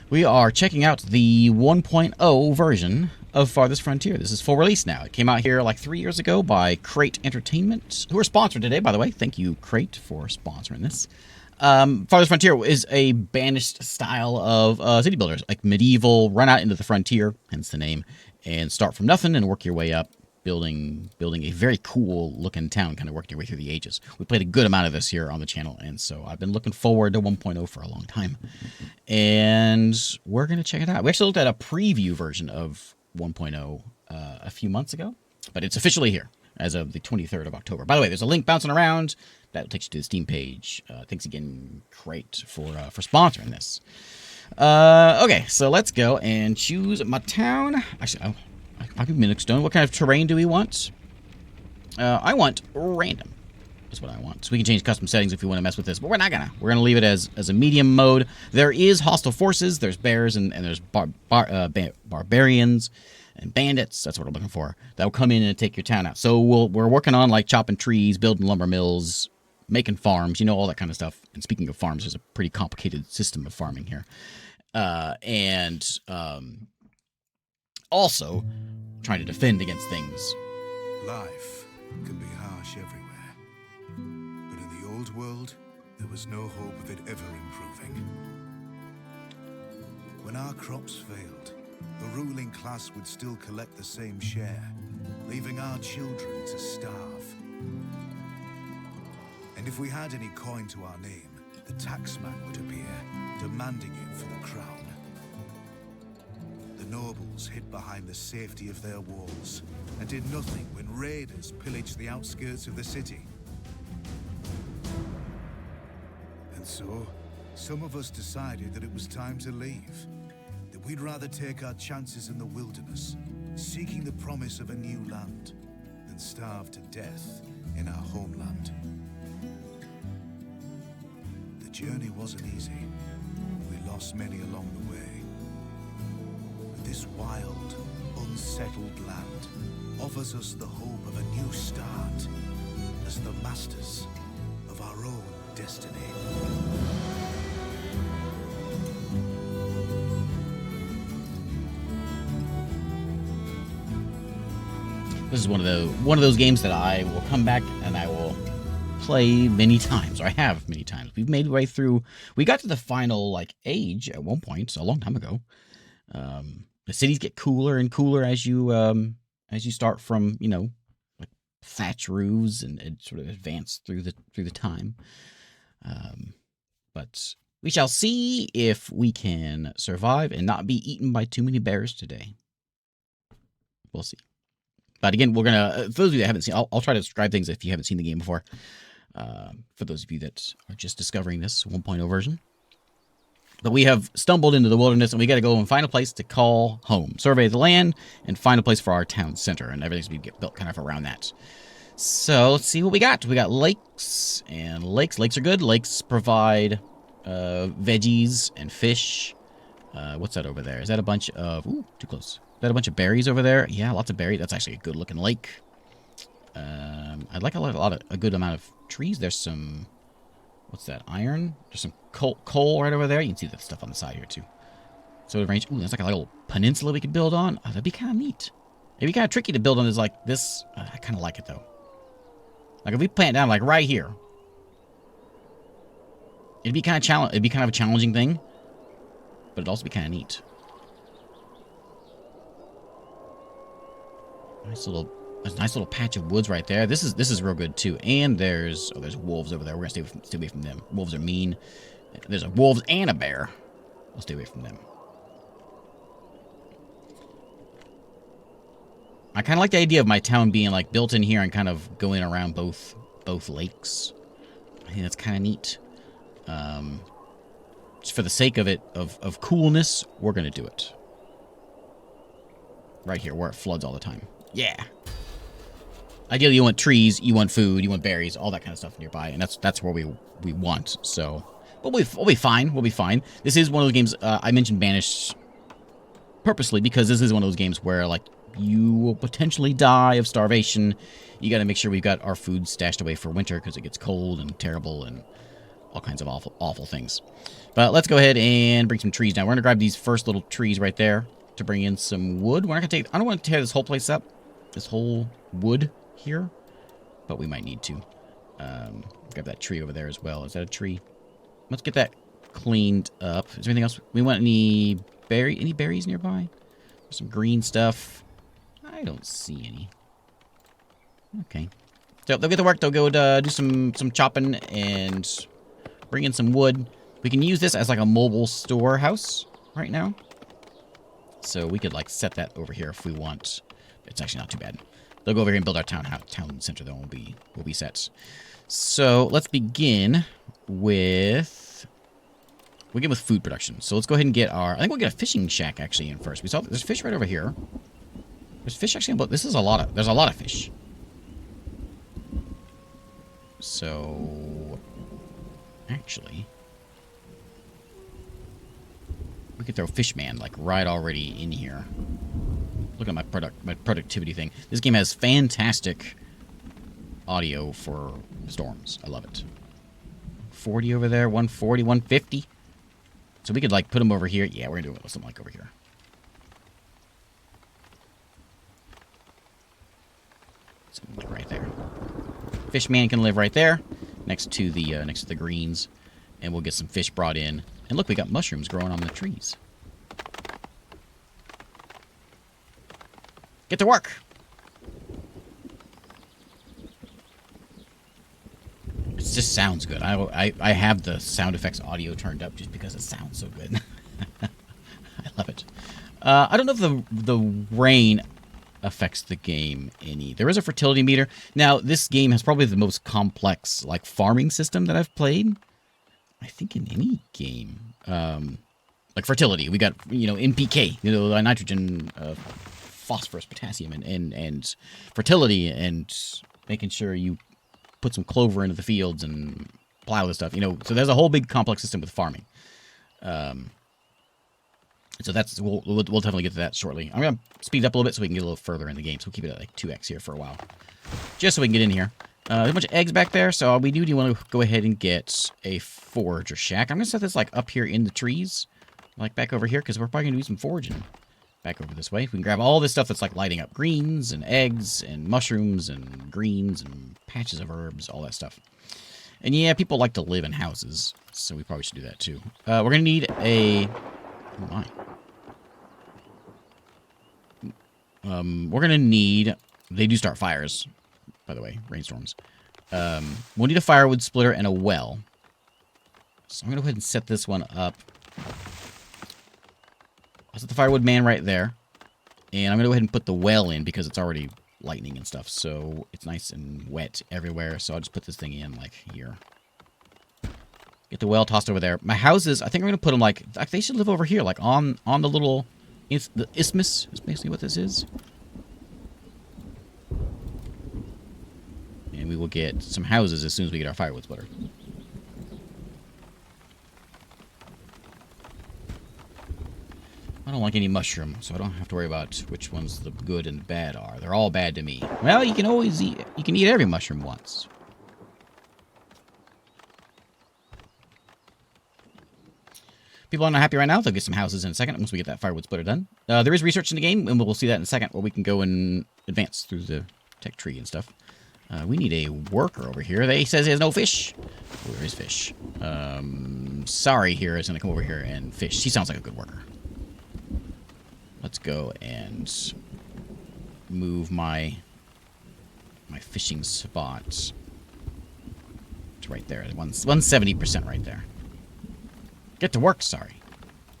We are checking out the 1.0 version of Farthest Frontier. This is full release now. It came out here like 3 years ago by Crate Entertainment, who are sponsored today, by the way. Thank you, Crate, for sponsoring this. Farthest Frontier is a banished style of city builders, like medieval, run out into the frontier, hence the name, and start from nothing and work your way up, building a very cool looking town, kind of working your way through the ages. We played a good amount of this here on the channel, and so I've been looking forward to 1.0 for a long time. And we're going to check it out. We actually looked at a preview version of 1.0 a few months ago, but it's officially here as of the 23rd of October. By the way, there's a link bouncing around that takes you to the Steam page. Thanks again, Crate, for sponsoring this. Okay, so let's go and choose my town. Actually, I'll give me Nookstone. What kind of terrain do we want? I want random. That's what I want. So we can change custom settings if we want to mess with this, but we're not gonna. We're gonna leave it as a medium mode. There is hostile forces. There's bears and there's barbarians and bandits. That's what I'm looking for. That'll come in and take your town out. So we're working on like chopping trees, building lumber mills, making farms. You know, all that kind of stuff. And speaking of farms, there's a pretty complicated system of farming here, also trying to defend against things. Life can be harsh everywhere. But in the old world, there was no hope of it ever improving. When our crops failed, the ruling class would still collect the same share, leaving our children to starve. And if we had any coin to our name, the taxman would appear, demanding it for the crown. The nobles hid behind the safety of their walls and did nothing when raiders pillaged the outskirts of the city. And so, some of us decided that it was time to leave, that we'd rather take our chances in the wilderness, seeking the promise of a new land, than starve to death in our homeland. The journey wasn't easy. We lost many along the way. This wild, unsettled land offers us the hope of a new start as the masters of our own destiny. This is one of those games that I will come back and I will play many times, or I have many times. We've made our way through. We got to the final like age at one point, a long time ago. The cities get cooler and cooler as you start from, you know, like thatch roofs and sort of advance through the time. But we shall see if we can survive and not be eaten by too many bears today. We'll see. But again, we're gonna, for those of you that haven't seen, I'll try to describe things if you haven't seen the game before. For those of you that are just discovering this 1.0 version. But we have stumbled into the wilderness, and we got to go and find a place to call home. Survey the land, and find a place for our town center, and everything's going to get built kind of around that. So, let's see what we got. We got lakes, and lakes. Lakes are good. Lakes provide veggies and fish. What's that over there? Is that a bunch of... Ooh, too close. Is that a bunch of berries over there? Yeah, lots of berries. That's actually a good-looking lake. I'd like a good amount of trees. There's some... What's that? Iron? There's some coal right over there. You can see the stuff on the side here, too. So the range... Ooh, that's like a little peninsula we could build on. Oh, that'd be kind of neat. It'd be kind of tricky to build on this like this. I kind of like it, though. Like, if we plant down, like, right here. It'd be kind of a challenging thing. But it'd also be kind of neat. There's a nice little patch of woods right there. This is real good too. And there's wolves over there. We're gonna stay away from them. Wolves are mean. There's a wolves and a bear. We'll stay away from them. I kind of like the idea of my town being like built in here and kind of going around both lakes. I think that's kind of neat. Just for the sake of it, of coolness, we're gonna do it right here where it floods all the time. Yeah. Ideally, you want trees, you want food, you want berries, all that kind of stuff nearby, and that's where we want. So, but we'll be fine. We'll be fine. This is one of those games I mentioned banished purposely because this is one of those games where like you will potentially die of starvation. You got to make sure we've got our food stashed away for winter because it gets cold and terrible and all kinds of awful things. But let's go ahead and bring some trees down. We're going to grab these first little trees right there to bring in some wood. We're not going to take... I don't want to tear this whole place up. This whole wood here. But we might need to. Grab that tree over there as well. Is that a tree? Let's get that cleaned up. Is there anything else? We want any berries nearby? Some green stuff. I don't see any. Okay. So they'll get to work. They'll go do some chopping and bring in some wood. We can use this as like a mobile storehouse right now. So we could like set that over here if we want. It's actually not too bad. They'll go over here and build our town center. Then we'll be set. So let's begin with food production. So let's go ahead and get our. I think we'll get a fishing shack actually in first. We saw there's fish right over here. There's fish actually, but this is there's a lot of fish. So, actually, we could throw Fishman like right already in here. Look at my productivity thing. This game has fantastic audio for storms. I love it. 40 over there, 140, 150. So we could like put them over here. Yeah, we're gonna do something like over here. Something right there. Fishman can live right there, next to the greens, and we'll get some fish brought in. And look, we got mushrooms growing on the trees. Get to work. It just sounds good. I have the sound effects audio turned up just because it sounds so good. I love it. I don't know if the rain affects the game any. There is a fertility meter. Now, this game has probably the most complex like farming system that I've played. I think in any game. Like fertility. We got, NPK, nitrogen, phosphorus, potassium, and fertility, and making sure you put some clover into the fields and plow the stuff. So there's a whole big complex system with farming. So that's we'll definitely get to that shortly. I'm gonna speed it up a little bit so we can get a little further in the game. So we'll keep it at like 2x here for a while, just so we can get in here. There's a bunch of eggs back there, so all we do want to go ahead and get a forager shack. I'm gonna set this like up here in the trees, like back over here, because we're probably gonna do some foraging back over this way. We can grab all this stuff that's like lighting up greens and eggs and mushrooms and greens and patches of herbs, all that stuff. And yeah, people like to live in houses, so we probably should do that too. We're gonna need a. Oh my. We're gonna need. They do start fires, by the way, rainstorms. We'll need a firewood splitter and a well. So I'm gonna go ahead and set this one up. I'll set the firewood man right there, and I'm gonna go ahead and put the well in because it's already lightning and stuff, so it's nice and wet everywhere. So I'll just put this thing in like here. Get the well tossed over there. My houses, I think I'm gonna put them like they should live over here, like on the little. The isthmus is basically what this is. And we will get some houses as soon as we get our firewood splitter. I don't like any mushroom, so I don't have to worry about which ones the good and bad are. They're all bad to me. Well, you can always eat. You can eat every mushroom once. People are not happy right now. They'll get some houses in a second once we get that firewood splitter done. There is research in the game, and we'll see that in a second, where we can go and advance through the tech tree and stuff. We need a worker over here. They says there's no fish. Oh, there is fish. Sorry here is going to come over here and fish. She sounds like a good worker. Let's go and move my fishing spot to right there. 170% right there. Get to work, sorry.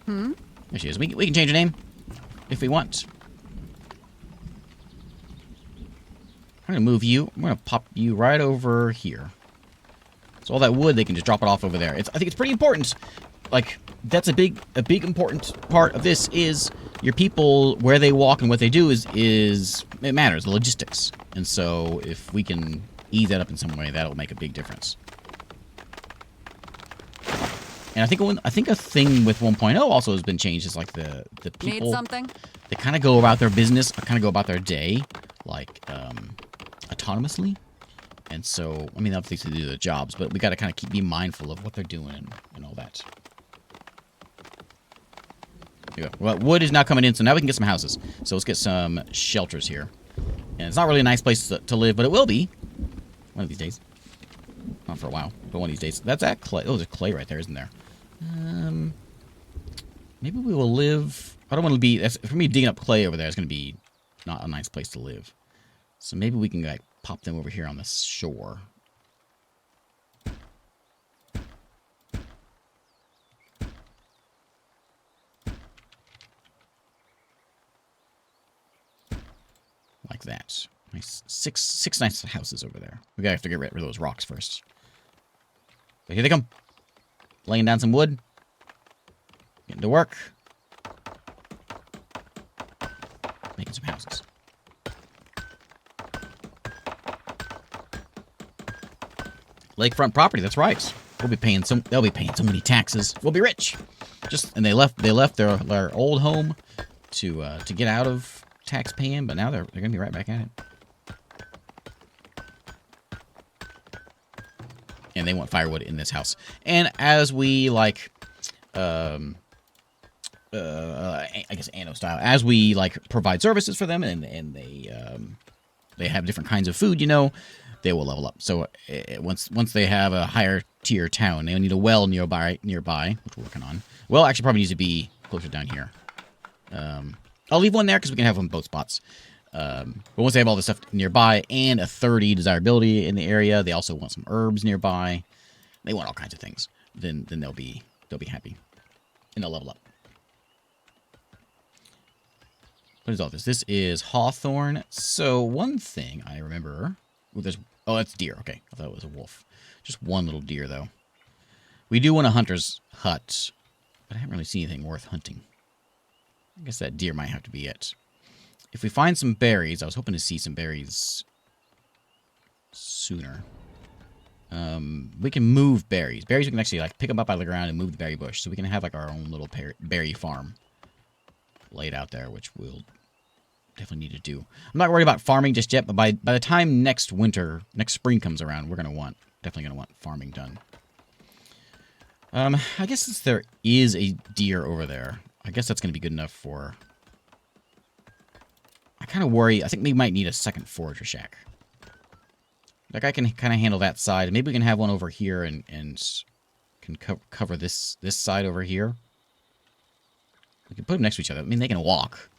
There she is. We can change her name if we want. I'm going to move you. I'm going to pop you right over here. So all that wood, they can just drop it off over there. I think it's pretty important. Like, that's a big important part of this is your people, where they walk and what they do is it matters, the logistics. And so if we can ease that up in some way, that'll make a big difference. And I think a thing with 1.0 also has been changed is like the people. Need something? They kind of go about their business, kind of go about their day, like autonomously. And so, I mean, obviously they do the jobs, but we got to kind of be mindful of what they're doing and all that. There you go. Well, wood is now coming in, so now we can get some houses. So let's get some shelters here. And it's not really a nice place to live, but it will be one of these days. Not for a while, but one of these days. That's that clay. Oh, there's clay right there, isn't there? Maybe we will live. I don't want to be. For me, digging up clay over there is going to be not a nice place to live. So maybe we can like pop them over here on the shore. Like that. Nice. Six nice houses over there. We gotta have to get rid of those rocks first. But here they come. Laying down some wood. Getting to work. Making some houses. Lakefront property, that's right. We'll be paying they'll be paying so many taxes. We'll be rich. And they left their old home to get out of tax paying, but now they're gonna be right back at it. And they want firewood in this house. And as we like I guess Anno style, as we like provide services for them and they have different kinds of food, you know, they will level up. So once they have a higher tier town, they'll need a well nearby, which we're working on. Well, actually probably needs to be closer down here. I'll leave one there because we can have them in both spots. But once they have all this stuff nearby and a 30 desirability in the area, they also want some herbs nearby. They want all kinds of things. Then they'll be happy. And they'll level up. What is all this? This is hawthorn. So one thing I remember... Oh, that's deer. Okay, I thought it was a wolf. Just one little deer, though. We do want a hunter's hut. But I haven't really seen anything worth hunting. I guess that deer might have to be it. If we find some berries... I was hoping to see some berries sooner. We can move berries. Berries we can actually like pick them up out of the ground and move the berry bush. So we can have like our own little berry farm laid out there, which we'll definitely need to do. I'm not worried about farming just yet, but by the time next spring comes around, we're definitely gonna want farming done. I guess since there is a deer over there, I guess that's gonna be good enough for... I kind of worry. I think we might need a second forager shack. Like I can kind of handle that side. Maybe we can have one over here and can cover this side over here. We can put them next to each other. I mean, they can walk.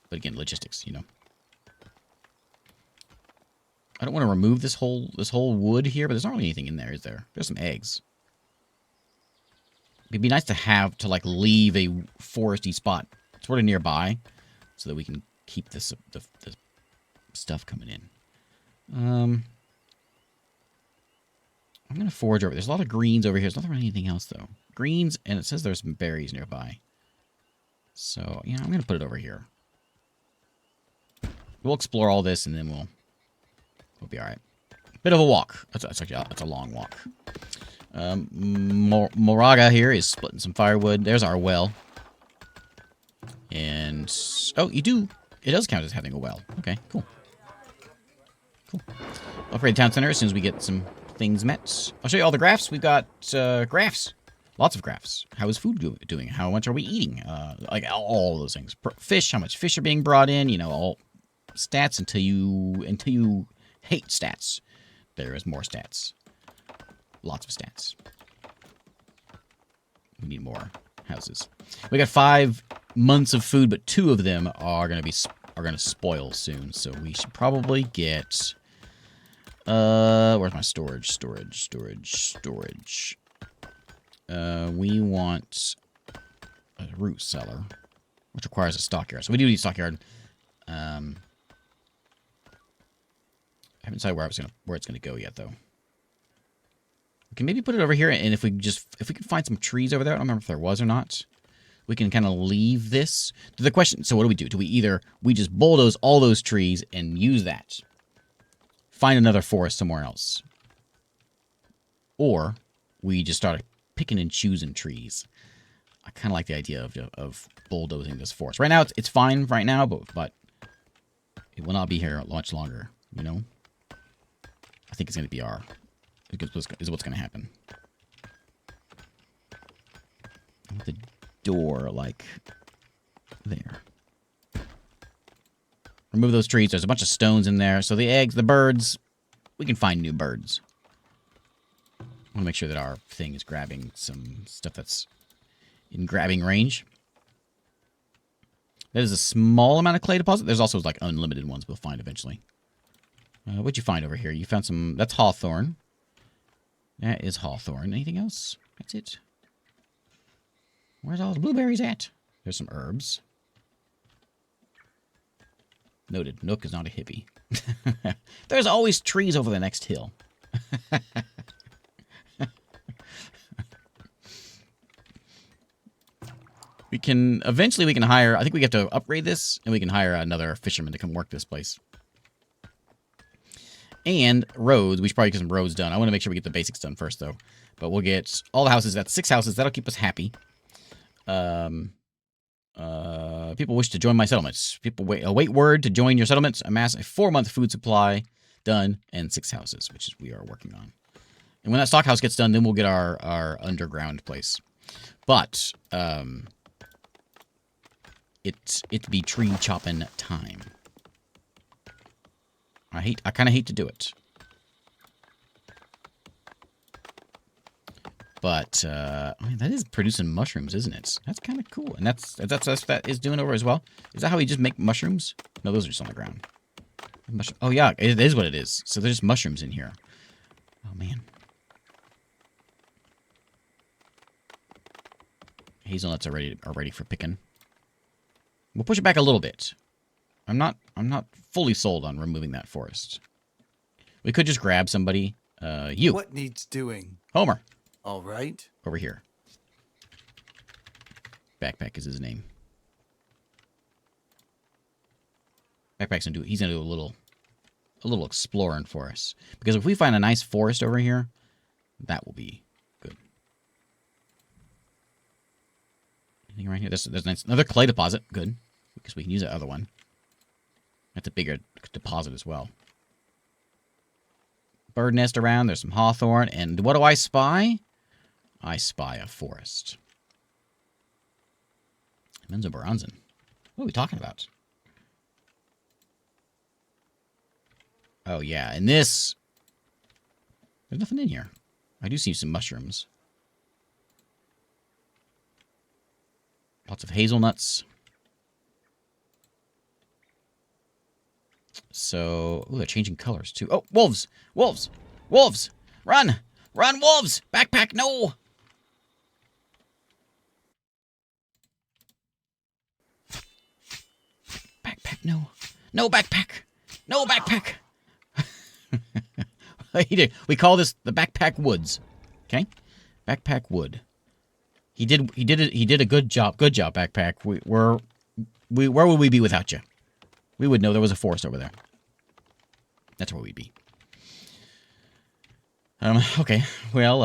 But again, logistics, you know. I don't want to remove this whole wood here, but there's not really anything in there, is there? There's some eggs. It'd be nice to have to like leave a foresty spot sort of nearby, so that we can keep the stuff coming in. I'm gonna forage over. There's a lot of greens over here. There's not really anything else though. Greens, and it says there's some berries nearby. So yeah, I'm gonna put it over here. We'll explore all this, and then we'll be all right. Bit of a walk. That's a long walk. Moraga here is splitting some firewood. There's our well. And oh, it does count as having a well. Okay, cool. Upgrade town center as soon as we get some things met. I'll show you all the graphs. We've got graphs. Lots of graphs. How is food doing? How much are we eating? Like all those things. Fish. How much fish are being brought in? You know, all stats until you hate stats. There is more stats. Lots of stats. We need more houses. We got 5 months of food, but 2 of them are gonna spoil soon. So we should probably get. Where's my storage? We want a root cellar, which requires a stockyard. So we do need a stockyard. I haven't decided where it's gonna go yet, though. We can maybe put it over here, and if we can find some trees over there, I don't remember if there was or not. We can kind of leave this. The question, so what do? Do we just bulldoze all those trees and use that? Find another forest somewhere else. Or we just start picking and choosing trees. I kind of like the idea of bulldozing this forest. Right now, it's fine right now, but it will not be here much longer, you know? I think it's going to be is what's going to happen. With the door, like, there. Remove those trees. There's a bunch of stones in there. So the eggs, the birds, we can find new birds. I want to make sure that our thing is grabbing some stuff that's in grabbing range. That is a small amount of clay deposit. There's also, like, unlimited ones we'll find eventually. What'd you find over here? You found some... That's hawthorn. That is hawthorn. Anything else? That's it. Where's all the blueberries at? There's some herbs. Noted. Nook is not a hippie. There's always trees over the next hill. Eventually we can hire... I think we have to upgrade this, and we can hire another fisherman to come work this place. And roads. We should probably get some roads done. I want to make sure we get the basics done first, though. But we'll get all the houses. That's 6 houses. That'll keep us happy. People wish to join my settlements. People await word to join your settlements. Amass a 4-month food supply. Done. And 6 houses, which is we are working on. And when that stockhouse gets done, then we'll get our underground place. But, it be tree chopping time. I kind of hate to do it. But, I mean, that is producing mushrooms, isn't it? That's kind of cool. And that's that is doing over as well. Is that how we just make mushrooms? No, those are just on the ground. Oh, yeah, it is what it is. So there's mushrooms in here. Oh, man. Hazelnuts are ready for picking. We'll push it back a little bit. I'm not fully sold on removing that forest. We could just grab somebody. You. What needs doing? Homer. All right. Over here. Backpack is his name. Backpack's gonna do. He's gonna do a little exploring for us. Because if we find a nice forest over here, that will be good. Anything right here? There's nice, another clay deposit. Good. Because we can use that other one. That's a bigger deposit as well. Bird nest around. There's some hawthorn. And what do I spy? I spy a forest. Menzoberranzan. What are we talking about? Oh, yeah. And this... There's nothing in here. I do see some mushrooms. Lots of hazelnuts. So, ooh, they're changing colors too. Oh, wolves! Wolves! Wolves! Run! Run, wolves! Backpack, no! Backpack, no. No backpack! No backpack! We call this the backpack woods. Okay? Backpack wood. He did a good job. Good job, backpack. Where would we be without you? We would know there was a forest over there. That's where we'd be. Okay. Well,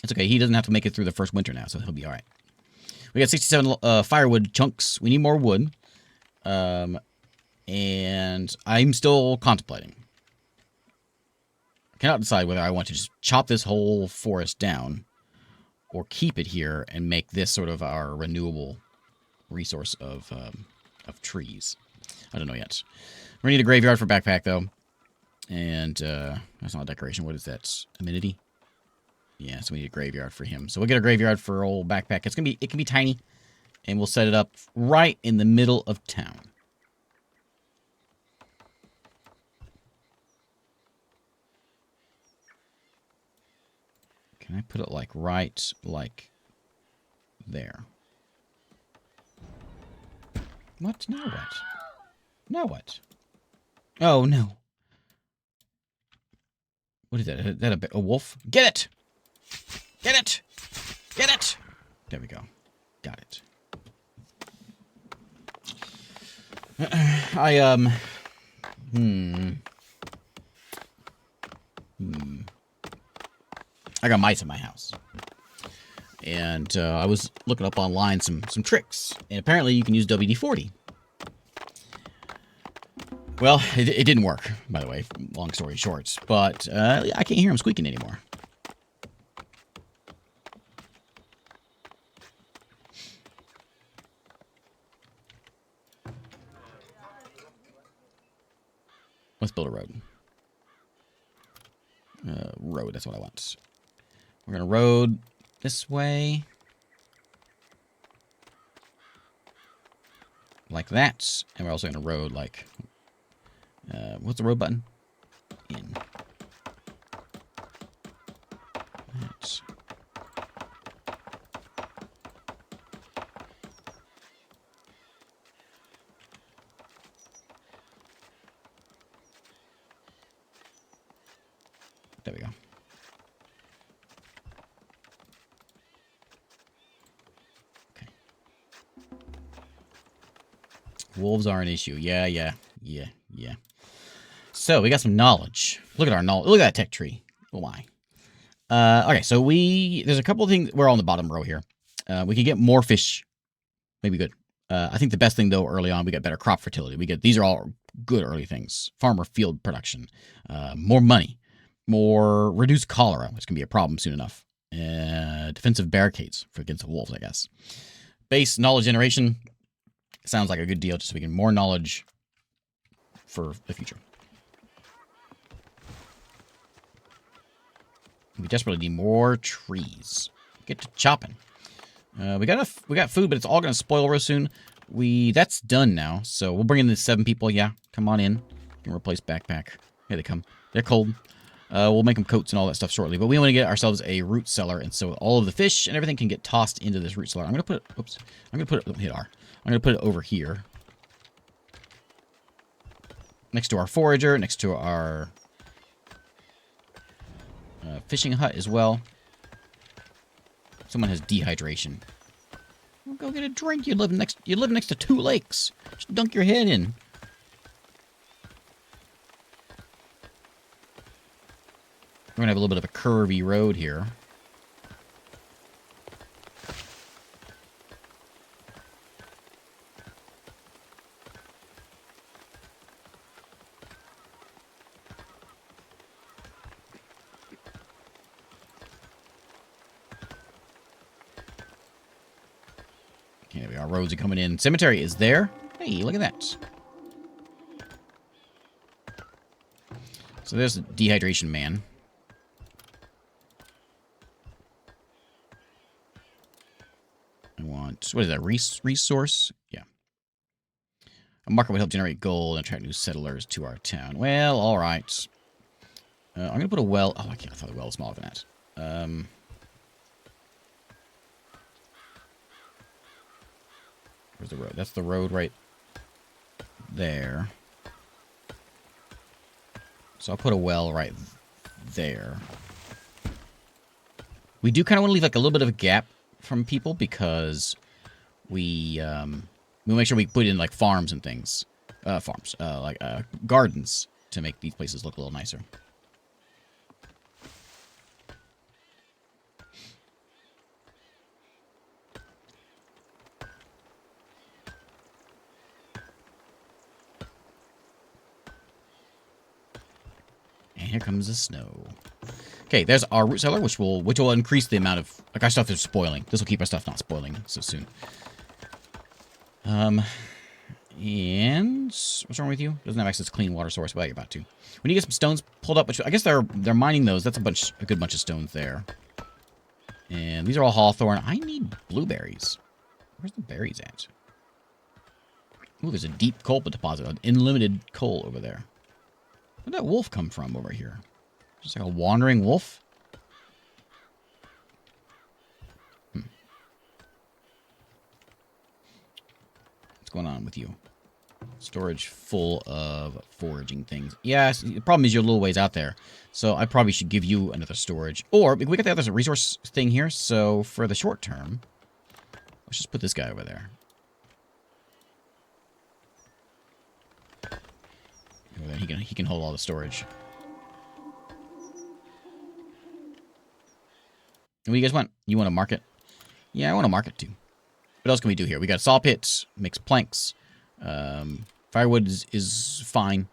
it's okay. He doesn't have to make it through the first winter now, so he'll be alright. We got 67 firewood chunks. We need more wood. And I'm still contemplating. I cannot decide whether I want to just chop this whole forest down or keep it here and make this sort of our renewable resource of trees. I don't know yet. We're going to need a graveyard for backpack, though. And that's not a decoration. What is that? Amenity? Yeah, so we need a graveyard for him. So we'll get a graveyard for old backpack. It can be tiny. And we'll set it up right in the middle of town. Can I put it right there? What? Now what? Now what? Oh, no. What is that? Is that a wolf? Get it! Get it! Get it! There we go. Got it. I got mice in my house. And I was looking up online some tricks. And apparently you can use WD-40. Well, it didn't work, by the way, long story short. But I can't hear him squeaking anymore. Let's build a road. Road, that's what I want. We're going to road this way. Like that. And we're also going to road like... what's the road button? In. That's... There we go. Okay. Wolves are an issue. Yeah. So, we got some knowledge. Look at our knowledge. Look at that tech tree. Oh my. Okay, so there's a couple of things. We're on the bottom row here. We can get more fish. Maybe good. I think the best thing, though, early on, we get better crop fertility. These are all good early things. Farmer field production. More money. More reduced cholera, which can be a problem soon enough. Defensive barricades for against the wolves, I guess. Base knowledge generation. Sounds like a good deal, just so we get more knowledge for the future. We desperately need more trees. Get to chopping. We got food, but it's all gonna spoil real soon. That's done now, so we'll bring in the 7 people. Yeah, come on in. You can replace backpack. Here they come. They're cold. We'll make them coats and all that stuff shortly, but we want to get ourselves a root cellar, and so all of the fish and everything can get tossed into this root cellar. I'm gonna put it. Oops. I'm gonna put it. Hit R. I'm gonna put it over here, next to our forager, next to our fishing hut as well. Someone has dehydration. Well, go get a drink. You live next to 2 lakes. Just dunk your head in. We're gonna have a little bit of a curvy road here. Okay, there we are. Roads are coming in. Cemetery is there. Hey, look at that. So there's the dehydration man. I want... What is that? Resource? Yeah. A market would help generate gold and attract new settlers to our town. Well, alright. I'm going to put a well... Oh, I thought the well was smaller than that. Where's the road? That's the road right there. So I'll put a well right there. We do kind of want to leave like a little bit of a gap from people because we'll make sure we put in like farms and things. Gardens to make these places look a little nicer. And here comes the snow. Okay, there's our root cellar, which will increase the amount of... Like, our stuff is spoiling. This will keep our stuff not spoiling so soon. And... What's wrong with you? Doesn't have access to clean water source. Well, you're about to. When you get some stones pulled up, which I guess they're mining those. That's a good bunch of stones there. And these are all hawthorn. I need blueberries. Where's the berries at? Ooh, there's a deep coal deposit. An unlimited coal over there. Where'd that wolf come from over here? Just like a wandering wolf? What's going on with you? Storage full of foraging things. Yes, the problem is you're a little ways out there. So I probably should give you another storage. Or, we got the other resource thing here. So for the short term, let's just put this guy over there. He can hold all the storage. And what do you guys want? You want a market? Yeah, I want a market too. What else can we do here? We got a saw pit, makes planks. Firewood is fine.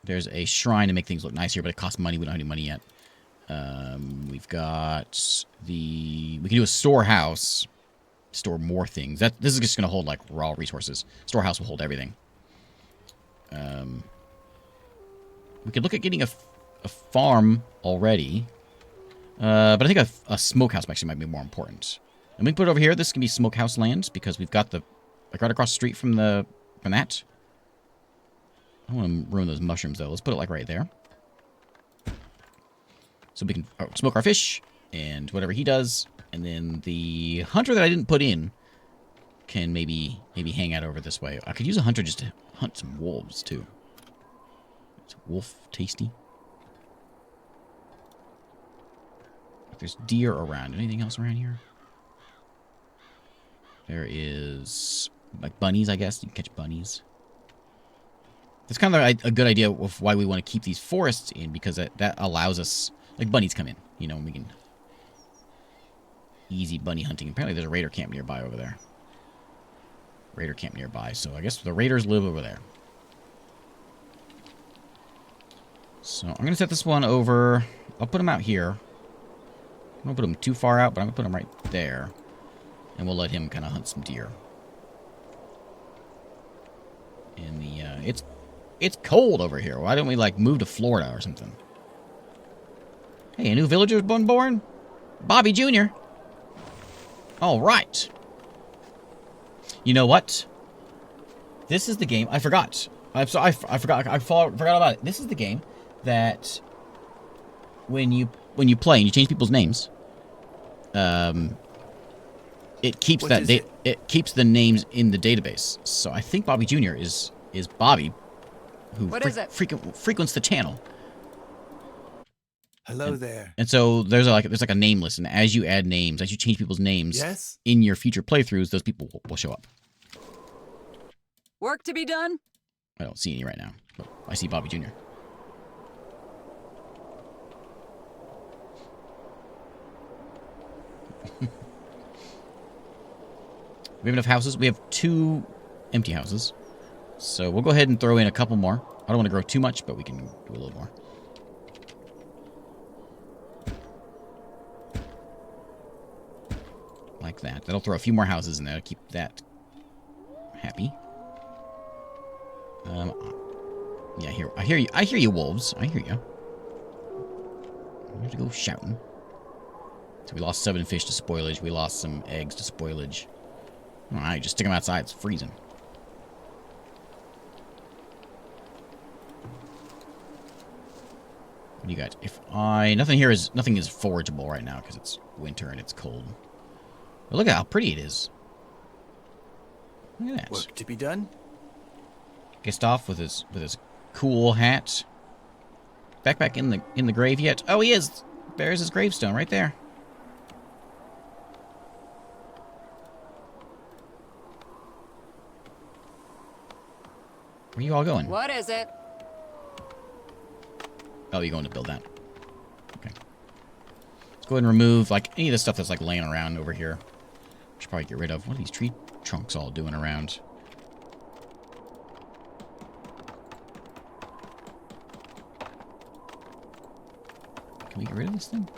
There's a shrine to make things look nice here, but it costs money. We don't have any money yet. We've got the... We can do a storehouse. Store more things. This is just going to hold, like, raw resources. Storehouse will hold everything. We could look at getting a farm already. But I think a smokehouse actually might be more important. And we can put it over here. This can be smokehouse land because we've got the... Like, right across the street from that. I don't want to ruin those mushrooms, though. Let's put it, like, right there. So we can smoke our fish and whatever he does. And then the hunter that I didn't put in can maybe hang out over this way. I could use a hunter just to hunt some wolves, too. Is wolf tasty? There's deer around. Anything else around here? There is, like, bunnies, I guess. You can catch bunnies. That's kind of a good idea of why we want to keep these forests in, because that allows us... Like, bunnies come in, you know, and we can... Easy bunny hunting. Apparently there's a raider camp nearby over there. Raider camp nearby, so I guess the raiders live over there. So I'm going to set this one over... I'll put him out here. I don't put him too far out, but I'm going to put him right there. And we'll let him kind of hunt some deer. And it's cold over here. Why don't we, like, move to Florida or something? Hey, a new villager's been born? Bobby Jr. All right. You know what? This is the game. I forgot. I forgot about it. This is the game that when you play and you change people's names, it keeps it keeps the names in the database. So I think Bobby Jr. is Bobby, who frequents the channel. Hello there. And so there's like a name list, and as you add names, as you change people's names in your future playthroughs, those people will show up. Work to be done? I don't see any right now, but I see Bobby Jr. We have enough houses. We have 2 empty houses. So we'll go ahead and throw in a couple more. I don't want to grow too much, but we can do a little more. Like that. That'll throw a few more houses in there to keep that happy. Yeah, I hear you. I hear you, wolves. I hear you. We have to go shouting. So we lost 7 fish to spoilage. We lost some eggs to spoilage. Alright, just stick them outside. It's freezing. What do you got? Nothing is forageable right now because it's winter and it's cold. But look at how pretty it is. Look at that. Work to be done. Gustav with his cool hat. Back in the grave yet? Oh, he is. There's his gravestone right there. Where are you all going? What is it? Oh, you're going to build that. Okay. Let's go ahead and remove, like, any of the stuff that's, like, laying around over here. Should probably get rid of. What are these tree trunks all doing around? Can we get rid of this thing?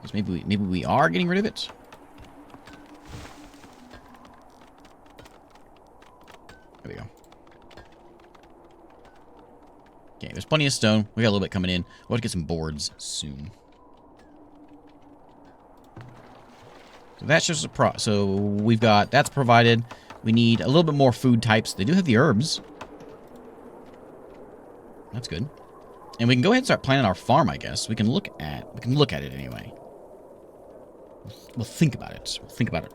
Because maybe we are getting rid of it. There we go. Okay, there's plenty of stone. We got a little bit coming in. We'll have to get some boards soon. So that's just so we've got that's provided. We need a little bit more food types. They do have the herbs. That's good. And we can go ahead and start planning our farm, I guess. We can look at it anyway. We'll think about it. We'll think about it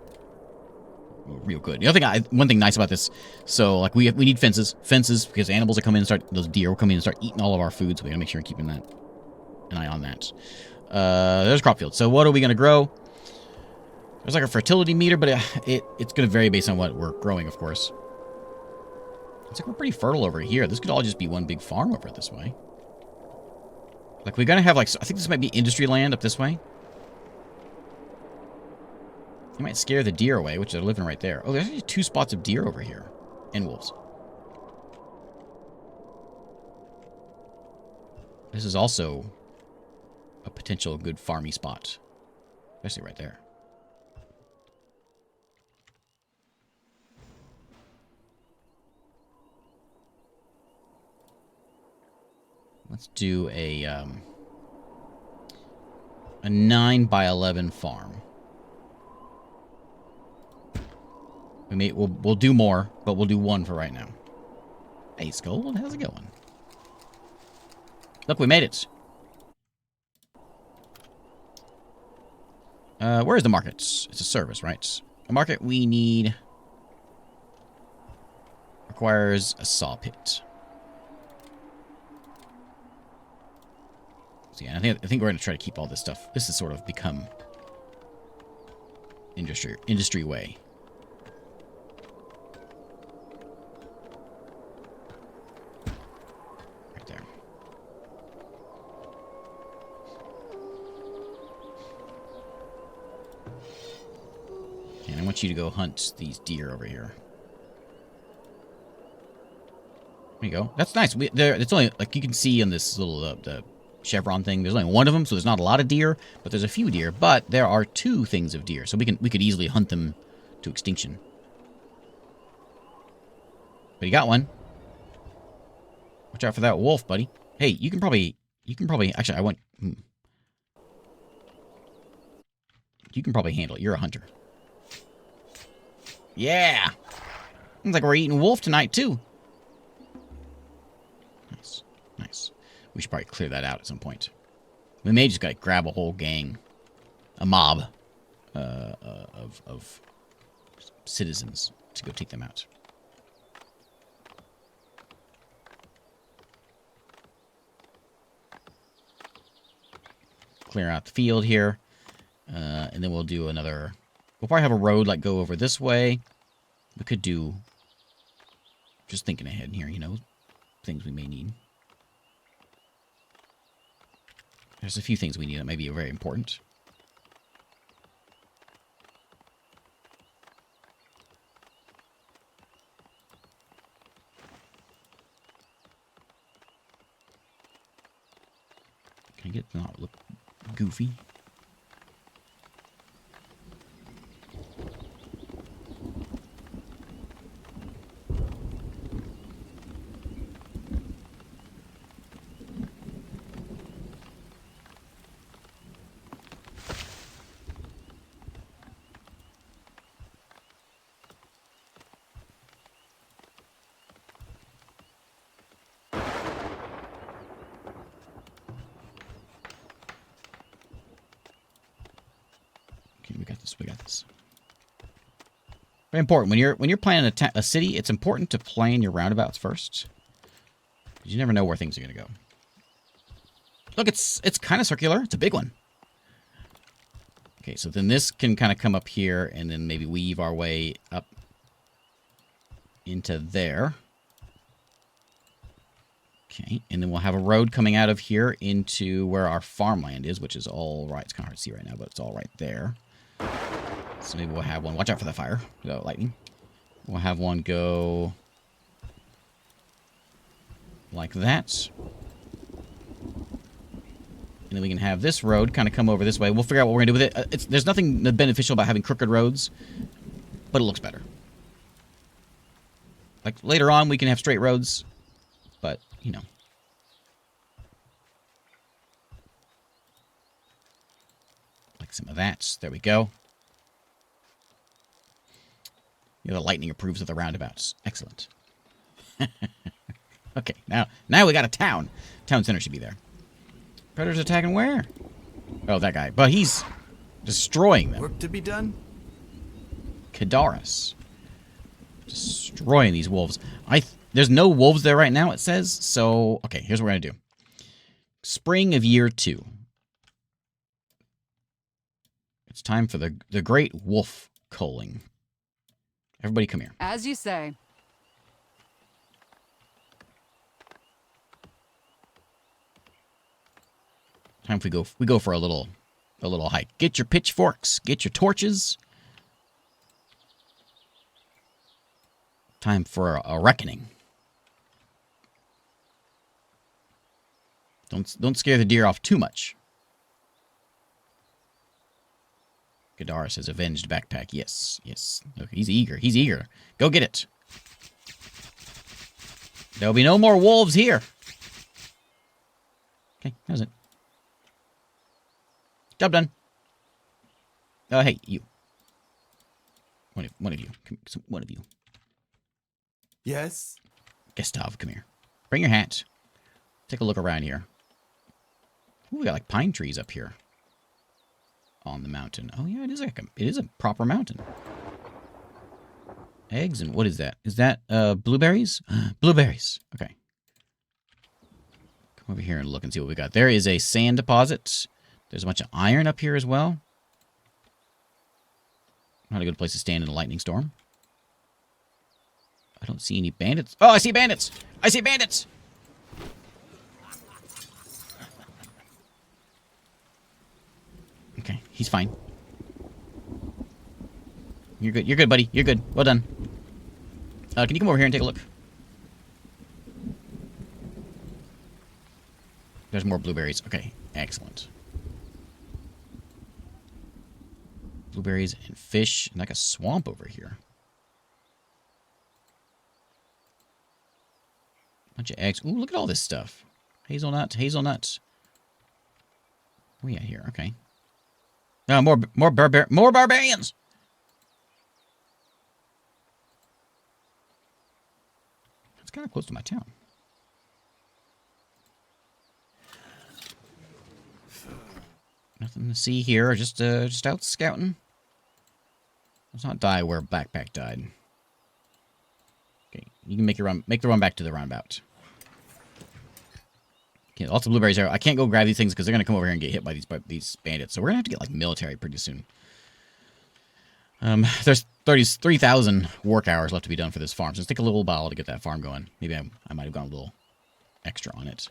real good. The other thing, one thing nice about this, so like we need fences because animals that come in and start, those deer will come in and start eating all of our food, so we gotta make sure we're keeping an eye on that. There's crop field. So what are we gonna grow? There's like a fertility meter, but it's gonna vary based on what we're growing, of course. It's like we're pretty fertile over here. This could all just be one big farm over this way. Like we're gonna have like, I think this might be industry land up this way. He might scare the deer away, which are living right there. Oh, there's actually 2 spots of deer over here. And wolves. This is also a potential good farmy spot. Especially right there. Let's do a 9 by 11 farm. We'll do more, but we'll do 1 for right now. Hey, Skull, how's it going? Look, we made it. Where is the market? It's a service, right? A market we need requires a saw pit. So yeah, I think we're gonna try to keep all this stuff. This has sort of become industry way. Right there. Okay, and I want you to go hunt these deer over here. There you go. That's nice. It's only, like, you can see on this little the chevron thing, there's only 1 of them, so there's not a lot of deer, but there's a few deer. But there are 2 things of deer, so we could easily hunt them to extinction. But you got one. Watch out for that wolf, buddy. Hey, you can probably actually, you can probably handle it. You're a hunter. Yeah. Seems like we're eating wolf tonight too. Nice. Nice. We should probably clear that out at some point. We may just gotta grab a whole gang. A mob. Of citizens to go take them out. Clear out the field here. And then we'll do another... We'll probably have a road, like, go over this way. We could do... Just thinking ahead here, you know. Things we may need. There's a few things we need that may be very important. Can I get to not look goofy? We got this. Very important when you're planning a city. It's important to plan your roundabouts first, because you never know where things are going to go. Look, it's kind of circular. It's a big one. Okay, so then this can kind of come up here and then maybe weave our way up into there. Okay, and then we'll have a road coming out of here into where our farmland is, which is all right. It's kind of hard to see right now, but it's all right there. So maybe we'll have one. Watch out for the fire. Lightning. We'll have one go like that. And then we can have this road kind of come over this way. We'll figure out what we're going to do with it. There's nothing beneficial about having crooked roads, but it looks better. Like, later on, we can have straight roads, but, you know. Like some of that. There we go. You know, the lightning approves of the roundabouts. Excellent. Okay, now we got a town. Town center should be there. Predators attacking where? Oh, that guy. But he's destroying them. Work to be done? Kadaris. Destroying these wolves. There's no wolves there right now, it says. So, okay, here's what we're going to do. Spring of year 2. It's time for the great wolf culling. Everybody come here. As you say. Time we go for a little hike. Get your pitchforks, get your torches. Time for a reckoning. Don't scare the deer off too much. Gadara says avenged backpack. Yes, yes. Look, he's eager. He's eager. Go get it. There'll be no more wolves here. Okay, that was it. Job done. Hey, you. One of you. One of you. Yes? Gustav, come here. Bring your hat. Take a look around here. Ooh, we got like pine trees up here. On the mountain. Oh yeah, it is a proper mountain. Eggs and what is that? Is that blueberries? Blueberries. Okay. Come over here and look and see what we got. There is a sand deposit. There's a bunch of iron up here as well. Not a good place to stand in a lightning storm. I don't see any bandits. Oh, I see bandits! I see bandits! Okay, he's fine. You're good. You're good, buddy. You're good. Well done. Can you come over here and take a look? There's more blueberries. Okay, excellent. Blueberries and fish, and like a swamp over here. Bunch of eggs. Ooh, look at all this stuff. Hazelnut, hazelnuts. Oh yeah, here. Okay. More barbarians. It's kind of close to my town. Nothing to see here. Just out scouting. Let's not die where Backpack died. Okay, you can make the run back to the roundabout. Okay, lots of blueberries there. I can't go grab these things because they're gonna come over here and get hit by these bandits. So we're gonna have to get like military pretty soon. There's 33,000 work hours left to be done for this farm. So it's take a little while to get that farm going. Maybe I might have gone a little extra on it.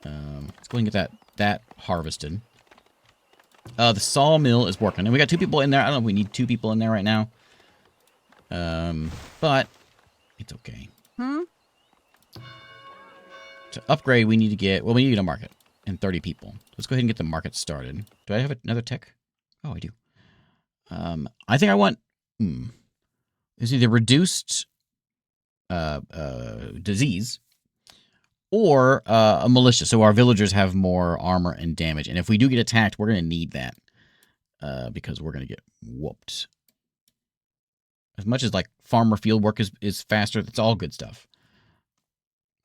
Let's go and get that harvested. The sawmill is working, and we got 2 people in there. I don't know if we need 2 people in there right now. But it's okay. To upgrade, we need to get a market and 30 people. Let's go ahead and get the market started. Do I have another tech? Oh, I do. I think I want it's either reduced disease or a militia, so our villagers have more armor and damage. And if we do get attacked, we're going to need that because we're going to get whooped. As much as like farmer field work is faster, that's all good stuff.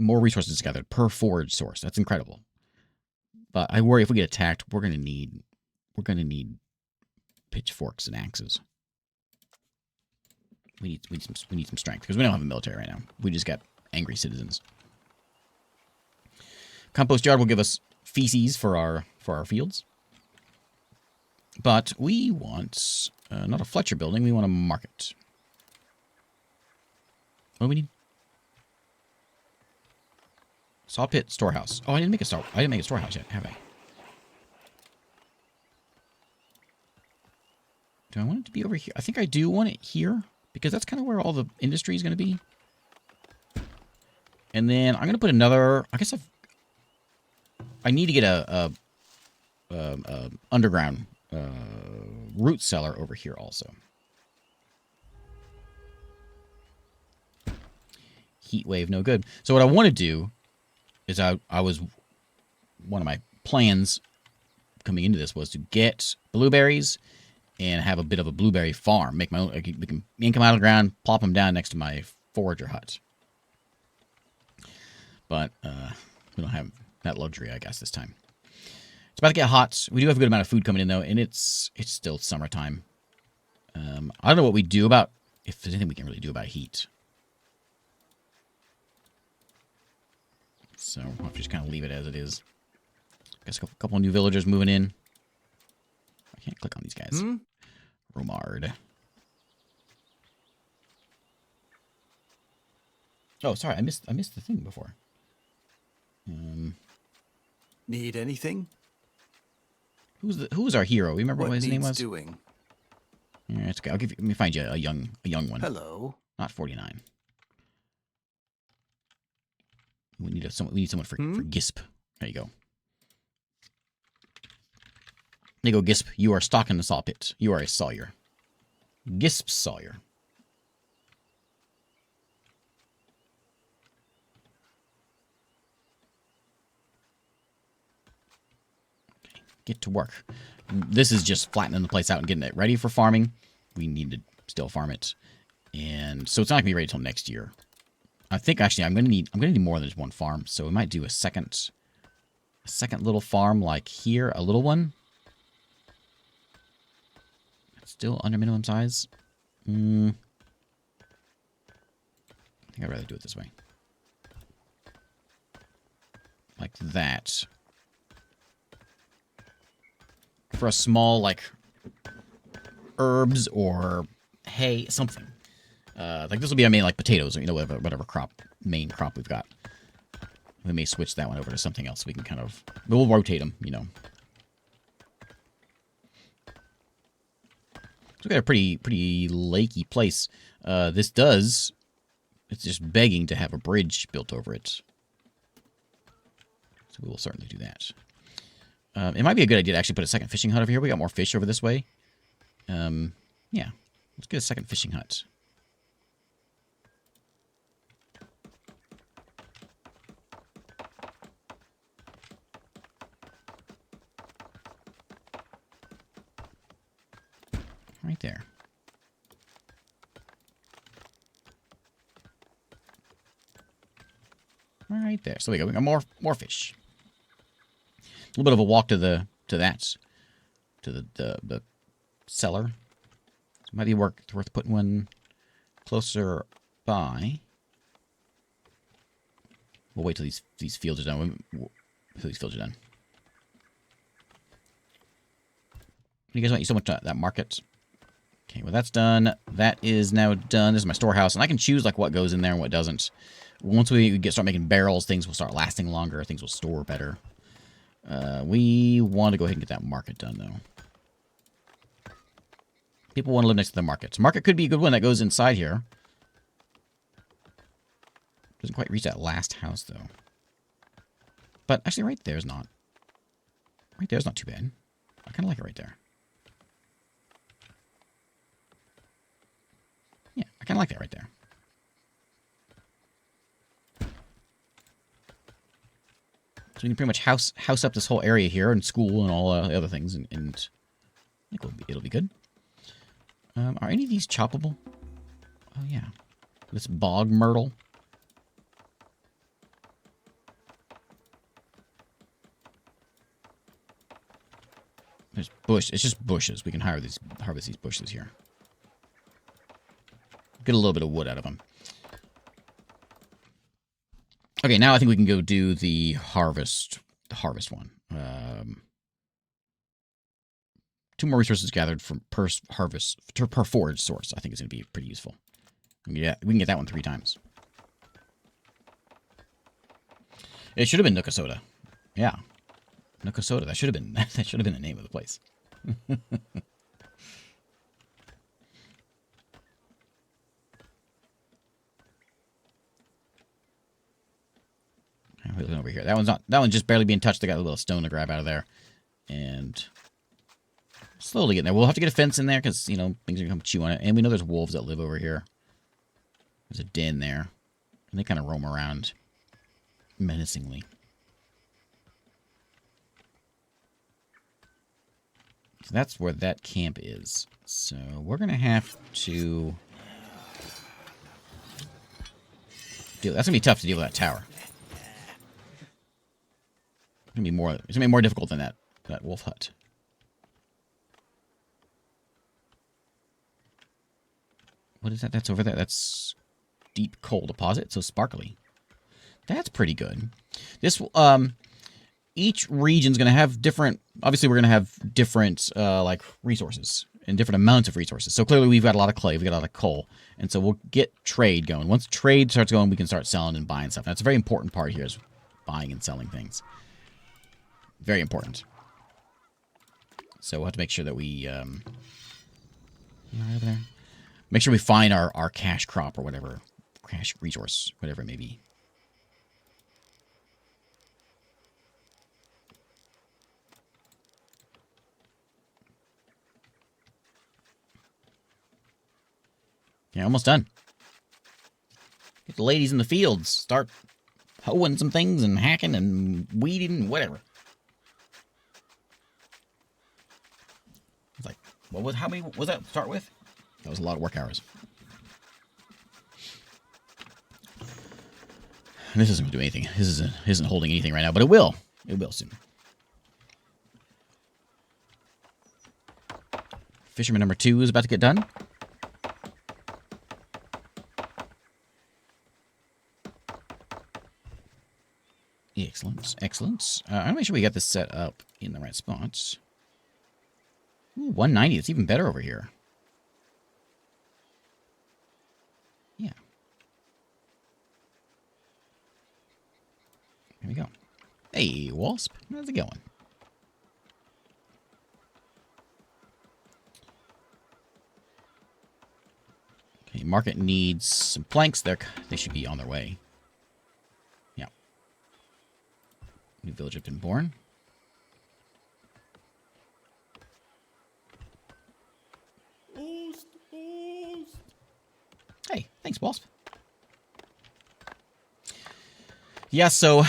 More resources gathered per forage source. That's incredible. But I worry if we get attacked, we're going to need pitchforks and axes. We need some strength because we don't have a military right now. We just got angry citizens. Compost yard will give us feces for our fields. But we want not a Fletcher building. We want a market. What do we need? Saw pit storehouse. Oh, I didn't make a storehouse yet, have I? Do I want it to be over here? I think I do want it here because that's kind of where all the industry is going to be. And then I'm going to put another. I guess I need to get a underground root cellar over here also. Heat wave, no good. So what I want to do is I was one of my plans coming into this was to get blueberries and have a bit of a blueberry farm. Make my own. We can yank them out of the ground, plop them down next to my forager hut. But we don't have that luxury, I guess, this time. It's about to get hot. We do have a good amount of food coming in, though, and it's still summertime. I don't know what we do about... if there's anything we can really do about heat. So we'll have to just kind of leave it as it is. Got a couple new villagers moving in. I can't click on these guys. Romard. Oh, sorry, I missed the thing before. Need anything? Who's our hero? Remember what his name was? Doing? Yeah, it's okay. Let me find you a young one. Hello. Not 49. We need someone for Gisp. There you go. There you go, Gisp. You are stocking the saw pit. You are a sawyer. Gisp Sawyer. Okay, get to work. This is just flattening the place out and getting it ready for farming. We need to still farm it. And so it's not gonna be ready until next year. I think actually I'm gonna need more than just one farm. So we might do a second little farm like here, a little one. Still under minimum size. I think I'd rather do it this way. Like that. For a small, like, herbs or hay, something. Like this will be our main, like, potatoes or, you know, whatever main crop we've got. We may switch that one over to something else. We can kind of, we'll rotate them, you know. So we got a pretty lakey place. It's just begging to have a bridge built over it. So we will certainly do that. It might be a good idea to actually put a second fishing hut over here. We got more fish over this way. Yeah, let's get a second fishing hut. Right there. Right there. So there we go. We got more fish. A little bit of a walk to the cellar. So it might be worth putting one closer by. We'll wait till these fields are done. Till these fields are done. You guys want so much that market? Okay, well that's done. That is now done. This is my storehouse, and I can choose like what goes in there and what doesn't. Once we start making barrels, things will start lasting longer. Things will store better. We want to go ahead and get that market done, though. People want to live next to the market. So market could be a good one that goes inside here. Doesn't quite reach that last house, though. But actually, right there's not. Right there's not too bad. I kind of like it right there. Yeah, I kind of like that right there. So we can pretty much house up this whole area here, and school and all the other things, and I think it'll be good. Are any of these choppable? Oh yeah, this bog myrtle. There's bush. It's just bushes. We can harvest these bushes here. Get a little bit of wood out of them. Okay, now I think we can go do the harvest one. 2 more resources gathered from per forage source. I think is going to be pretty useful. Yeah, we can get that one 3 times. It should have been Nookasota. Yeah, Nookasota. That should have been the name of the place. Over here. That one's just barely being touched. They got a little stone to grab out of there. And slowly getting there. We'll have to get a fence in there because, you know, things are going to come chew on it. And we know there's wolves that live over here. There's a den there. And they kind of roam around menacingly. So that's where that camp is. So we're going to have to deal. That's going to be tough to deal with that tower. It's gonna be more difficult than that wolf hut. What is that? That's over there. That's deep coal deposit. So sparkly. That's pretty good. This each region's gonna have different. Obviously, we're gonna have different like resources and different amounts of resources. So clearly, we've got a lot of clay. We've got a lot of coal, and so we'll get trade going. Once trade starts going, we can start selling and buying stuff. And that's a very important part here is buying and selling things. Very important. So we'll have to make sure that we, right over there. Make sure we find our cash crop or whatever, cash resource, whatever it may be. Yeah, almost done. Get the ladies in the fields. Start hoeing some things and hacking and weeding and whatever. It's like, how many was that to start with? That was a lot of work hours. And this isn't going to do anything. This isn't holding anything right now, but it will. It will soon. Fisherman number 2 is about to get done. Excellent, excellent. I'm going to make sure we got this set up in the right spots. Ooh, 190. It's even better over here. Yeah. Here we go. Hey, Wasp. How's it going? Okay, market needs some planks. They should be on their way. Yeah. New village have been born. Hey, thanks, Wasp. Yeah, so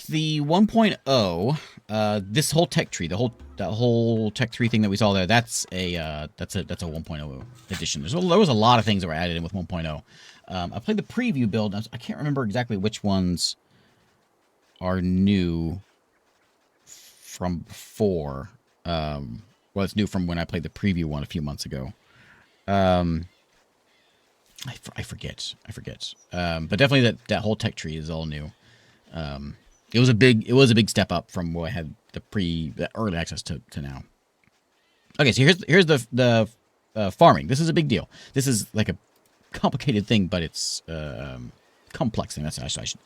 the 1.0, this whole tech tree, that whole tech tree thing that we saw there, that's a 1.0 edition. There was a lot of things that were added in with 1.0. I played the preview build. I can't remember exactly which ones are new from before. Well, it's new from when I played the preview one a few months ago. I forget. But definitely that whole tech tree is all new. It was a big step up from what I had the early access to now. Okay, so here's the farming. This is a big deal. This is like a complicated thing, but it's complex thing. That's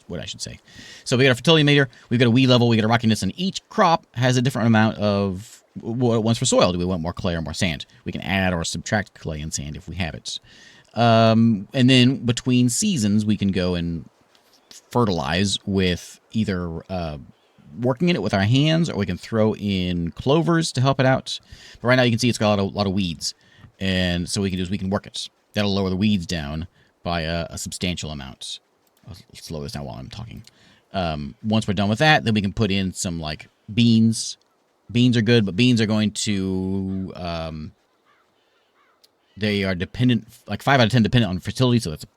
what I should say. So we got a fertility meter. We've got a weed level. We got a rockiness, and each crop has a different amount of what it wants for soil. Do we want more clay or more sand? We can add or subtract clay and sand if we have it. And then between seasons, we can go and fertilize with either working in it with our hands, or we can throw in clovers to help it out. But right now you can see it's got a lot of weeds. And so what we can work it. That'll lower the weeds down by a substantial amount. I'll slow this down while I'm talking. Once we're done with that, then we can put in some, like, beans. Beans are good, but beans are going to... they are dependent, like 5 out of 10 dependent on fertility, so that's a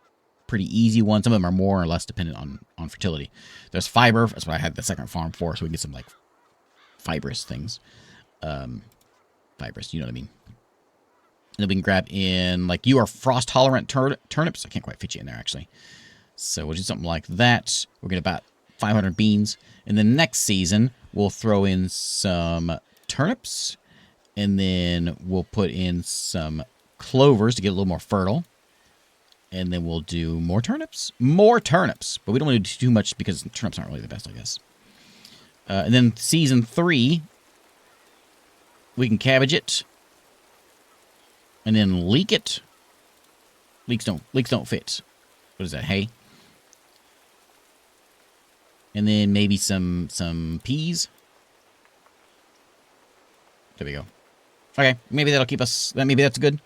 pretty easy one. Some of them are more or less dependent on fertility. There's fiber. That's what I had the second farm for, so we can get some, like, fibrous things. Fibrous, you know what I mean. And then we can grab in, like, you are frost-tolerant turnips. I can't quite fit you in there, actually. So we'll do something like that. We'll get about 500 beans. And then next season, we'll throw in some turnips. And then we'll put in some clovers to get a little more fertile. And then we'll do more turnips. More turnips. But we don't want to do too much because turnips aren't really the best, I guess. And then season 3, we can cabbage it. And then leek it. Leeks don't fit. What is that, hay? And then maybe some peas. There we go. Okay, maybe that'll keep us... Maybe that's good.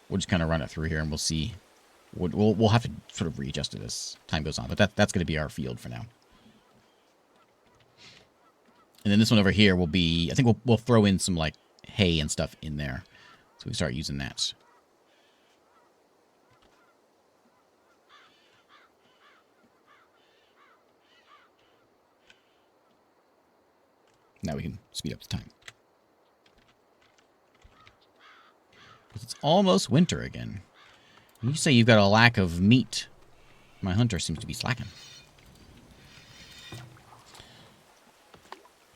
We'll just kind of run it through here and we'll see. We'll have to sort of readjust it as time goes on. But that's going to be our field for now. And then this one over here will be... I think we'll throw in some, like, hay and stuff in there. So we start using that. Now we can speed up the time. It's almost winter again. You say you've got a lack of meat. My hunter seems to be slacking.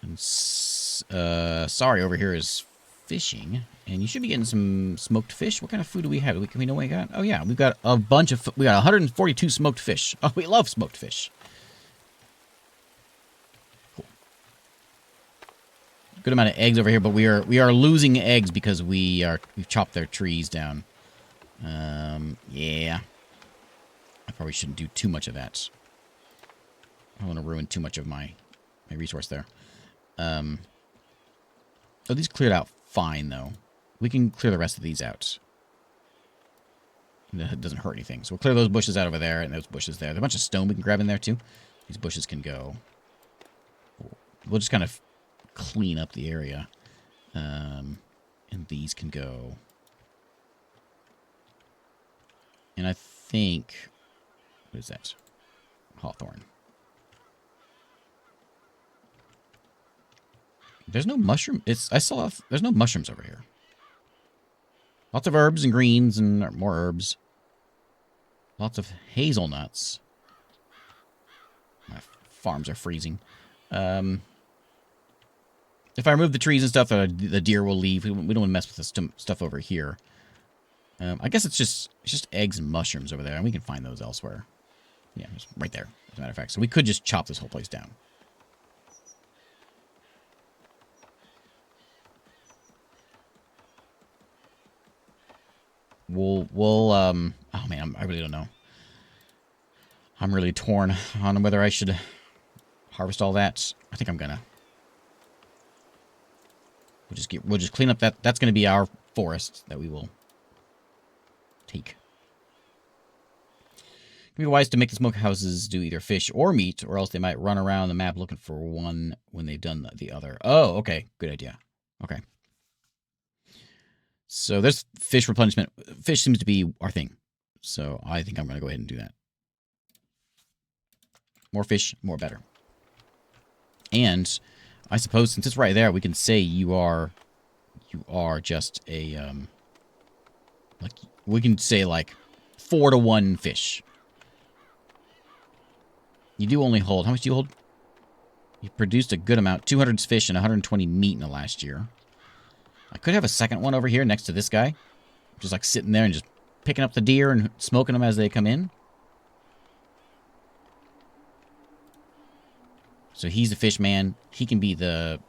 And sorry over here is fishing. And you should be getting some smoked fish. What kind of food do we have? Can we know what we got? Oh, yeah. We've got a bunch of... We got 142 smoked fish. Oh, we love smoked fish. Cool. Good amount of eggs over here, but we are losing eggs because we've chopped their trees down. Yeah. I probably shouldn't do too much of that. I don't want to ruin too much of my resource there. Oh, these cleared out fine, though. We can clear the rest of these out. It doesn't hurt anything. So we'll clear those bushes out over there and those bushes there. There's a bunch of stone we can grab in there too. These bushes can go. We'll just kind of clean up the area. And these can go. And I think... What is that? Hawthorn. There's no mushroom. There's no mushrooms over here. Lots of herbs and greens and more herbs. Lots of hazelnuts. My farms are freezing. If I remove the trees and stuff, the deer will leave. We don't want to mess with the stuff over here. I guess it's just eggs and mushrooms over there, and we can find those elsewhere. Yeah, just right there, as a matter of fact. So we could just chop this whole place down. Oh man, I really don't know. I'm really torn on whether I should harvest all that. I think I'm gonna. We'll just clean up that's gonna be our forest that we will take. It can be wise to make the smokehouses do either fish or meat, or else they might run around the map looking for one when they've done the other. Oh, okay. Good idea. Okay. So there's fish replenishment. Fish seems to be our thing. So I think I'm going to go ahead and do that. More fish, more better. And I suppose since it's right there, we can say you are just a, like, we can say like 4-to-1 fish. You do only hold, how much do you hold? You produced a good amount, 200 fish and 120 meat in the last year. I could have a second one over here next to this guy. Just like sitting there and just picking up the deer and smoking them as they come in. So he's the fish man. He can be the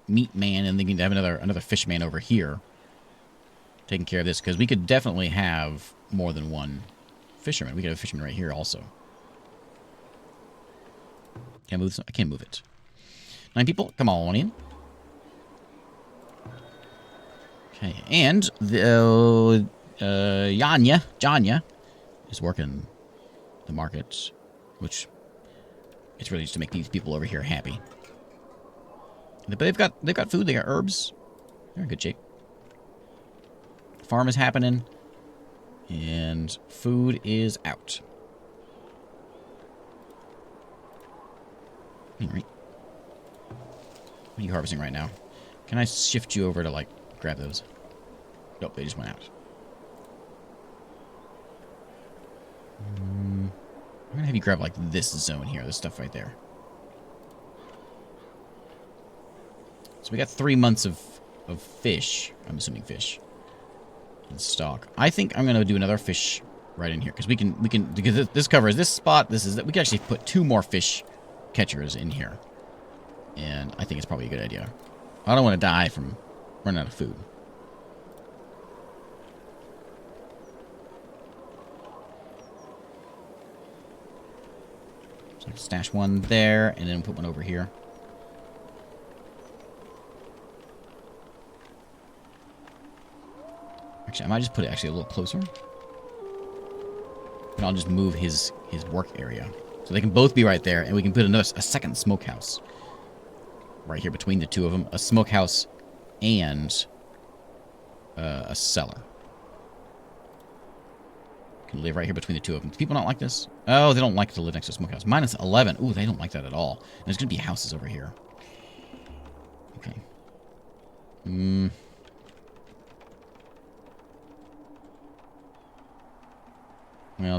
meat man, and then you can have another fish man over here taking care of this, because we could definitely have more than one fisherman. We could have a fisherman right here also. Can I move this? I can't move it. 9 people, come on in. Okay, and the Janya is working the market, which it's really just to make these people over here happy. But they've got food, they got herbs. They're in good shape. Farm is happening, and food is out. All right. What are you harvesting right now? Can I shift you over to like grab those? Nope, they just went out. I'm gonna have you grab like this zone here, this stuff right there. So we got 3 months of fish. I'm assuming fish in stock. I think I'm gonna do another fish right in here, because we can because this covers this spot. We can actually put 2 more fish catchers in here, and I think it's probably a good idea. I don't want to die from running out of food. So I can stash one there, and then put one over here. Actually, I might just put it actually a little closer. And I'll just move his work area. So they can both be right there, and we can put a second smokehouse right here between the two of them. A smokehouse and a cellar. Can live right here between the two of them. Do people not like this? Oh, they don't like to live next to a smokehouse. Minus 11. Ooh, they don't like that at all. And there's going to be houses over here. Okay. Well,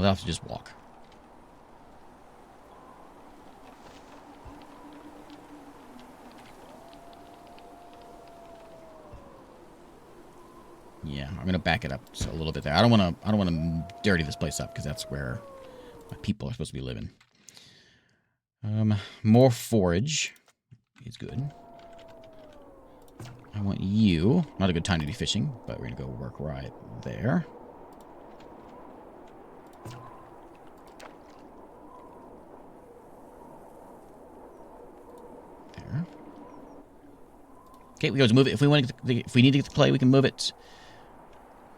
they'll have to just walk. Yeah, I'm gonna back it up just a little bit there. I don't want to dirty this place up, because that's where my people are supposed to be living. More forage is good. I want you. Not a good time to be fishing, but we're gonna go work right there. There. Okay, we go to move it. If we need to get the clay, we can move it.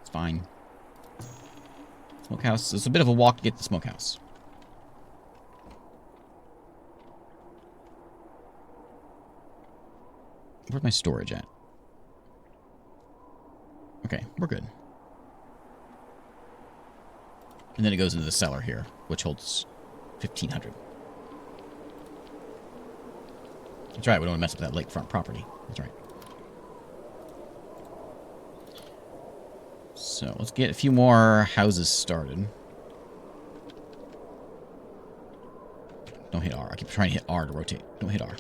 It's fine. Smokehouse. It's a bit of a walk to get to the smokehouse. Where's my storage at? Okay, we're good. And then it goes into the cellar here, which holds 1,500. That's right, we don't want to mess up that lakefront property. That's right. So, let's get a few more houses started. Don't hit R. I keep trying to hit R to rotate. Don't hit R.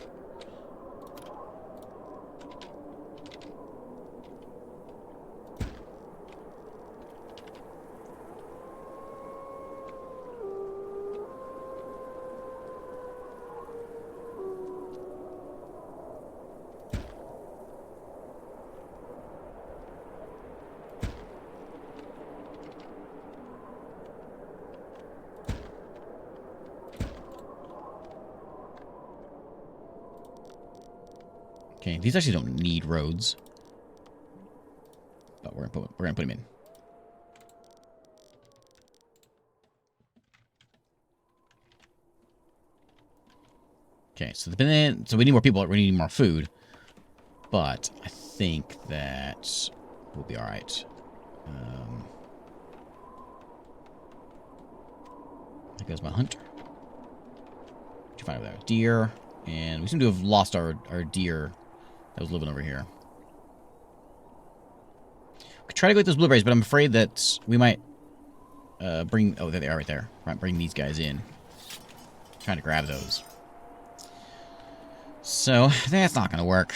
Okay, these actually don't need roads. But we're gonna put them in. Okay, so we need more people, we need more food. But I think that we'll be alright. There goes my hunter. What'd you find over there? Deer. And we seem to have lost our deer that was living over here. We could try to go get those blueberries, but I'm afraid that we might bring... Oh, there they are right there. Might bring these guys in. Trying to grab those. So, that's not going to work.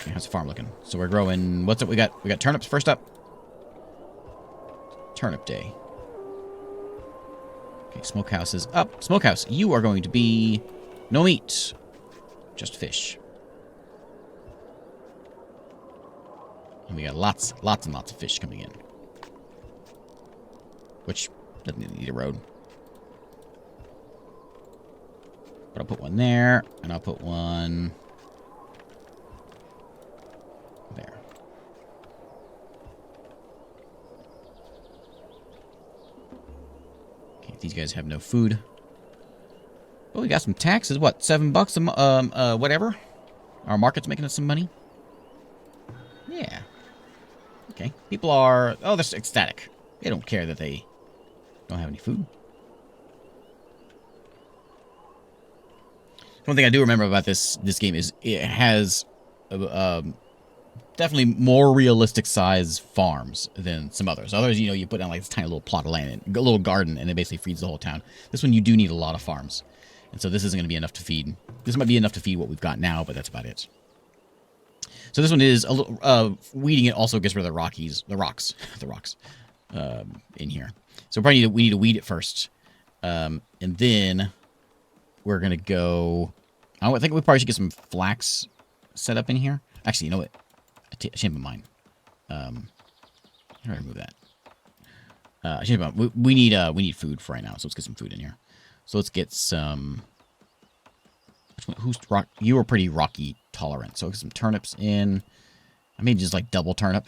Okay, how's the farm looking? So we're growing... What's up? We got turnips first up. Turnip day. Okay, smokehouse is up. Smokehouse, you are going to be no meat, just fish. And we got lots and lots of fish coming in. Which doesn't need a road. But I'll put one there, and I'll put one there. Okay, these guys have no food. Oh, we got some taxes. What, $7 whatever? Our market's making us some money. Yeah. Okay. People are... Oh, they're ecstatic. They don't care that they don't have any food. One thing I do remember about this game is it has definitely more realistic size farms than some others. Others, you know, you put down like this tiny little plot of land, a little garden, and it basically feeds the whole town. This one, you do need a lot of farms. And so this isn't going to be enough to feed. This might be enough to feed what we've got now, but that's about it. So this one is a little, weeding it also gets rid of the rocks in here. So we need to weed it first. And then we're going to go... I think we probably should get some flax set up in here. Actually, you know what? I changed my mind. How do I remove that? I changed my mind. We need food for right now, so let's get some food in here. So let's get some... You were pretty rocky tolerant, so let's get some turnips in. I made just like double turnip.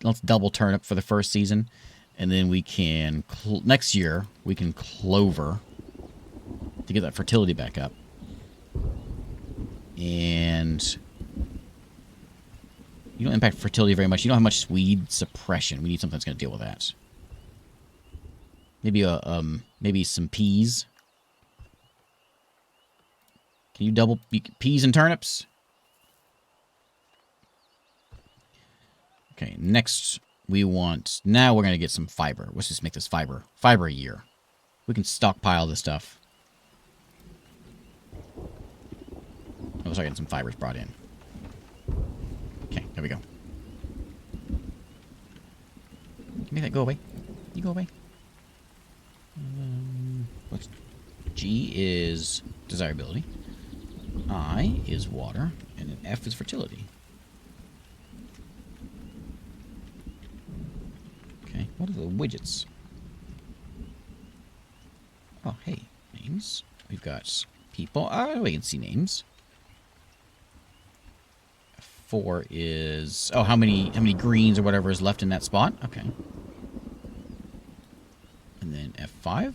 Let's double turnip for the first season. And then we can... next year, we can clover to get that fertility back up. And... you don't impact fertility very much. You don't have much weed suppression. We need something that's going to deal with that. Maybe maybe some peas. Can you double peas and turnips? Okay, next we want... now we're going to get some fiber. Let's just make this fiber. Fiber a year. We can stockpile this stuff. Looks like getting some fibers brought in. Okay, there we go. Make that go away. You go away. What's G is desirability. I is water. And then F is fertility. Okay, what look at the widgets. Oh, hey, names. We've got people. Oh, we can see names. 4 is... Oh, how many greens or whatever is left in that spot? Okay. And then F5.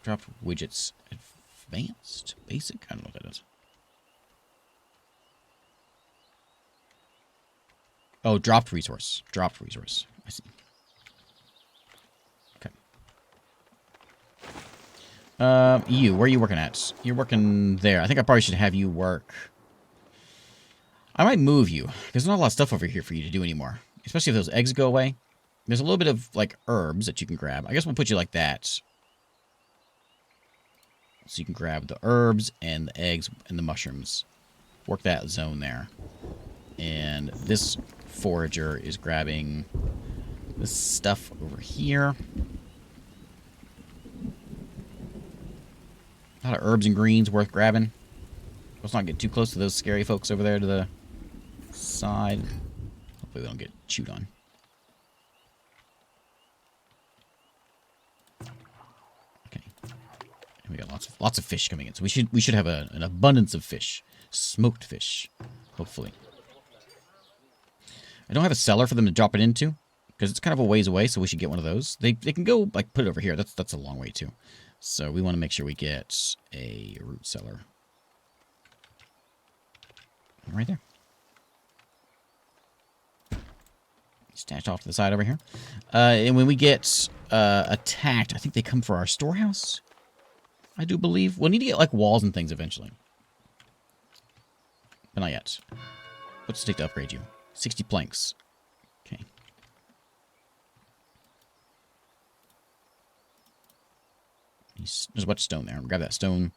Drop widgets. Advanced? Basic? I don't know what that is. Oh, dropped resource. Dropped resource. I see. Okay. You, where are you working at? You're working there. I think I probably should have you work... I might move you, because there's not a lot of stuff over here for you to do anymore. Especially if those eggs go away. There's a little bit of, like, herbs that you can grab. I guess we'll put you like that. So you can grab the herbs and the eggs and the mushrooms. Work that zone there. And this forager is grabbing this stuff over here. A lot of herbs and greens worth grabbing. Let's not get too close to those scary folks over there to the side. Hopefully we don't get chewed on. Okay. And we got lots of fish coming in. So we should have an abundance of fish. Smoked fish. Hopefully. I don't have a cellar for them to drop it into. Because it's kind of a ways away, so we should get one of those. They can go, like, put it over here. That's a long way, too. So we want to make sure we get a root cellar. Right there. Stashed off to the side over here. And when we get attacked, I think they come for our storehouse. I do believe. We'll need to get, like, walls and things eventually. But not yet. What's it take to upgrade you? 60 planks. Okay. There's a bunch of stone there. Grab that stone.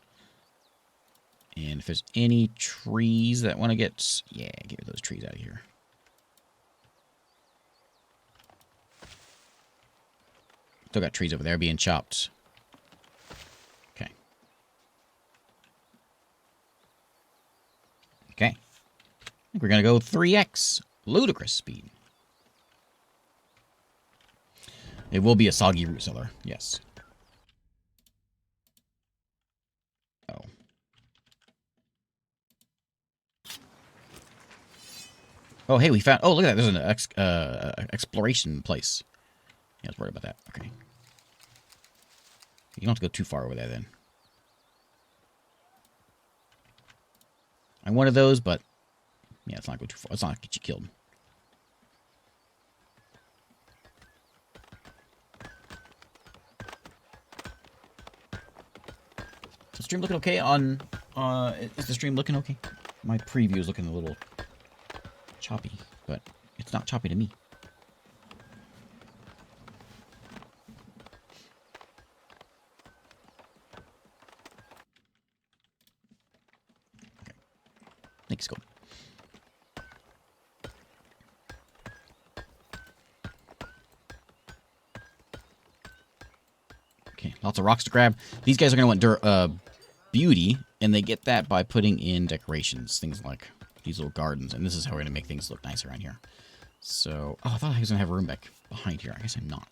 And if there's any trees that want to get... Yeah, get those trees out of here. Still got trees over there being chopped. Okay. Okay. I think we're going to go 3x. Ludicrous speed. It will be a soggy root cellar. Yes. Oh. Oh, hey, we found... Oh, look at that. There's an exploration place. Yeah, I was worried about that. Okay. You don't have to go too far over there, then. I wanted those, but... Yeah, let's not go too far. Let's not get you killed. Is the stream looking okay on... is the stream looking okay? My preview is looking a little choppy, but it's not choppy to me. Okay. Thanks, Gold. Okay, lots of rocks to grab. These guys are going to want beauty, and they get that by putting in decorations, things like these little gardens, and this is how we're going to make things look nice around here. So, oh, I thought I was going to have a room back behind here. I guess I'm not.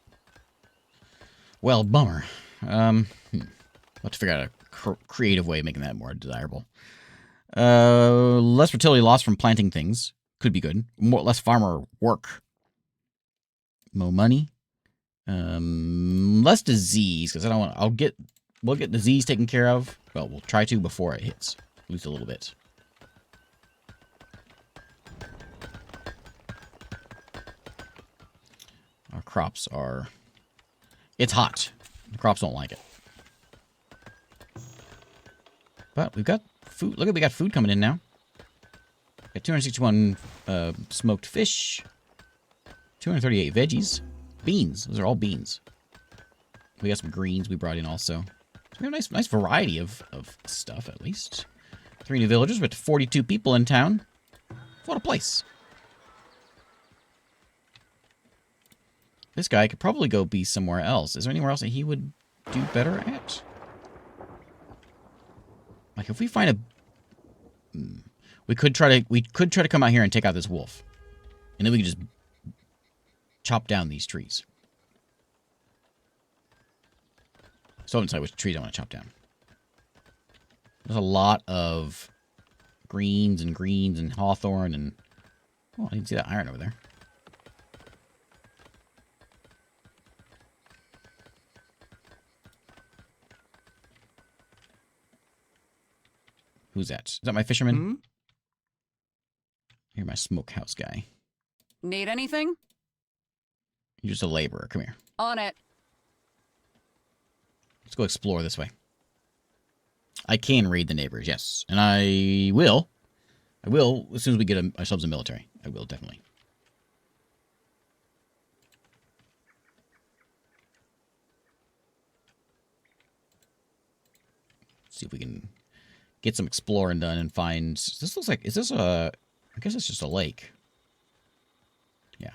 Well, bummer. We'll have to figure out a creative way of making that more desirable. Less fertility loss from planting things. Could be good. Less farmer work. More money. Less disease, because I don't want... We'll get disease taken care of. Well, we'll try to before it hits. At least a little bit. Our crops are... It's hot. The crops don't like it. But we've got food. Look at, we got food coming in now. Got 261 smoked fish. 238 veggies. Beans. Those are all beans. We got some greens we brought in also. So we have a nice variety of stuff, at least. 3 new villagers with 42 people in town. What a place. This guy could probably go be somewhere else. Is there anywhere else that he would do better at? Like, if we find a... We could try to come out here and take out this wolf. And then we could just chop down these trees. So I'm decide which trees I want to chop down. There's a lot of greens and hawthorn and... Oh, I didn't see that iron over there. Who's that? Is that my fisherman? Hmm? You're my smokehouse guy. Need anything? You're just a laborer. Come here. On it. Let's go explore this way. I can raid the neighbors, yes. And I will. I will as soon as we get ourselves a military. I will, definitely. See if we can get some exploring done and find... This looks like... Is this a... I guess it's just a lake. Yeah.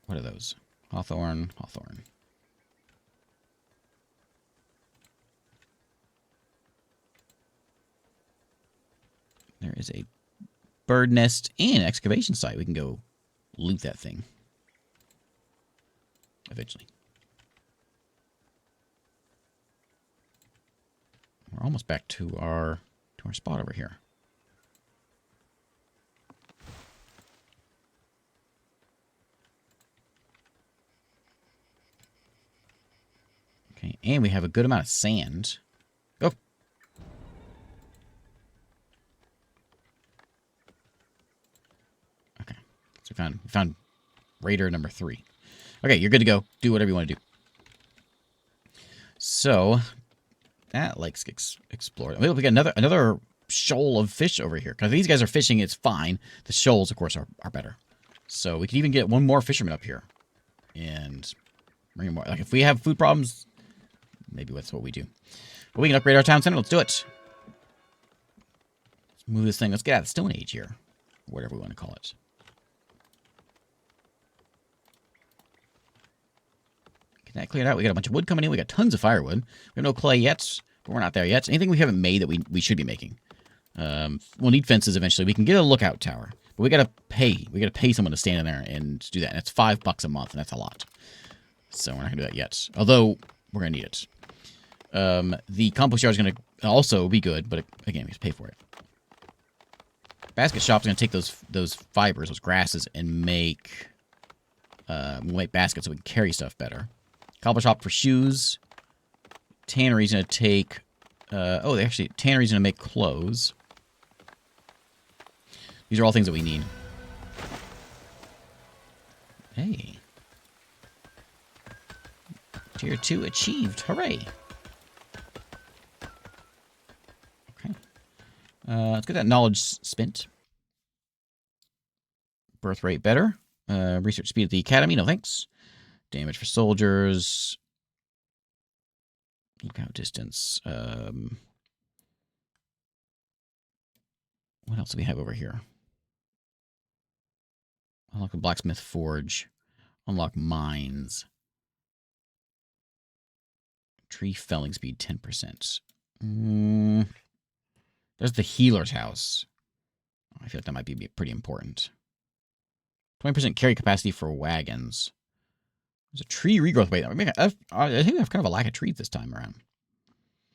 What are those? Hawthorn. There is a bird nest and excavation site. We can go loot that thing. Eventually. We're almost back to our spot over here. Okay, and we have a good amount of sand. Oh. Okay. So we found raider number 3. Okay, you're good to go. Do whatever you want to do. So that lake's explored. We got another shoal of fish over here. Because these guys are fishing, it's fine. The shoals, of course, are better. So we could even get one more fisherman up here. And bring more. Like, if we have food problems, maybe that's what we do. But we can upgrade our town center. Let's do it. Let's move this thing. Let's get out of the Stone Age here. Or whatever we want to call it. Get that cleared out. We got a bunch of wood coming in. We got tons of firewood. We have no clay yet, but we're not there yet. Anything we haven't made that we should be making. We'll need fences eventually. We can get a lookout tower. But we gotta pay. We gotta pay someone to stand in there and do that. And it's $5 a month, and that's a lot. So we're not gonna do that yet. Although we're gonna need it. The compost yard is gonna also be good, but again, we have to pay for it. Basket shop's gonna take those fibers, those grasses, and make we'll make baskets so we can carry stuff better. Cobble shop for shoes. Tannery's gonna take. Tannery's gonna make clothes. These are all things that we need. Hey. Tier 2 achieved. Hooray. Okay. Let's get that knowledge spent. Birth rate better. Research speed at the academy. No thanks. Damage for soldiers. Lookout distance. What else do we have over here? Unlock a blacksmith forge. Unlock mines. Tree felling speed 10%. There's the healer's house. I feel like that might be pretty important. 20% carry capacity for wagons. There's a tree regrowth rate. I think I have kind of a lack of trees this time around.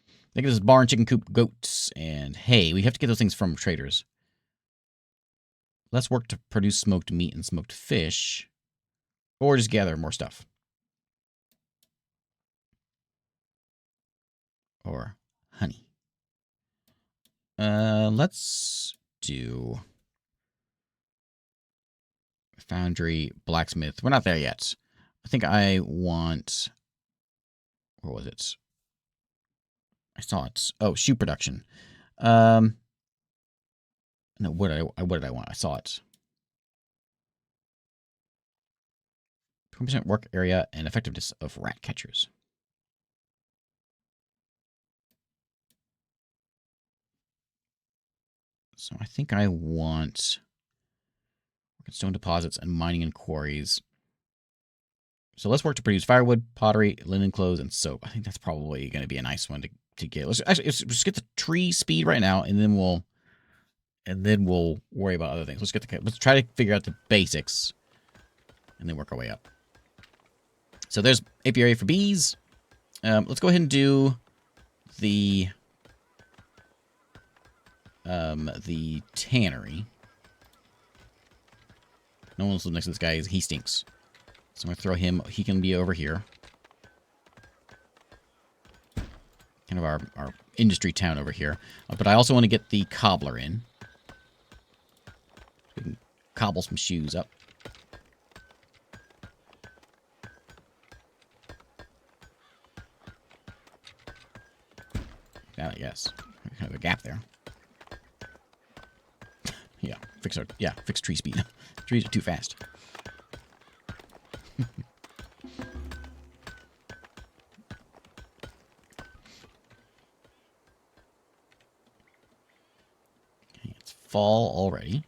I think this is barn, chicken coop, goats, and hay. We have to get those things from traders. Less work to produce smoked meat and smoked fish. Or just gather more stuff. Or honey. Let's do foundry, blacksmith. We're not there yet. I think I want... Where was it? I saw it. Oh, shoe production. No, what did I want? I saw it. 20% work area and effectiveness of rat catchers. So I think I want stone deposits and mining and quarries. So let's work to produce firewood, pottery, linen clothes, and soap. I think that's probably going to be a nice one to to get. Let's just get the tree speed right now, and then we'll worry about other things. Let's try to figure out the basics, and then work our way up. So there's apiary for bees. Let's go ahead and do the tannery. No one's next to this guy. He stinks. So I'm going to throw him. He can be over here. Kind of our industry town over here. But I also want to get the cobbler in. We can cobble some shoes up. Yeah, yes. Kind of a gap there. Yeah, fix tree speed. Trees are too fast. Okay, it's fall already.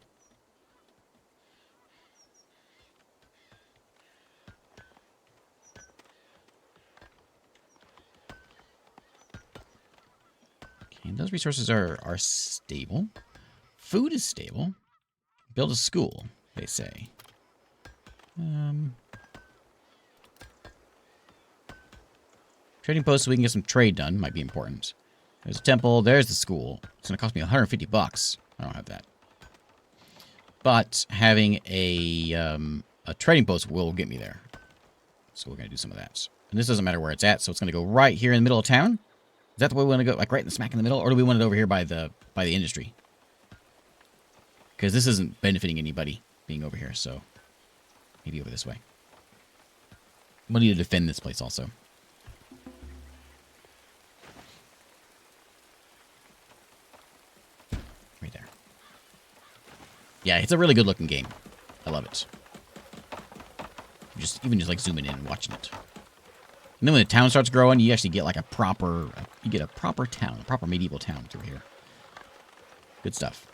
Okay, those resources are stable. Food is stable. Build a school, they say. Trading post so we can get some trade done might be important. There's a temple. There's the school. It's going to cost me $150. I don't have that. But having a trading post will get me there. So we're going to do some of that. And this doesn't matter where it's at, so it's going to go right here in the middle of town. Is that the way we want to go? Like right in the smack in the middle? Or do we want it over here by the industry? Because this isn't benefiting anybody being over here, so maybe over this way. We'll need to defend this place also. Right there. Yeah, it's a really good looking game. I love it. Even just like zooming in and watching it. And then when the town starts growing, you actually get like a proper town, a proper medieval town through here. Good stuff.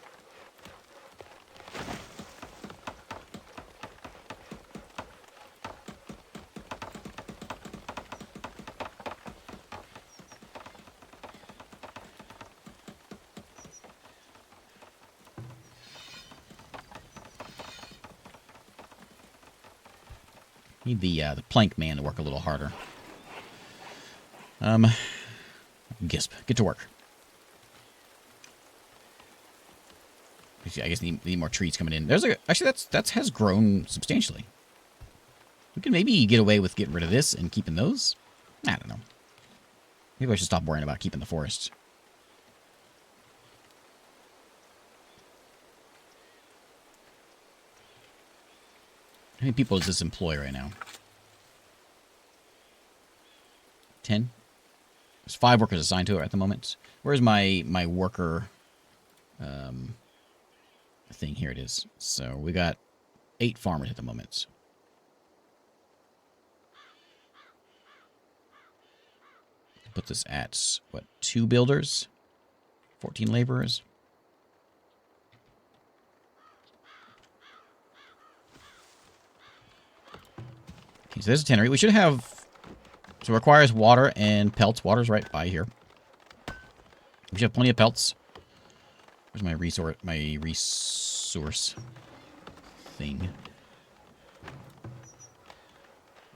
Need the plank man to work a little harder. Gisp, get to work. I guess need more trees coming in. Actually that has grown substantially. We can maybe get away with getting rid of this and keeping those. I don't know. Maybe I should stop worrying about keeping the forest. How many people does this employ right now? 10? There's 5 workers assigned to it at the moment. Where's my worker thing? Here it is. So we got 8 farmers at the moment. Put this at, what, 2 builders? 14 laborers? Okay, so there's a tannery. We should have... So it requires water and pelts. Water's right by here. We should have plenty of pelts. Where's my resource thing?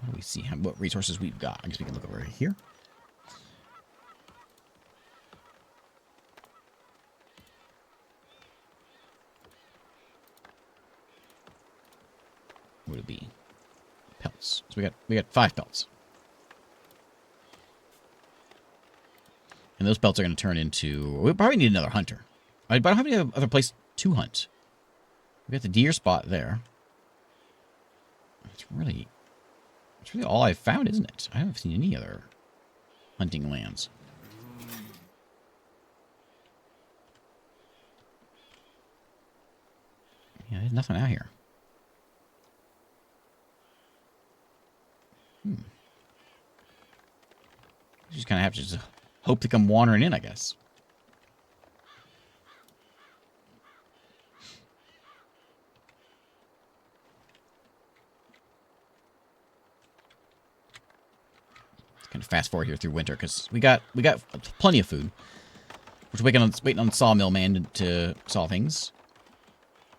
What do we see? What resources we've got? I guess we can look over here. What would it be? Pelts. So we got 5 pelts. And those pelts are going to turn into... We probably need another hunter. But I don't have any other place to hunt. We got the deer spot there. It's really all I've found, isn't it? I haven't seen any other hunting lands. Yeah, there's nothing out here. You just kind of have to just hope to come wandering in, I guess. Kind fast forward here through winter because we got plenty of food. We're waiting on the sawmill man to saw things.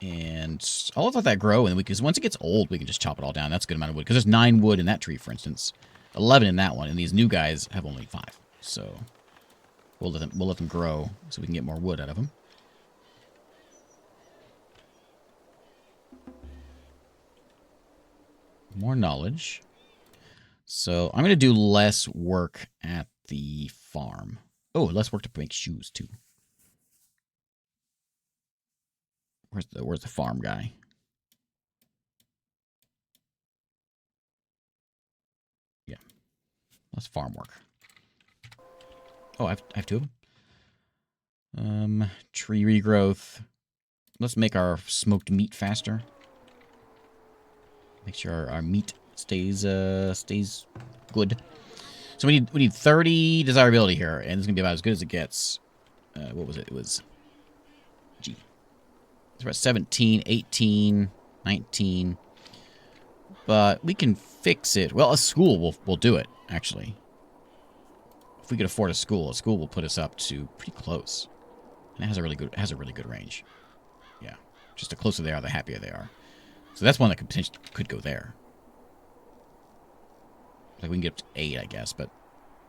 And I'll let that grow, and because once it gets old, we can just chop it all down. That's a good amount of wood. Because there's 9 wood in that tree, for instance, 11 in that one, and these new guys have only 5. So we'll let them grow so we can get more wood out of them. More knowledge. So I'm going to do less work at the farm. Oh, less work to make shoes too. Where's the farm guy? Yeah, less farm work. Oh, I have 2 of them. Tree regrowth. Let's make our smoked meat faster. Make sure our meat stays good. So we need 30 desirability here, and it's gonna be about as good as it gets. What was it? It was G. It's about 17, 18, 19. But we can fix it. Well, a school will do it, actually. If we could afford a school will put us up to pretty close. And it has a really good range. Yeah. Just the closer they are, the happier they are. So that's one that could potentially go there. Like we can get up to 8, I guess, but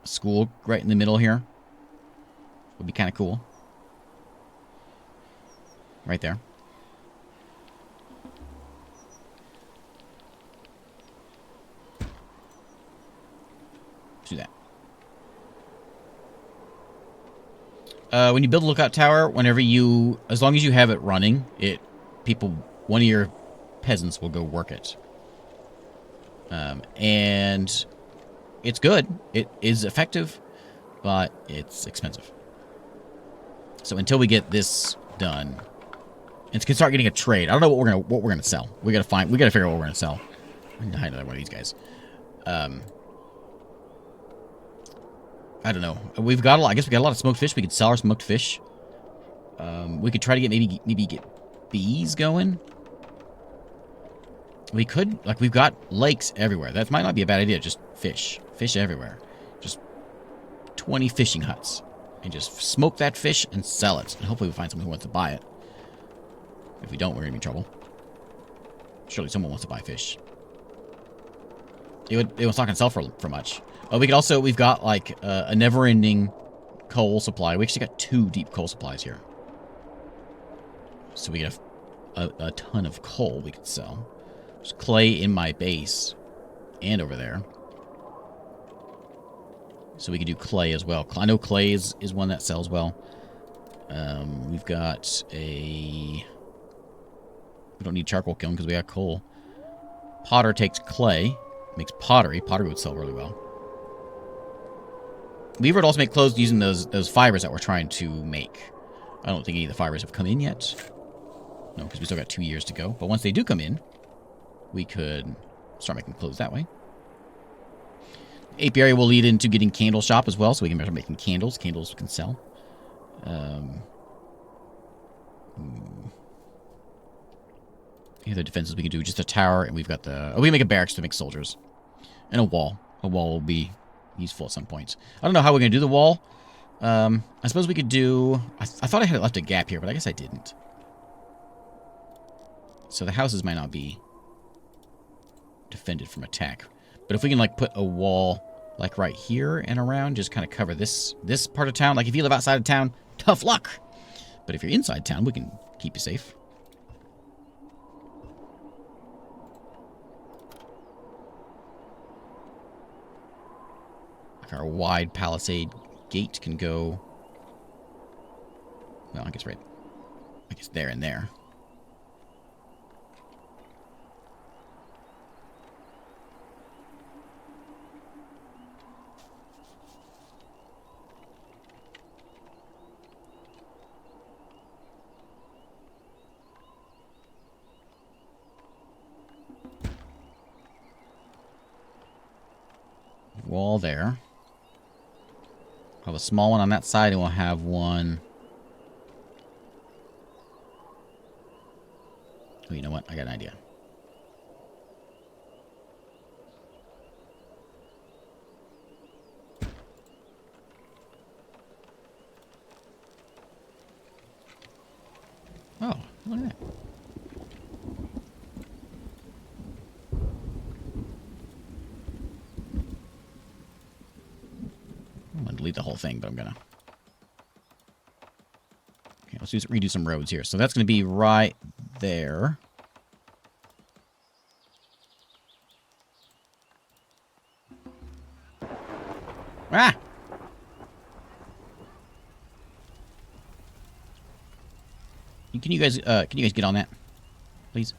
a school right in the middle here would be kind of cool. Right there. Let's do that. When you build a lookout tower, as long as you have it running, one of your peasants will go work it. And it's good. It is effective, but it's expensive. So until we get this done, and can start getting a trade. I don't know what we're gonna sell. We gotta figure out what we're gonna sell. I need to hide another one of these guys. I don't know. We've got I guess we got a lot of smoked fish. We could sell our smoked fish. We could try to get maybe get bees going. We could, like, we've got lakes everywhere. That might not be a bad idea. Just fish everywhere. Just 20 fishing huts, and just smoke that fish and sell it. And hopefully we find someone who wants to buy it. If we don't, we're gonna be in trouble. Surely someone wants to buy fish. It was not gonna sell for much. Oh, we've got like a never-ending coal supply. We actually got 2 deep coal supplies here. So we get a ton of coal we could sell. There's clay in my base and over there. So we could do clay as well. I know clay is one that sells well. We've got we don't need charcoal kiln because we got coal. Potter takes clay, makes pottery. Pottery would sell really well. Weaver would also make clothes using those fibers that we're trying to make. I don't think any of the fibers have come in yet. No, because we still got 2 years to go. But once they do come in, we could start making clothes that way. Apiary will lead into getting candle shop as well, so we can start making candles. Candles we can sell. Any other defenses we can do? Just a tower, and we've got we can make a barracks to make soldiers. And a wall. A wall will be useful at some point. I don't know how we're going to do the wall. I suppose we could do... I thought I had left a gap here, but I guess I didn't. So the houses might not be defended from attack. But if we can, like, put a wall, like, right here and around, just kind of cover this part of town. Like, if you live outside of town, tough luck. But if you're inside town, we can keep you safe. Like, our wide palisade gate can go... Well, I guess there and there. Wall there. We'll have a small one on that side, and we'll have one... Oh, you know what? I got an idea. Look at that. I'm gonna delete the whole thing, but I'm gonna. Okay, let's redo some roads here. So that's gonna be right there. Ah! Can you guys get on that, please?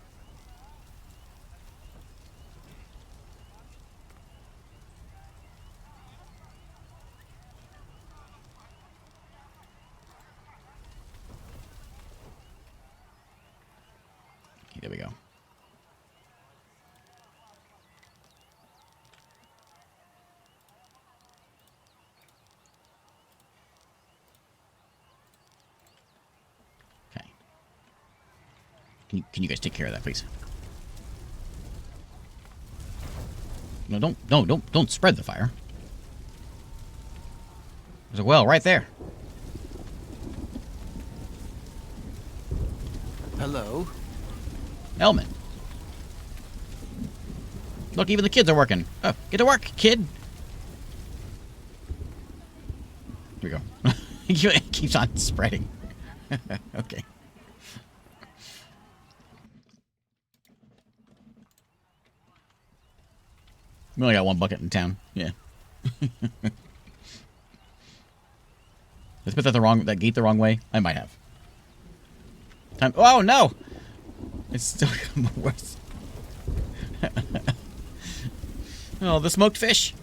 Okay, there we go. Okay. Can you guys take care of that, please? No, don't spread the fire. There's a well right there. Hello? Elman. Look, even the kids are working. Oh, get to work, kid. Here we go. It keeps on spreading. Okay. We only got one bucket in town. Yeah. Let's put that gate the wrong way. I might have. Time. Oh no! It's still worse. Oh, the smoked fish.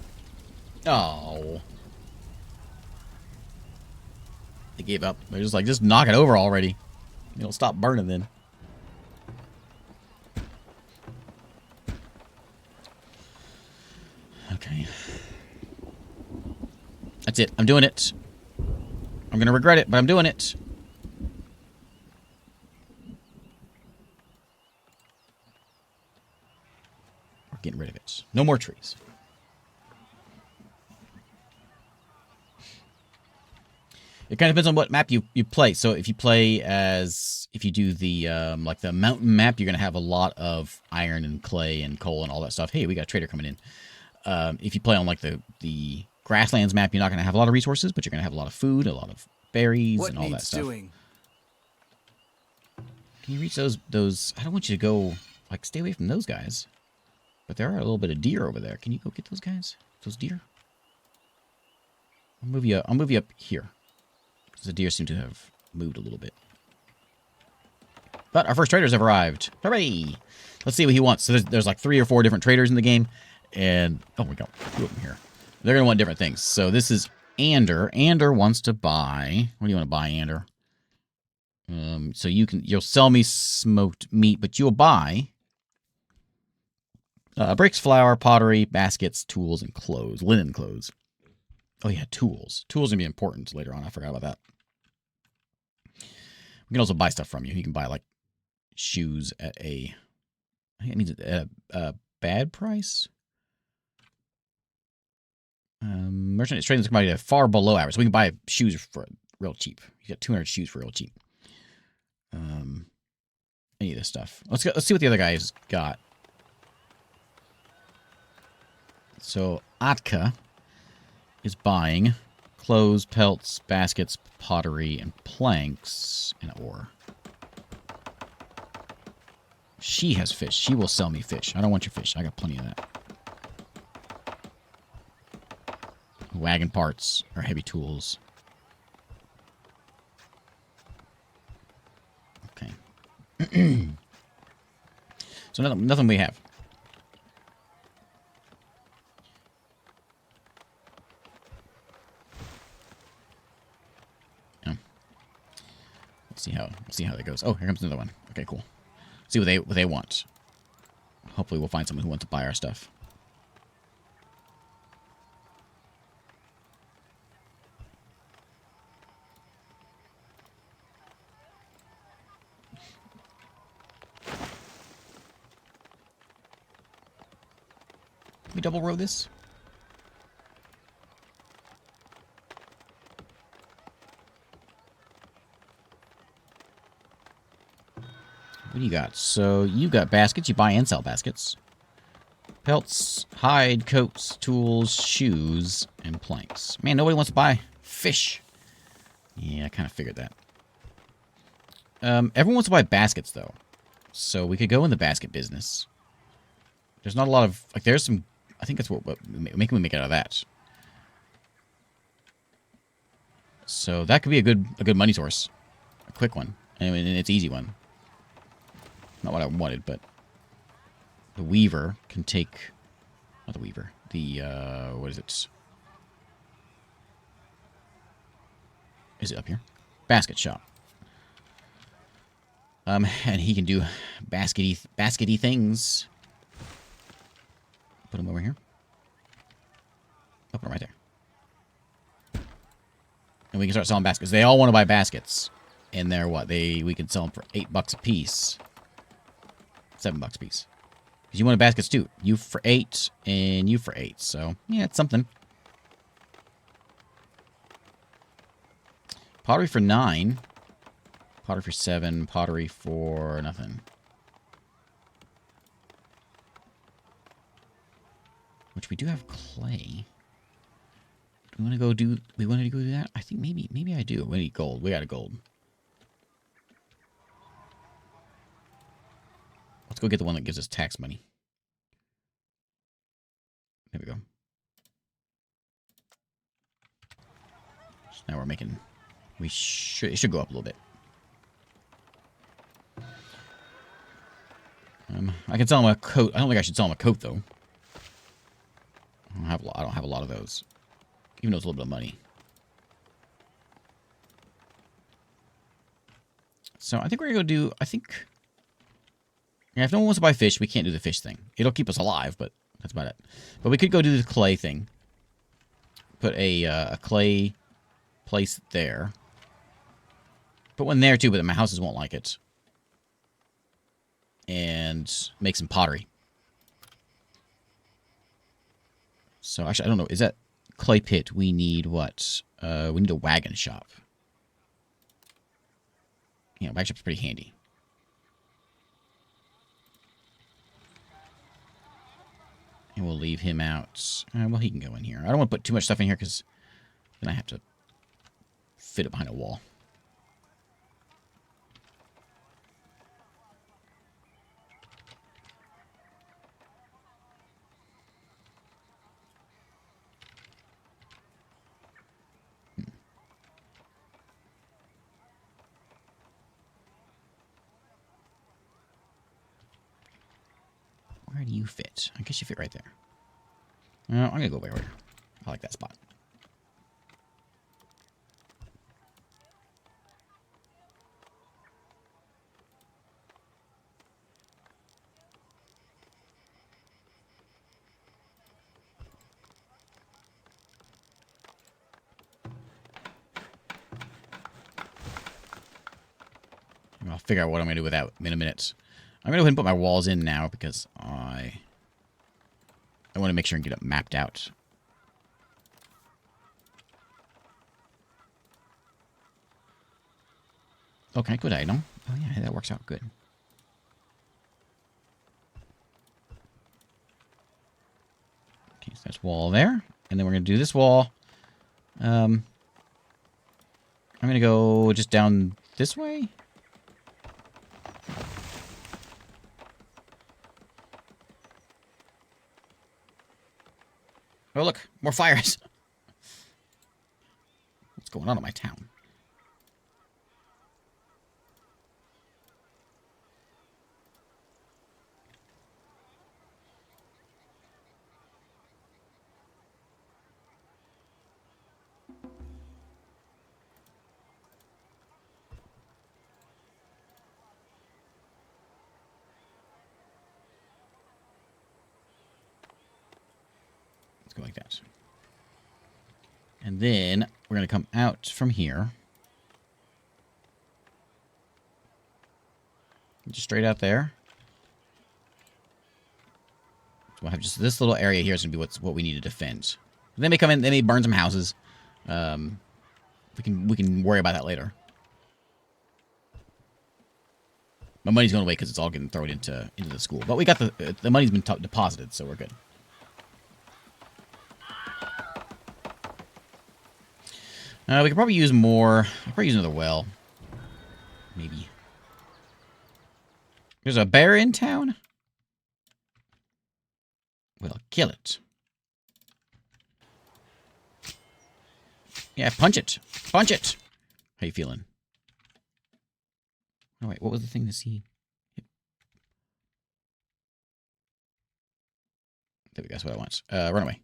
Oh. They gave up. They're just like, just knock it over already. It'll stop burning then. Okay. That's it. I'm doing it. I'm gonna regret it, but I'm doing it. We're getting rid of it. No more trees. It kind of depends on what map you play. So if you play as, if you do the, like the mountain map, you're going to have a lot of iron and clay and coal and all that stuff. Hey, we got a trader coming in. If you play on like the grasslands map, you're not going to have a lot of resources, but you're going to have a lot of food, a lot of berries, and all that stuff. Doing? Can you reach those? I don't want you to go, like, stay away from those guys. But there are a little bit of deer over there. Can you go get those guys? Those deer? I'll move you up here. Because the deer seem to have moved a little bit. But our first traders have arrived. Hooray! Let's see what he wants. So there's like 3 or 4 different traders in the game. And, oh, we got 2 of them here. They're going to want different things. So this is Ander. Ander wants to buy... What do you want to buy, Ander? So you'll sell me smoked meat, but you'll buy... bricks, flour, pottery, baskets, tools, and clothes. Linen clothes. Oh, yeah, tools. Tools are going to be important later on. I forgot about that. We can also buy stuff from you. You can buy, like, shoes at a... I think it means at a bad price. Merchant is trading this commodity at far below average. So we can buy shoes for real cheap. You get 200 shoes for real cheap. Any of this stuff. Let's see what the other guys got. So Atka is buying clothes, pelts, baskets, pottery, and planks, and ore. She has fish. She will sell me fish. I don't want your fish. I got plenty of that. Wagon parts or heavy tools. Okay. So nothing we have. Let's see how that goes. Oh, here comes another one. Okay, cool. See what they want. Hopefully we'll find someone who wants to buy our stuff. Can we double row this? What do you got? So you got baskets. You buy and sell baskets. Pelts, hide, coats, tools, shoes, and planks. Man, nobody wants to buy fish. Yeah, I kind of figured that. Everyone wants to buy baskets, though. So we could go in the basket business. There's not a lot of... Like, there's some... I think that's what we make out of that. So that could be a good money source. A quick one. And it's an easy one. Not what I wanted, but... The weaver can take... Not the weaver. The, what is it? Is it up here? Basket shop. And he can do baskety things. Put him over here. Oh, put him right there. And we can start selling baskets. They all want to buy baskets. And they're what? We can sell them for $8 a piece. $7 a piece. Because you wanted baskets too. You for 8 and you for 8. So, yeah, it's something. Pottery for 9. Pottery for 7. Pottery for nothing. Which we do have clay. Do we want to go do... We want to go do that? I think maybe I do. We need gold. We got a gold. Let's go get the one that gives us tax money. There we go. So now we're making... It should go up a little bit. I can sell him a coat. I don't think I should sell him a coat, though. I don't have a lot of those. Even though it's a little bit of money. So I think we're going to go do... I think... Yeah, if no one wants to buy fish, we can't do the fish thing. It'll keep us alive, but that's about it. But we could go do the clay thing. Put a clay place there. Put one there, too, but my houses won't like it. And make some pottery. So, actually, I don't know. Is that clay pit? We need what? We need a wagon shop. Yeah, wagon shop's pretty handy. And we'll leave him out. Well, he can go in here. I don't want to put too much stuff in here because then I have to fit it behind a wall. Where do you fit? I guess you fit right there. I'm going to go over here. I like that spot. I'll figure out what I'm going to do with that in a minute. I'm going to go ahead and put my walls in now because I want to make sure and get it mapped out. Okay, good item. Oh yeah, that works out good. Okay, so that's wall there. And then we're going to do this wall. I'm going to go just down this way. Oh, look. More fires. What's going on in my town? Go like that. And then we're going to come out from here. Just straight out there. So we'll have just this little area here is going to be what we need to defend. They may come in, they may burn some houses. We can worry about that later. My money's going away because it's all getting thrown into the school. But we got the money's been deposited, so we're good. We could probably use more. I'll probably use another well. Maybe. There's a bear in town? We'll kill it. Yeah, punch it. Punch it. How you feeling? Oh, wait, what was the thing to see? There we go, that's what I want. Run away.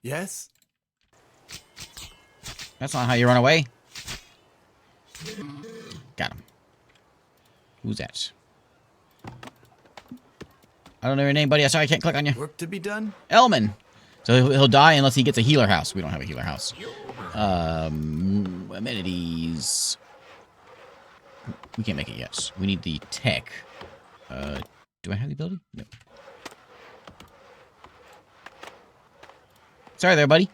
Yes? That's not how you run away. Got him. Who's that? I don't know your name, buddy. Sorry, I can't click on you. Work to be done? Elman. So he'll die unless he gets a healer house. We don't have a healer house. Amenities. We can't make it yet. We need the tech. Do I have the ability? No. Sorry there, buddy.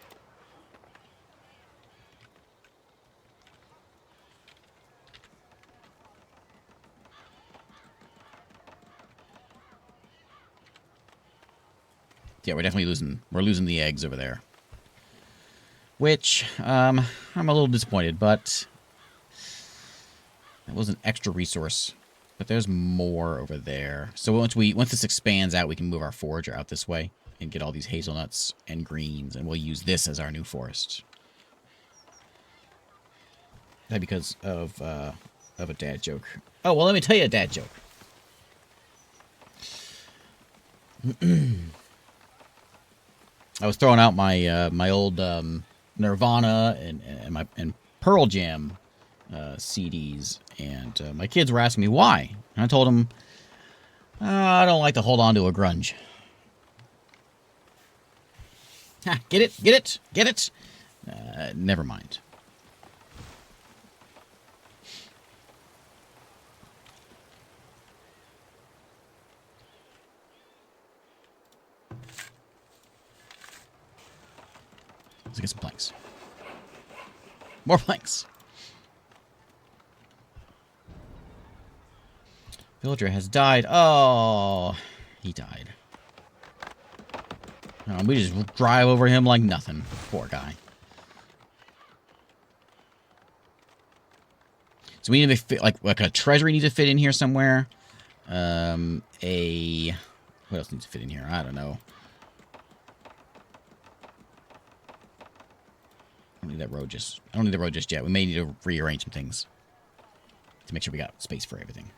Yeah, we're definitely losing. We're losing the eggs over there. Which, I'm a little disappointed, but that was an extra resource. But there's more over there. So once this expands out, we can move our forager out this way and get all these hazelnuts and greens, and we'll use this as our new forest. That because of a dad joke. Oh, well, let me tell you a dad joke. I was throwing out my my old Nirvana and Pearl Jam CDs, and my kids were asking me why. And I told them, I don't like to hold on to a grunge. Ha, get it? Get it? Get it? Never mind. Let's get some planks. More planks. Villager has died. Oh, he died. We just drive over him like nothing. Poor guy. So we need to fit, like a treasury needs to fit in here somewhere. What else needs to fit in here? I don't know. I don't need that road just yet. We may need to rearrange some things to make sure we got space for everything.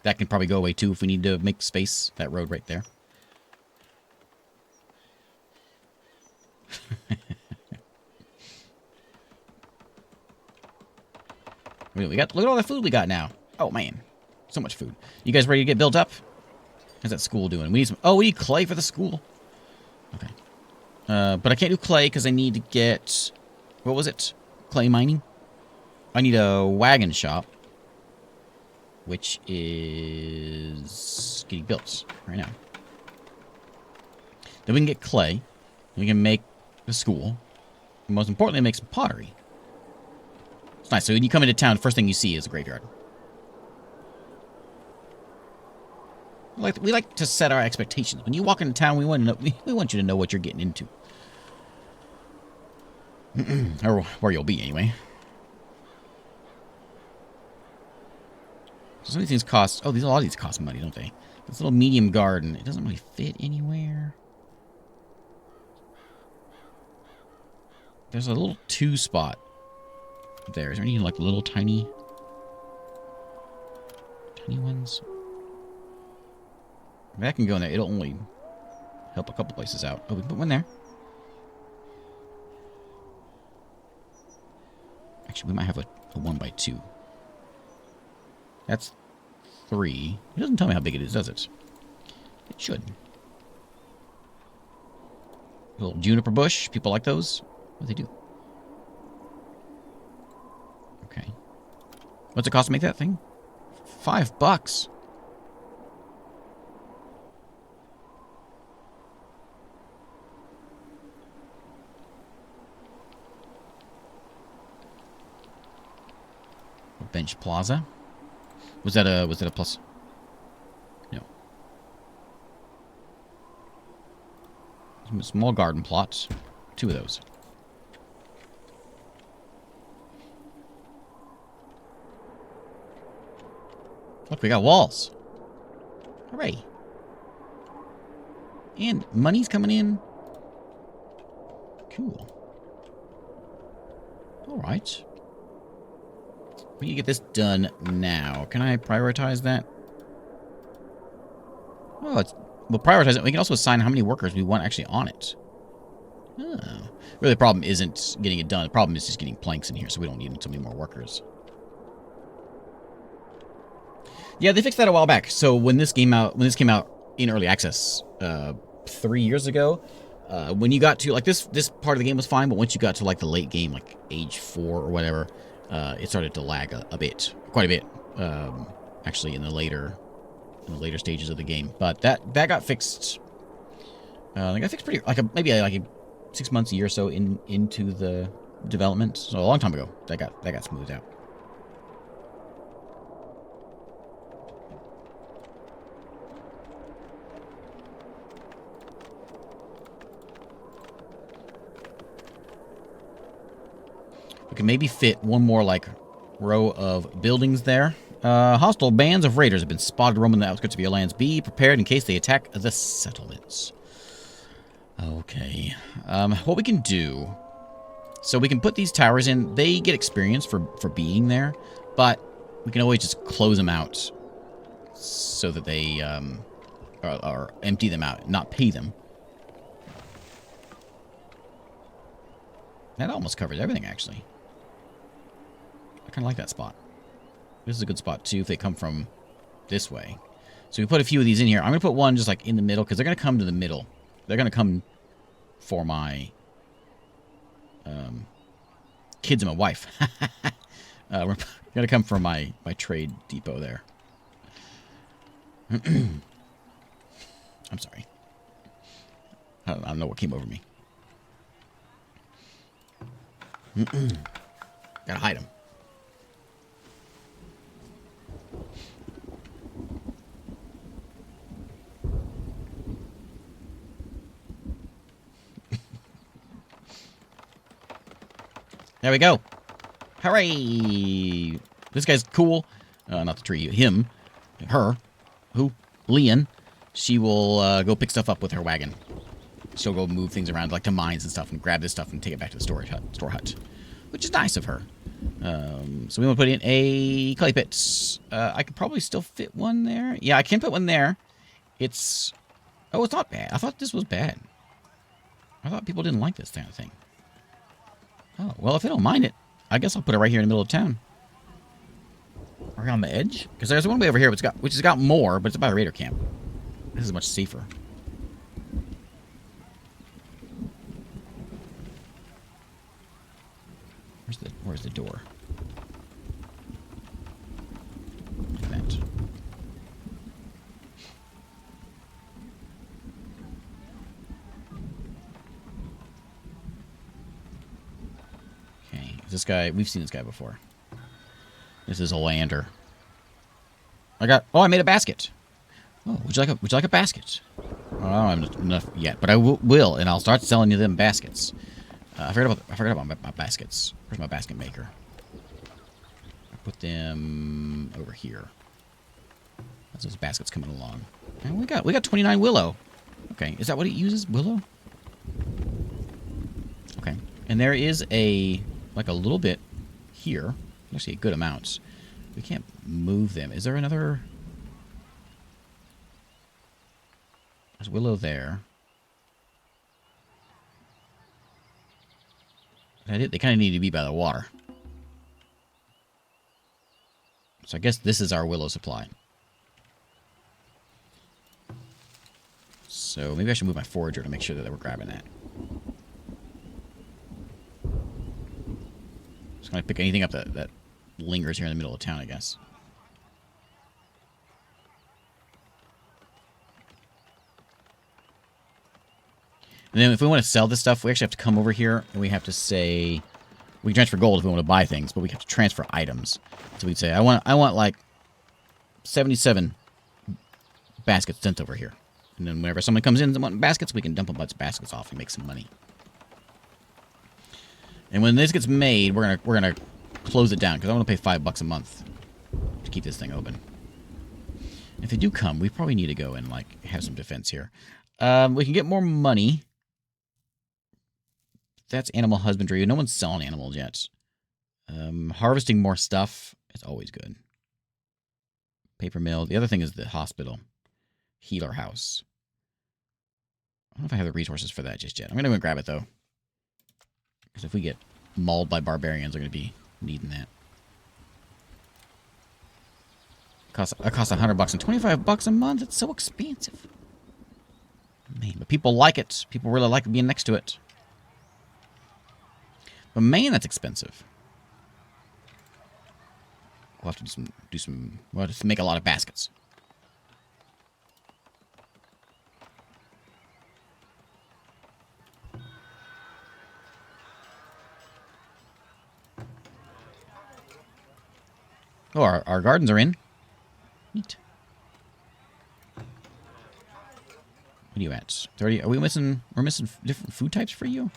That can probably go away too if we need to make space. That road right there. Look at all the food we got now. Oh man, so much food. You guys ready to get built up? How's that school doing? We need some. Oh, we need clay for the school. Okay. But I can't do clay because I need to get... What was it? Clay mining? I need a wagon shop. Which is... getting built right now. Then we can get clay. We can make the school. And most importantly, make some pottery. It's nice. So when you come into town, the first thing you see is a graveyard. We like to set our expectations. When you walk into town, we want you to know what you're getting into. Or where you'll be, anyway. So some of these things cost... Oh, a lot of these cost money, don't they? This little medium garden, it doesn't really fit anywhere. There's a little 2 spot there. Is there any, like, little tiny ones? That can go in there. It'll only help a couple places out. Oh, we can put one there. Actually, we might have a 1x2. That's 3. It doesn't tell me how big it is, does it? It should. A little juniper bush. People like those. What do they do? Okay. What's it cost to make that thing? $5. Bench Plaza. Was that a plus? No. Some small garden plots. 2 of those. Look, we got walls. Hooray. And money's coming in. Cool. Alright. We need to get this done now. Can I prioritize that? Oh, we'll prioritize it. We can also assign how many workers we want actually on it. Oh. Really, the problem isn't getting it done. The problem is just getting planks in here, so we don't need so many more workers. Yeah, they fixed that a while back. So when this came out in early access 3 years ago, when you got to like this part of the game was fine, but once you got to like the late game, like age 4 or whatever, it started to lag a bit, quite a bit, actually in the later stages of the game. But that got fixed. They got fixed pretty maybe like 6 months, a year or so into the development. So a long time ago, that got smoothed out. We can maybe fit one more, like, row of buildings there. Hostile bands of raiders have been spotted roaming the outskirts of your lands. Be prepared in case they attack the settlements. Okay. What we can do... So we can put these towers in. They get experience for being there, but we can always just close them out so that they... or empty them out, not pay them. That almost covers everything, actually. I kind of like that spot. This is a good spot, too, if they come from this way. So we put a few of these in here. I'm going to put one just, like, in the middle, because they're going to come to the middle. They're going to come for my kids and my wife. We're going to come for my trade depot there. I'm sorry. I don't know what came over me. Gotta hide him. There we go. Hooray! This guy's cool. Not the tree. Him. Her. Who? Leon. She will go pick stuff up with her wagon. She'll go move things around, like to mines and stuff, and grab this stuff and take it back to the store hut, which is nice of her. So we want to put in a clay pit. I could probably still fit one there. Yeah, I can put one there. It's... Oh, it's not bad. I thought this was bad. I thought people didn't like this kind of thing. Oh, well, if they don't mind it, I guess I'll put it right here in the middle of town. Around the edge? Because there's one way over here which has got more, but it's about a raider camp. This is much safer. Where's the door? Like that. Okay, this guy, we've seen this guy before. This is a lander. I made a basket. Oh, would you like a basket? Oh, I don't have enough yet, but I will, and I'll start selling you them baskets. I forgot about my baskets. Where's my basket maker? I put them over here. That's those baskets coming along. And we got 29 willow. Okay, is that what it uses? Willow? Okay. And there is a little bit here. Actually a good amount. We can't move them. Is there another? There's willow there. They kind of need to be by the water. So I guess this is our willow supply. So maybe I should move my forager to make sure that we're grabbing that. Just gonna pick anything up that lingers here in the middle of town, I guess. And then if we want to sell this stuff, we actually have to come over here and we have to say, we can transfer gold if we want to buy things, but we have to transfer items. So we'd say, I want like 77 baskets sent over here. And then whenever someone comes in and wants baskets, we can dump a bunch of baskets off and make some money. And when this gets made, we're gonna close it down because I want to pay $5 a month to keep this thing open. If they do come, we probably need to go and like have some defense here. We can get more money. That's animal husbandry. No one's selling animals yet. Harvesting more stuff is always good. Paper mill. The other thing is the hospital. Healer house. I don't know if I have the resources for that just yet. I'm going to go and grab it, though. Because if we get mauled by barbarians, we're going to be needing that. It costs $100 and $25 a month. It's so expensive. Man, but people like it. People really like being next to it. But man, that's expensive. We'll have to do some. We'll have to make a lot of baskets. Oh, our gardens are in. Neat. What are you at? 30? Are we missing? We're missing different food types for you.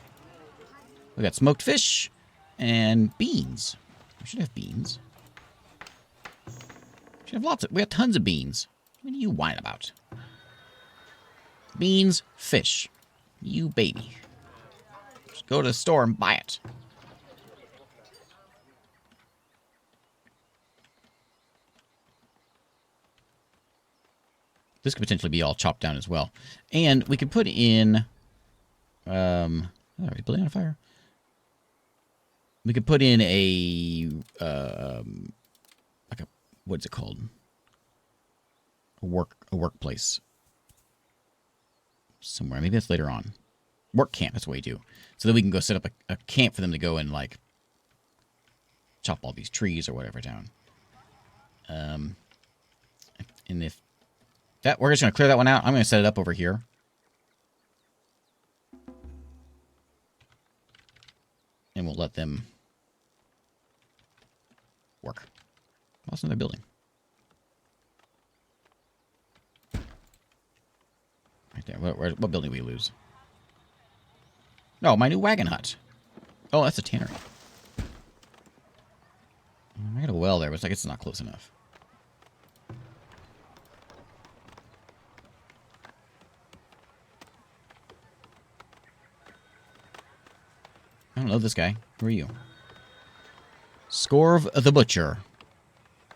We got smoked fish and beans. We should have beans. We should have lots of. We have tons of beans. What are you whining about? Beans, fish. You baby. Just go to the store and buy it. This could potentially be all chopped down as well. And we could put in... are we building on fire? We could put in a... like a... What's it called? A workplace. Somewhere. Maybe that's later on. Work camp, that's what we do. So that we can go set up a camp for them to go and, like... chop all these trees or whatever down. And if... that, we're just going to clear that one out. I'm going to set it up over here. And we'll let them work. What's in their building? Right there. What building did we lose? No, my new wagon hut. Oh, that's a tannery. I got a well there, but I guess it's not close enough. I don't know this guy. Who are you? Scorv the Butcher.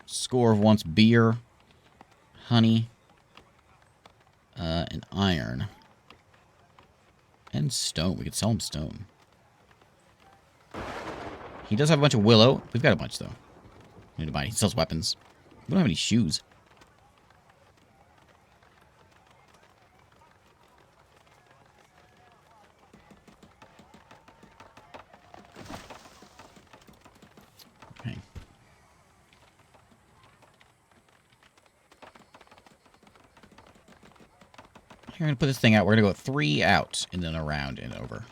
Scorv wants beer, honey, and iron. And stone. We could sell him stone. He does have a bunch of willow. We've got a bunch, though. We need to buy. He sells weapons. We don't have any shoes. Okay. We're going to put this thing out. We're going to go 3 out and then around and over.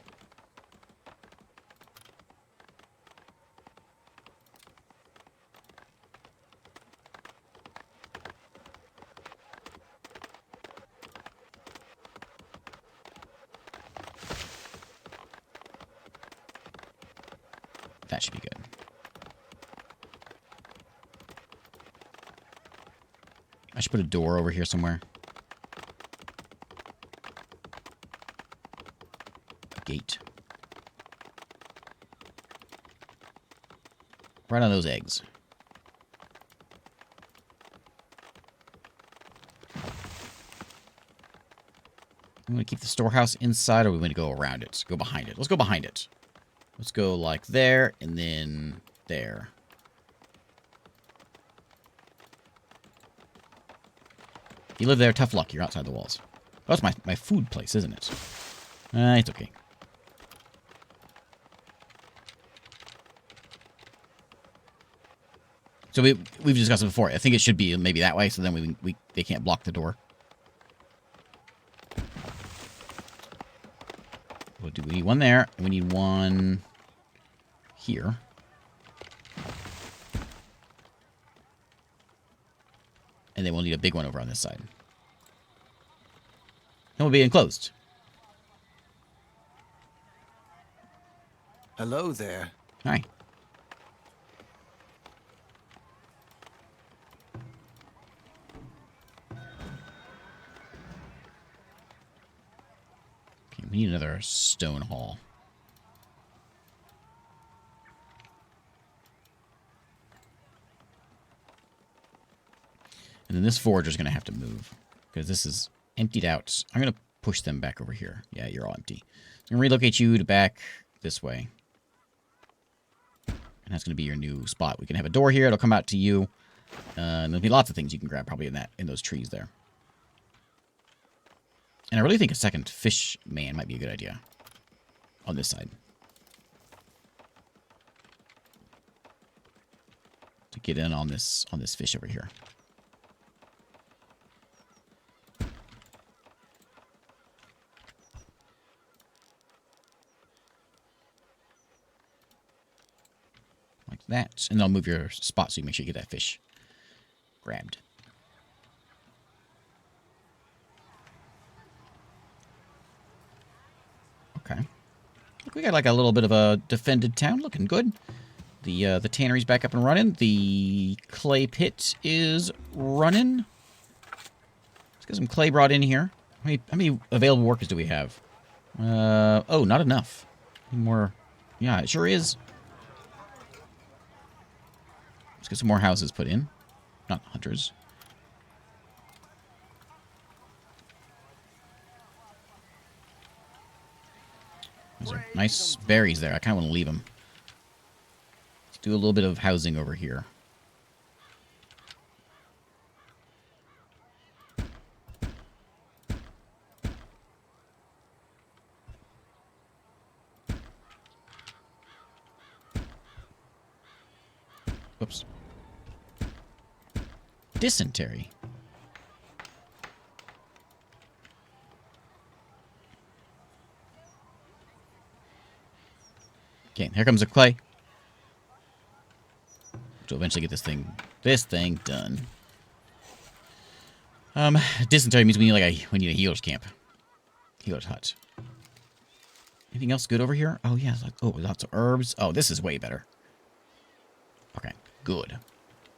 That should be good. I should put a door over here somewhere. A gate. Right on those eggs. I'm going to keep the storehouse inside, or we want to go around it? Go behind it. Let's go behind it. Let's go like there, and then there. You live there, tough luck. You're outside the walls. Oh, it's my food place, isn't it? It's okay. So we've discussed it before. I think it should be maybe that way, so then they can't block the door. We'll do. We need one there, and we need one here. And then we'll need a big one over on this side. And we'll be enclosed. Hello there. Hi. Okay, we need another stone hall. And then this forager's going to have to move. Because this is emptied out. I'm going to push them back over here. Yeah, you're all empty. I'm going to relocate you to back this way. And that's going to be your new spot. We can have a door here. It'll come out to you. And there'll be lots of things you can grab probably in those trees there. And I really think a second fish man might be a good idea. On this side. To get in on this fish over here. Like that. And I'll move your spot so you make sure you get that fish grabbed. Okay. Look, we got like a little bit of a defended town. Looking good. The tannery's back up and running. The clay pit is running. Let's get some clay brought in here. How many available workers do we have? Oh, not enough. More. Yeah, it sure is. Let's get some more houses put in. Not hunters. Those are nice berries there. I kind of want to leave them. Let's do a little bit of housing over here. Whoops. Dysentery. Okay, here comes the clay. To eventually get this thing done. Dysentery means we need a healer's camp. Healer's hut. Anything else good over here? Oh yeah, lots of herbs. Oh, this is way better. Okay, good.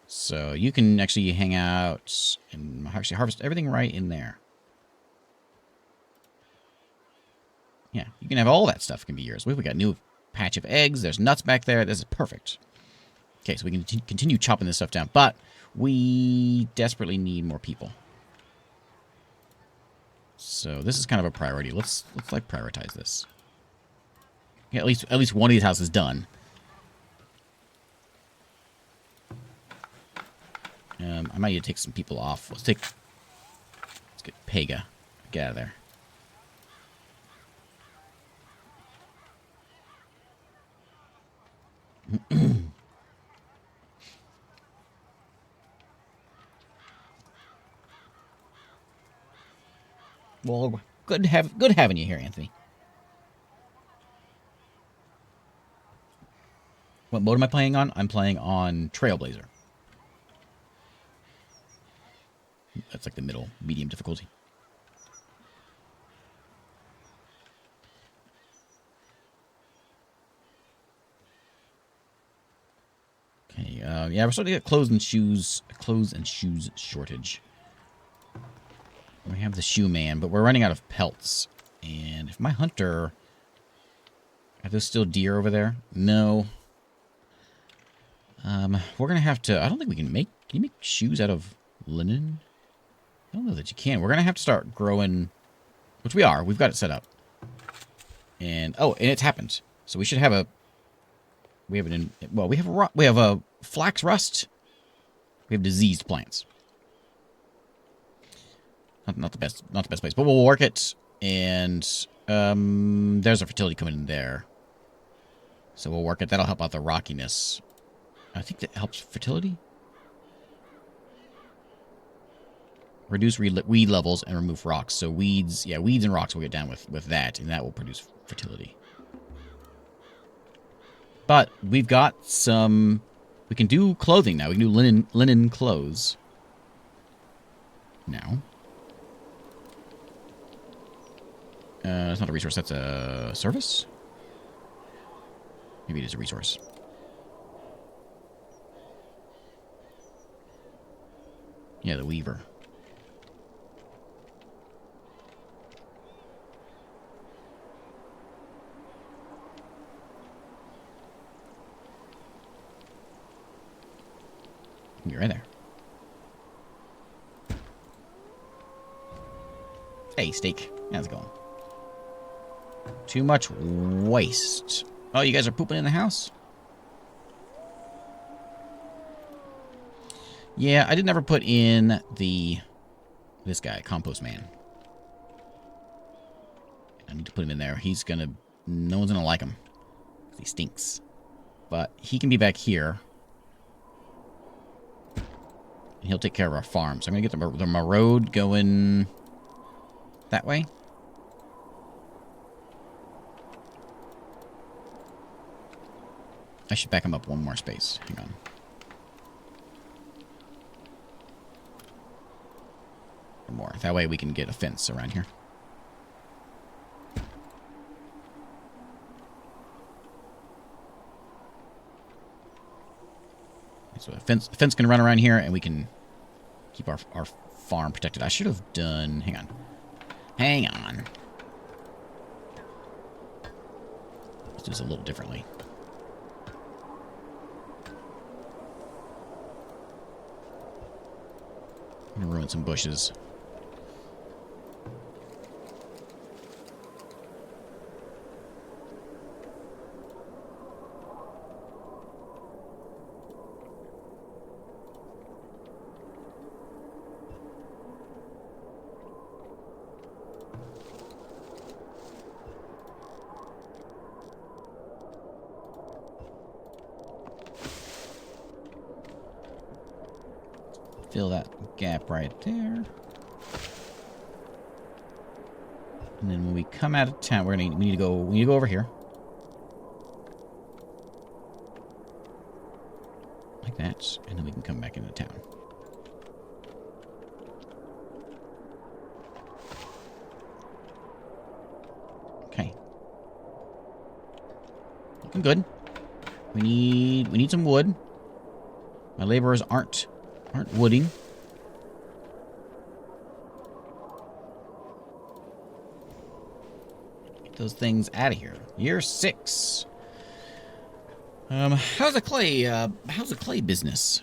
So you can actually hang out and actually harvest everything right in there. Yeah, you can have all that stuff can be yours. We got a new patch of eggs. There's nuts back there. This is perfect. Okay, so we can continue chopping this stuff down, but we desperately need more people. So this is kind of a priority. Let's like prioritize this. Yeah, at least one of these houses done. I might need to take some people off. Let's get Pega. Get out of there. Well, good having you here, Anthony. What mode am I playing on? I'm playing on Trailblazer. That's like the medium difficulty. Okay, yeah, we're starting to get clothes and shoes shortage. We have the shoe man, but we're running out of pelts. And if my hunter... Are those still deer over there? No. We're going to have to... I don't think we can make... Can you make shoes out of linen? I don't know that you can. We're going to have to start growing... Which we are. We've got it set up. And... Oh, and it's happened. So we should have a... We have an... Well, we have a flax rust. We have diseased plants. Not the best place, but we'll work it. And there's a fertility coming in there, so we'll work it. That'll help out the rockiness. I think that helps fertility. Reduce weed levels and remove rocks. So weeds and rocks will get down with that, and that will produce fertility. But we've got some. We can do clothing now. We can do linen clothes. now. It's not a resource, that's a service? Maybe it is a resource. Yeah, the weaver. You're right there. Hey, steak. How's it going? Too much waste. Oh, you guys are pooping in the house? Yeah, I did never put in this guy, Compost Man. I need to put him in there. He's gonna... No one's gonna like him. He stinks. But he can be back here. And he'll take care of our farm. So I'm gonna get the road going... that way. I should back him up one more space. Hang on. Or more. That way we can get a fence around here. So a fence can run around here, and we can keep our farm protected. I should have done... Hang on. Hang on. Let's do this a little differently. I'm gonna ruin some bushes. Fill that gap right there. And then when we come out of town, we need to go over here. Like that. And then we can come back into town. Okay. Looking good. We need some wood. My laborers aren't wooding. Get those things out of here. Year 6. How's the clay business?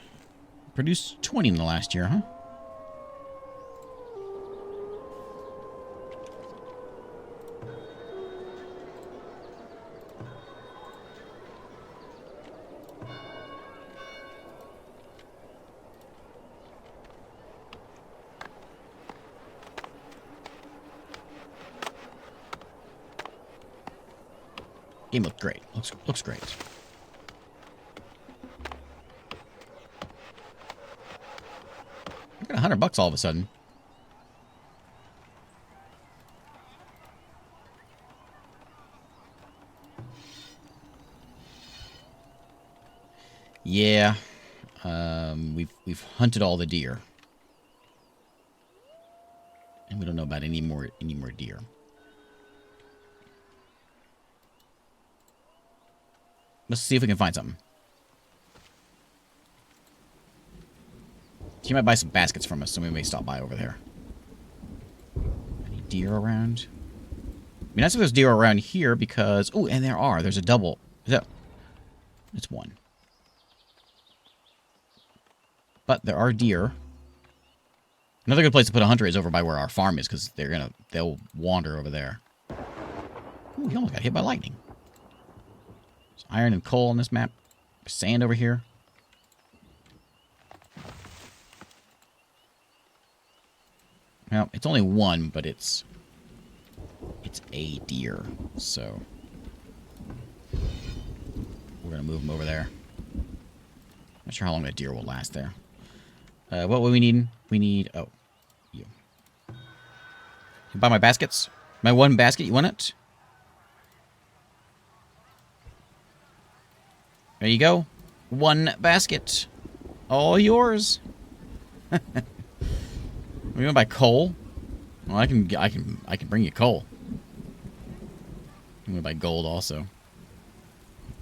Produced 20 in the last year, huh? Game looked great. Looks great. I got $100 all of a sudden. Yeah. We've hunted all the deer. And we don't know about any more deer. Let's see if we can find something. He might buy some baskets from us, so we may stop by over there. Any deer around? I mean, that's if there's deer around here because... Oh, and there are. There's a double. Is that... It's one. But there are deer. Another good place to put a hunter is over by where our farm is, because they'll wander over there. Ooh, he almost got hit by lightning. There's iron and coal on this map. Sand over here. Well, it's only one, but it's a deer, so we're gonna move him over there. Not sure how long that deer will last there. What will we need? We need... Oh, you. You buy my baskets? My one basket, you want it? There you go. One basket. All yours. We want to buy coal. Well, I can bring you coal. I'm gonna buy gold also.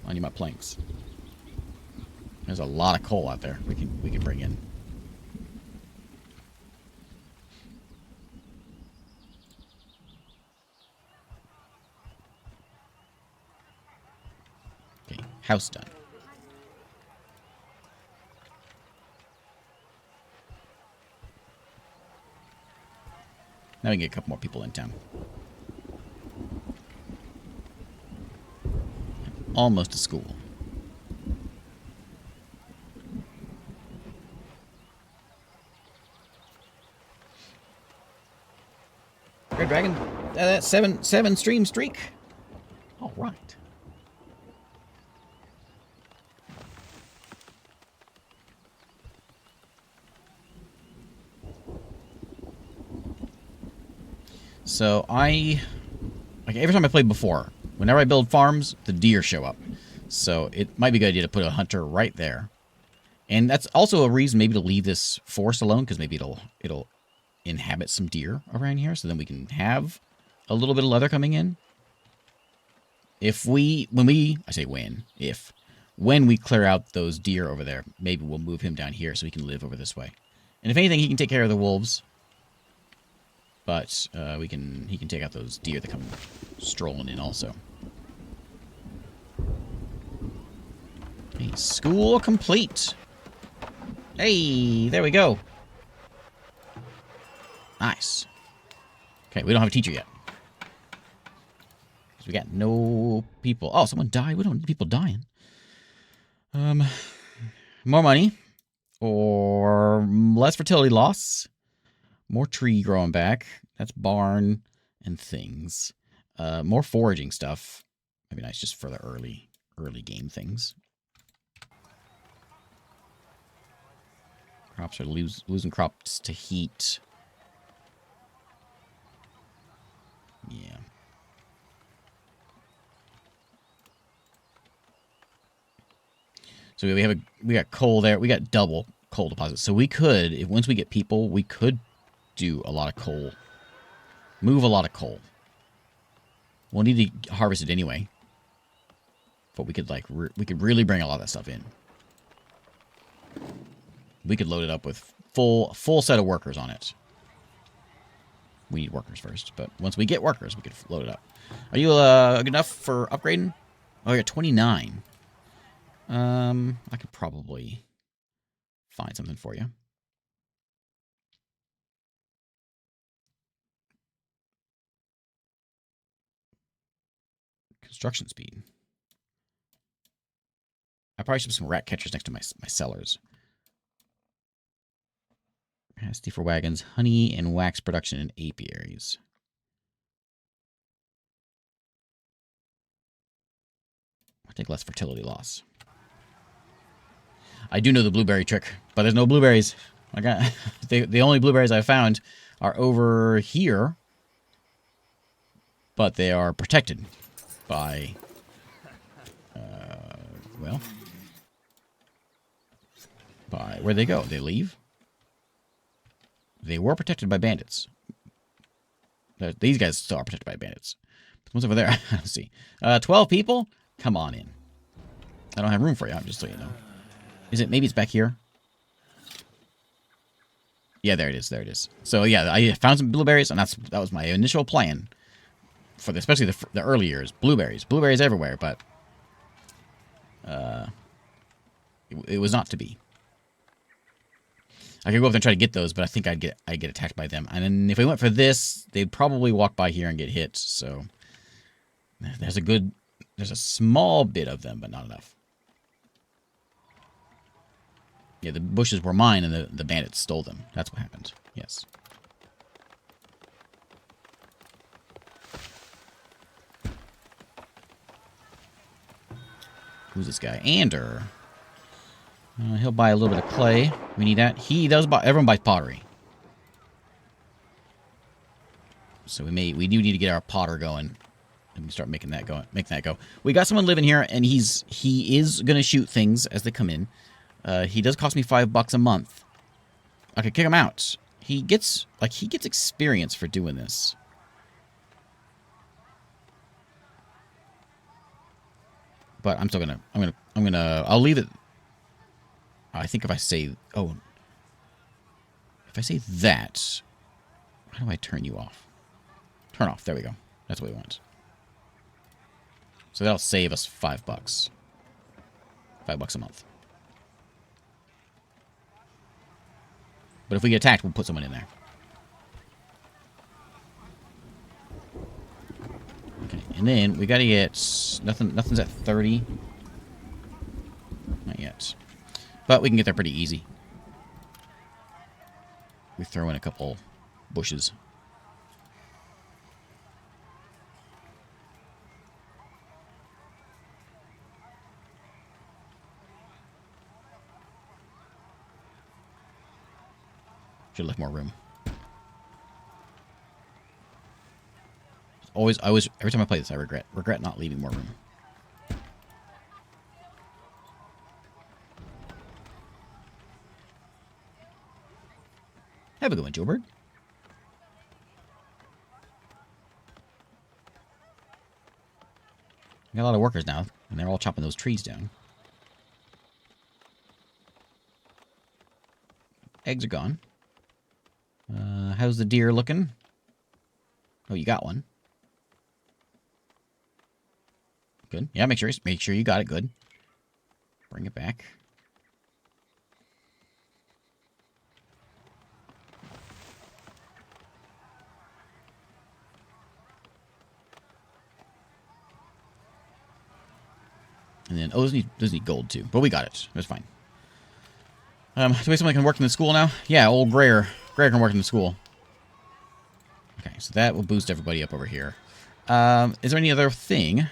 I need my planks. There's a lot of coal out there we can bring in. Okay, house done. Now we can get a couple more people in town. Almost a school. Red Dragon, that seven stream streak. All right. So like every time I played before, whenever I build farms, the deer show up. So it might be a good idea to put a hunter right there. And that's also a reason maybe to leave this forest alone, because maybe it'll inhabit some deer around here, so then we can have a little bit of leather coming in. When we clear out those deer over there, maybe we'll move him down here so he can live over this way. And if anything, he can take care of the wolves. But he can take out those deer that come strolling in also. Okay, school complete. Hey, there we go. Nice. Okay, we don't have a teacher yet. We got no people. Oh, someone died. We don't need people dying. More money. Or less fertility loss. More tree growing back. That's barn and things. More foraging stuff. That'd be nice just for the early game things. Crops are losing crops to heat. Yeah. So we got coal there. We got double coal deposits. So we could, once we get people, we could do a lot of coal. Move a lot of coal. We'll need to harvest it anyway. But we could we could really bring a lot of that stuff in. We could load it up with full set of workers on it. We need workers first, but once we get workers, we could load it up. Are you good enough for upgrading? Oh, you're 29. I could probably find something for you. Construction speed. I probably should have some rat catchers next to my cellars. Capacity for wagons, honey and wax production in apiaries. I'll take less fertility loss. I do know the blueberry trick, but there's no blueberries. I got the only blueberries I found are over here, but they are protected by where'd they go? They leave? They were protected by bandits. These guys still are protected by bandits. What's over there? I don't see. 12 people? Come on in. I don't have room for you. I'm just so you know. Is it? Maybe it's back here. Yeah, there it is. There it is. So yeah, I found some blueberries, and that was my initial plan for especially the early years. Blueberries everywhere, but it was not to be. I could go up there and try to get those, but I think I'd get attacked by them. And then if we went for this, they'd probably walk by here and get hit. So there's a small bit of them, but not enough. Yeah, the bushes were mine, and the bandits stole them. That's what happened. Yes. Who's this guy? Ander. He'll buy a little bit of clay. We need that. He does buy. Everyone buys pottery. So we do need to get our potter going. And start making that go. We got someone living here, and he is gonna shoot things as they come in. He does cost me $5 a month. I could kick him out. He gets experience for doing this. But I'm still I'll leave it. I think if I say that, how do I turn you off? Turn off. There we go. That's what we want. So that'll save us $5. $5 a month. But if we get attacked, we'll put someone in there. Okay, and then we gotta get nothing's at 30. Not yet. But we can get there pretty easy. We throw in a couple bushes. Should have left more room. Always, every time I play this, I regret not leaving more room. Have a good one, Joe Bird. Got a lot of workers now, and they're all chopping those trees down. Eggs are gone. How's the deer looking? Oh, you got one. Good. Yeah, make sure you got it good. Bring it back. And then, those need gold too. But we got it. That's fine. Do we have somebody can work in the school now? Yeah, old Greyer. Greyer can work in the school. Okay, so that will boost everybody up over here. Is there any other thing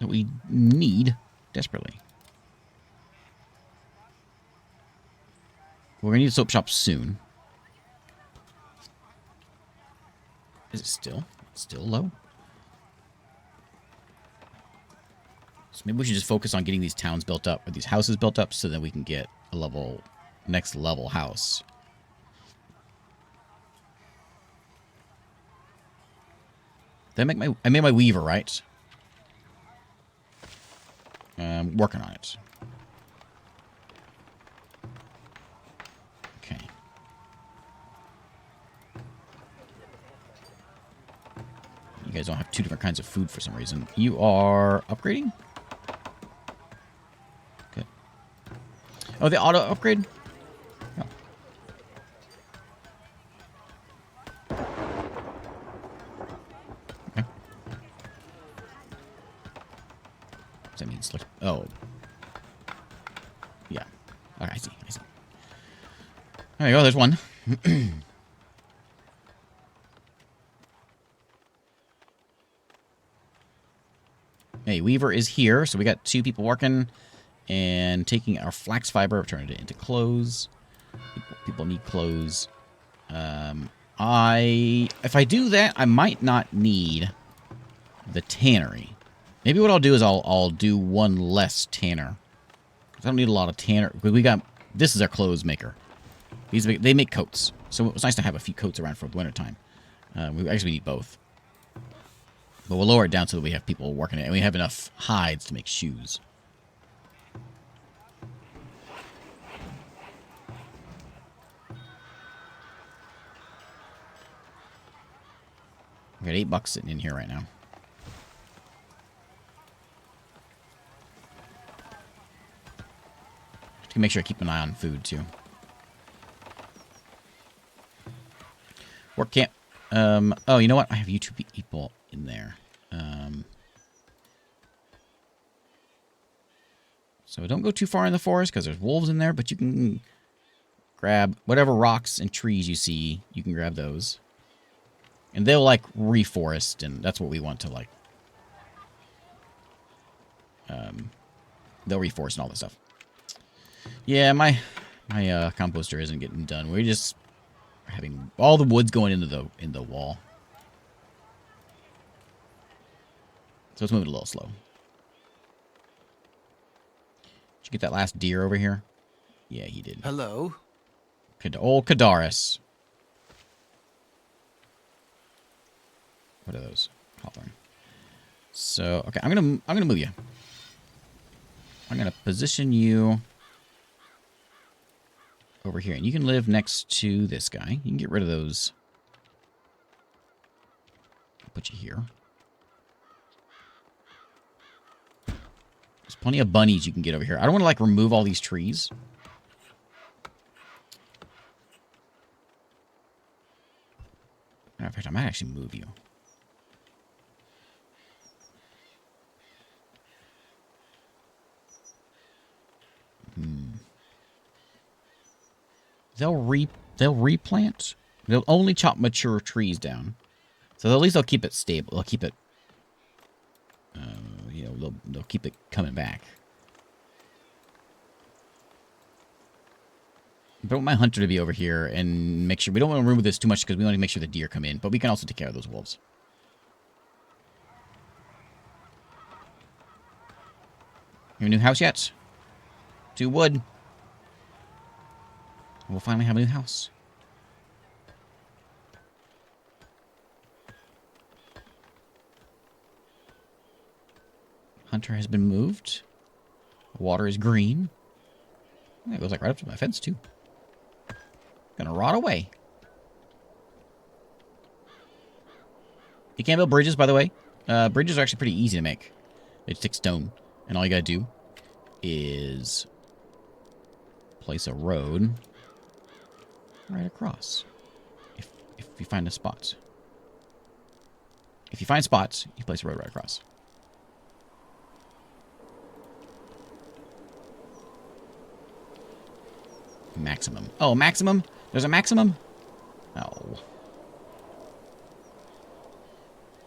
that we need desperately? We're going to need a soap shop soon. Is it still low? So maybe we should just focus on getting these towns built up, or these houses built up, so that we can get a next level house. Did I made my weaver, right? Working on it. Okay. You guys don't have two different kinds of food for some reason. You are upgrading? Okay. Oh, the auto upgrade? Oh. Okay. What does that mean? Select. Oh. Yeah. Okay, I see. There you go, there's one. Hey, Weaver is here, so we got 2 people working and taking our flax fiber, turning it into clothes. People need clothes. If I do that, I might not need the tannery. Maybe what I'll do is I'll do one less tanner. I don't need a lot of tanner. This is our clothes maker. They make coats, so it's nice to have a few coats around for the wintertime. We need both. But we'll lower it down so that we have people working it, and we have enough hides to make shoes. We got $8 sitting in here right now. To make sure I keep an eye on food too. Work camp. Oh, you know what? I have you 2 people in there. So don't go too far in the forest because there's wolves in there, but you can grab whatever rocks and trees you see. You can grab those. And they'll like reforest, and that's what we want to like. They'll reforest and all that stuff. Yeah, my composter isn't getting done. We're just having all the woods going into the wall. So it's moving a little slow. Did you get that last deer over here? Yeah, he did. Hello. Old Kadaris. What are those? Hawthorne. So, okay, I'm gonna move you. I'm gonna position you over here, and you can live next to this guy. You can get rid of those. I'll put you here. There's plenty of bunnies you can get over here. I don't want to like remove all these trees. Matter of fact, I might actually move you. They'll replant. They'll only chop mature trees down. So at least they'll keep it stable. They'll keep it, you know, they'll keep it coming back. But I want my hunter to be over here and make sure we don't want to remove this too much because we want to make sure the deer come in. But we can also take care of those wolves. Your new house yet? 2 wood. We'll finally have a new house. Hunter has been moved. Water is green. It goes like right up to my fence too. Gonna rot away. You can't build bridges, by the way. Bridges are actually pretty easy to make. They just take stone, and all you gotta do is place a road right across. If you find a spot. If you find spots, you place a road right across. Maximum. Oh, maximum? There's a maximum? Oh.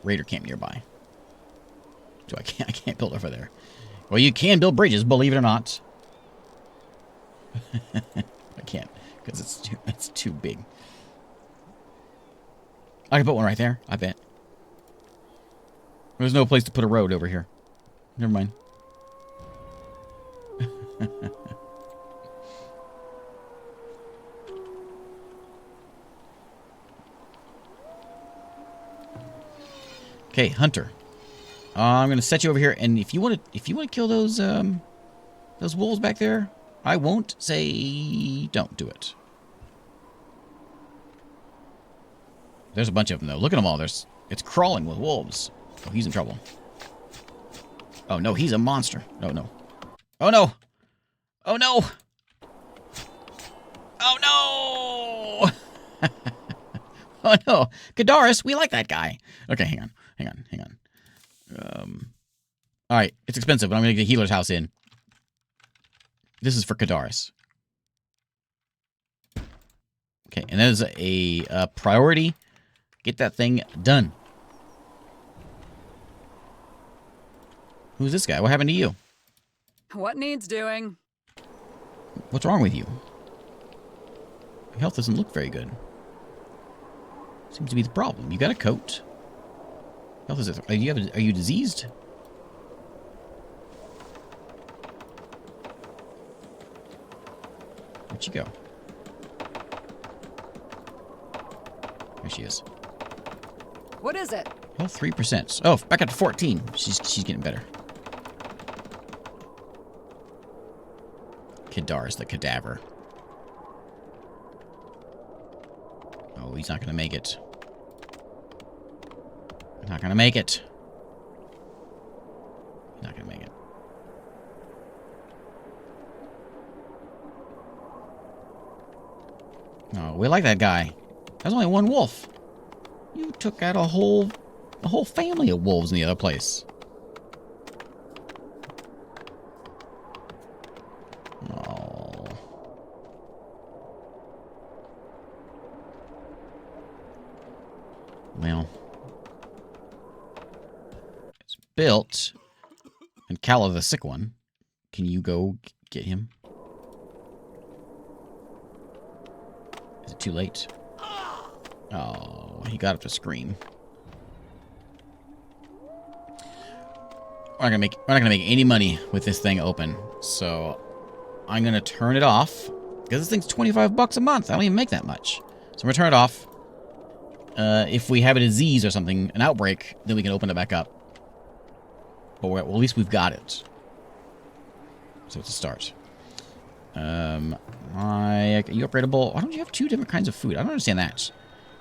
Raider camp nearby. So I can't build over there. Well, you can build bridges, believe it or not. I can't, because it's too big. I can put one right there, I bet. There's no place to put a road over here. Never mind. Okay, Hunter. I'm gonna set you over here, and if you want to kill those wolves back there, I won't say don't do it. There's a bunch of them though. Look at them all. It's crawling with wolves. Oh, he's in trouble. Oh no, he's a monster. Oh no. Oh no. Oh no. Oh no. Oh no. Kadaris, we like that guy. Okay, hang on. All right, it's expensive, but I'm gonna get a healer's house in. This is for Kadaris. Okay, and that is a priority. Get that thing done. Who's this guy? What happened to you? What needs doing? What's wrong with you? Your health doesn't look very good. Seems to be the problem. You got a coat. Health is are you diseased? Where'd she go? There she is. What is it? Health 3%. Oh, back up to 14. She's getting better. Kadaris the cadaver. Oh, he's not gonna make it. Not gonna make it. Not gonna make it. Oh, we like that guy. There's only one wolf. You took out a whole family of wolves in the other place. Oh. Well. It's built. And Calla the sick one. Can you go get him? Is it too late? Oh, he got up to scream. We're not gonna make any money with this thing open, so I'm gonna turn it off Because this thing's 25 bucks a month. I don't even make that much. So I'm going to turn it off. If we have a disease or something, an outbreak, then we can open it back up. But well, at least we've got it. So it's a start. Are you upgradable? Why don't you have 2 different kinds of food? I don't understand that.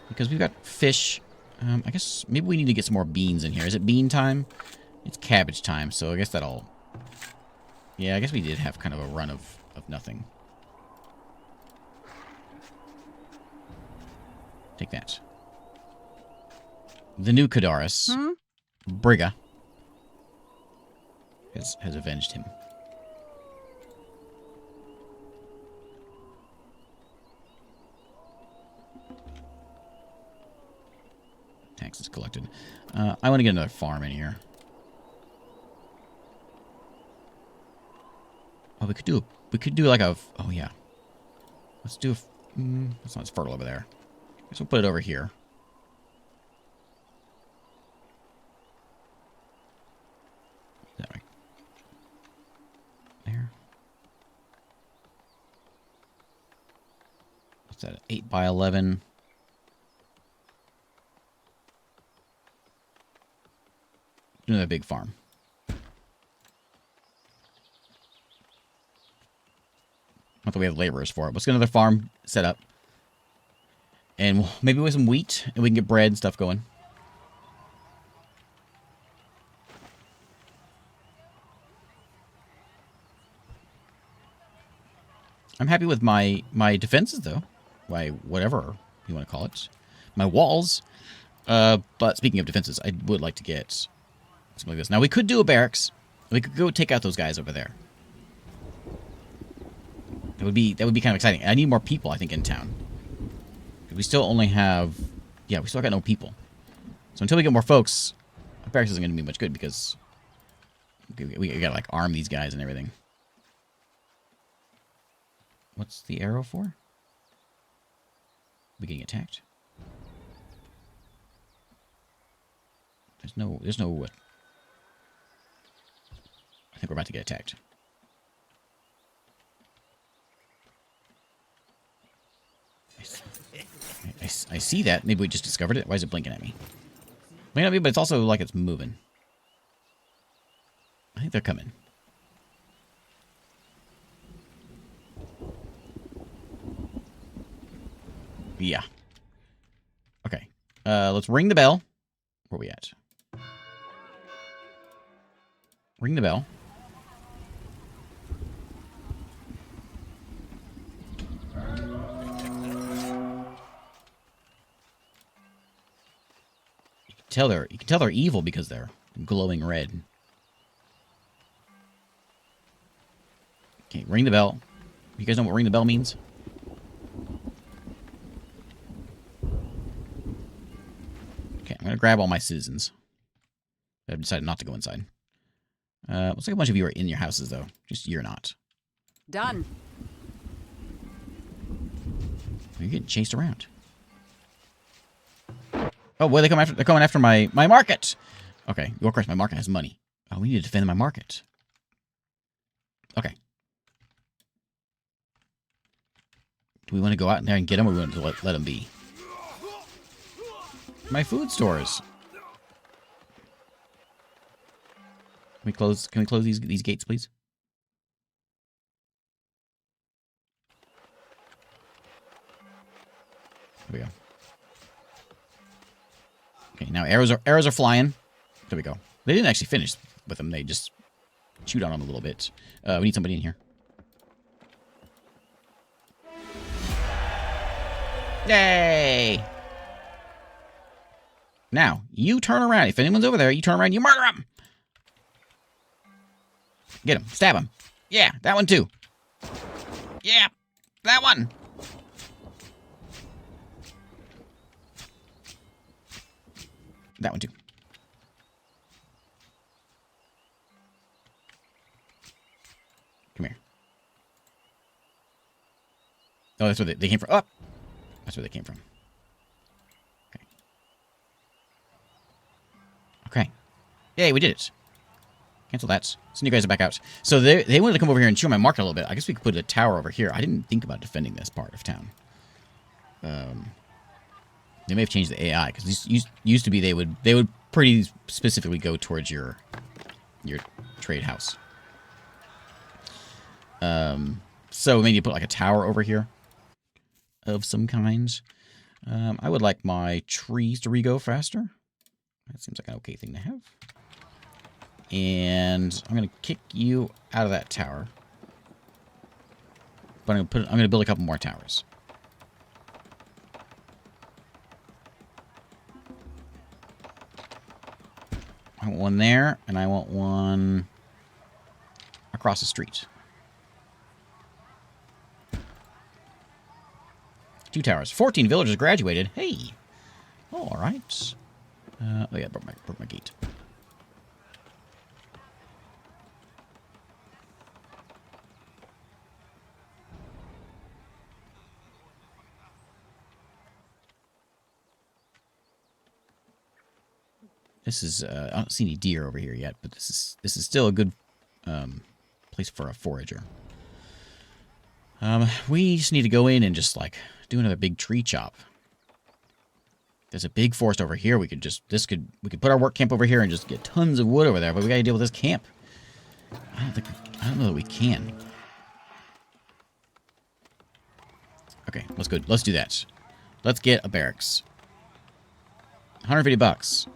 Because we've got fish. I guess maybe we need to get some more beans in here. Is it bean time? It's cabbage time, so I guess that'll... Yeah, I guess we did have kind of a run of nothing. Take that. The new Kadaris, Brigga, has avenged him. Taxes collected. I want to get another farm in here. Oh, we could do like a... Oh, yeah. Let's do a... That's not as fertile over there. Guess we'll put it over here. That right? There. What's that? 8 by 11. Another big farm. Not that we have laborers for it. Let's get another farm set up. And maybe with some wheat, and we can get bread and stuff going. I'm happy with my defenses, though. My whatever you want to call it. My walls. But speaking of defenses, I would like to get something like this. Now, we could do a barracks. We could go take out those guys over there. That would be kind of exciting. I need more people, I think, in town. We still only have... Yeah, we still got no people. So until we get more folks, our barracks isn't going to be much good because we got to, like, arm these guys and everything. What's the arrow for? We getting attacked? There's no... I think we're about to get attacked. I see that. Maybe we just discovered it. Why is it blinking at me? May not be, but it's also like it's moving. I think they're coming. Yeah. Okay. Let's ring the bell. Where are we at? Ring the bell. You can tell they're evil because they're glowing red. Okay, ring the bell. You guys know what ring the bell means? Okay, I'm gonna grab all my citizens. I've decided not to go inside. Looks like a bunch of you are in your houses though. Just you're not. Done. You're getting chased around. Oh, well, they're coming after my market. Okay, of course, my market has money. Oh, we need to defend my market. Okay. Do we want to go out in there and get them, or do we want to let them be? My food stores. Can we close these gates, please? There we go. Okay, now arrows are flying. There we go. They didn't actually finish with them. They just chewed on them a little bit. We need somebody in here. Yay! Now, you turn around. If anyone's over there, you turn around, you murder them! Get him. Stab him. Yeah, that one too. Yeah, that one. That one too. Come here. Oh, that's where they came from. Oh! That's where they came from. Okay. Okay. Yay, we did it. Cancel that. Send you guys back out. So they wanted to come over here and chew my market a little bit. I guess we could put a tower over here. I didn't think about defending this part of town. They may have changed the AI because these used to be they would pretty specifically go towards your trade house. So maybe you put like a tower over here of some kind. I would like my trees to re-go faster. That seems like an okay thing to have. And I'm gonna kick you out of that tower. But I'm gonna build a couple more towers. I want one there, and I want one across the street. 2 towers. 14 villagers graduated. Hey. Oh, all right. Oh yeah, broke my gate. This is I don't see any deer over here yet, but this is still a good place for a forager. We just need to go in and just like do another big tree chop. There's a big forest over here. We could put our work camp over here and just get tons of wood over there, but we gotta deal with this camp. I don't know that we can. Okay, let's go. Let's do that. Let's get a barracks. 150 bucks.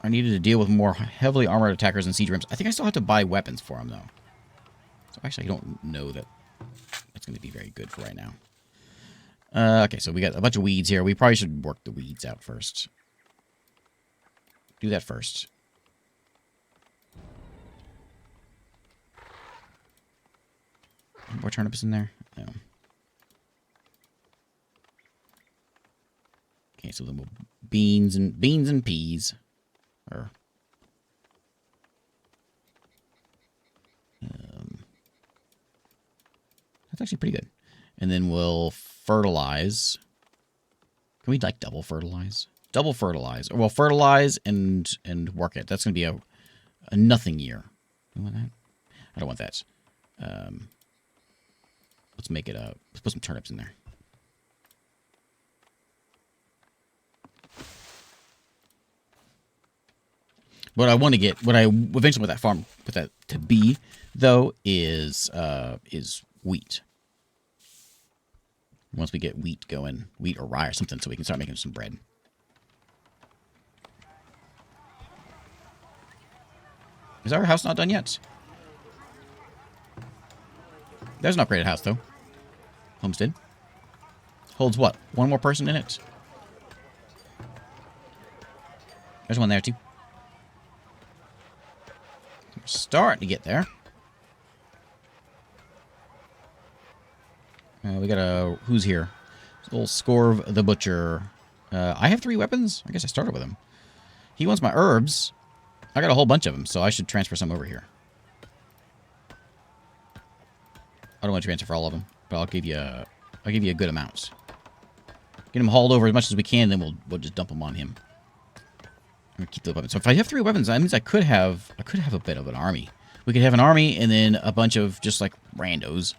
I needed to deal with more heavily armored attackers and siege rooms. I think I still have to buy weapons for them, though. So actually, I don't know that that's going to be very good for right now. Okay, so we got a bunch of weeds here. We probably should work the weeds out first. Do that first. More turnips in there? No. Okay, so then we'll beans and peas. Or that's actually pretty good. And then we'll fertilize. Can we like double fertilize? Double fertilize. Or we'll fertilize and work it. That's gonna be a nothing year. You want that? I don't want that. Let's make it a let's put some turnips in there. What I want to get, what I eventually want that to be, though, is wheat. Once we get wheat going, wheat or rye or something, so we can start making some bread. Is our house not done yet? There's an upgraded house, though. Homestead. Holds what? One more person in it? There's one there, too. We're starting to get there. We got a... Who's here? Old Scorv the Butcher. I have 3 weapons? I guess I started with him. He wants my herbs. I got a whole bunch of them, so I should transfer some over here. I don't want to transfer for all of them, but I'll give you a good amount. Get him hauled over as much as we can, then we'll just dump them on him. I'm gonna keep the weapons. So if I have 3 weapons, that means I could have a bit of an army. We could have an army, and then a bunch of just like randos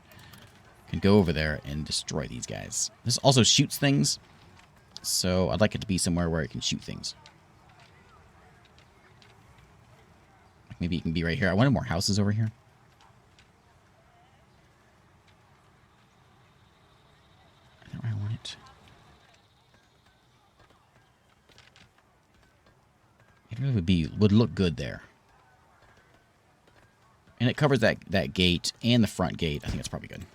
can go over there and destroy these guys. This also shoots things, so I'd like it to be somewhere where it can shoot things. Maybe it can be right here. I wanted more houses over here. Is that where I want it? It really would look good there. And it covers that gate and the front gate. I think it's probably good.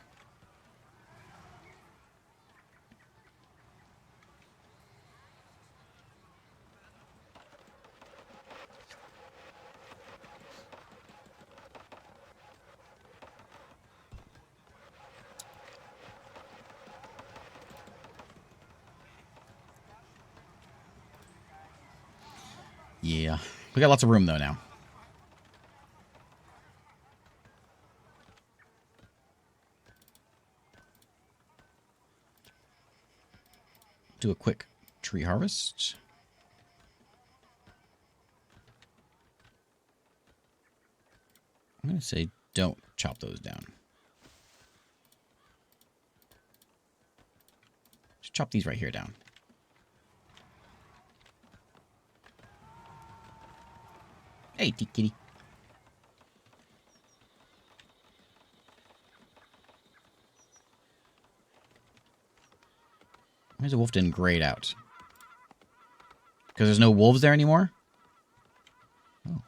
Yeah. We got lots of room, though, now. Do a quick tree harvest. I'm going to say don't chop those down. Just chop these right here down. Hey, kitty. Why is the wolf didn't grayed out? Because there's no wolves there anymore? Oh.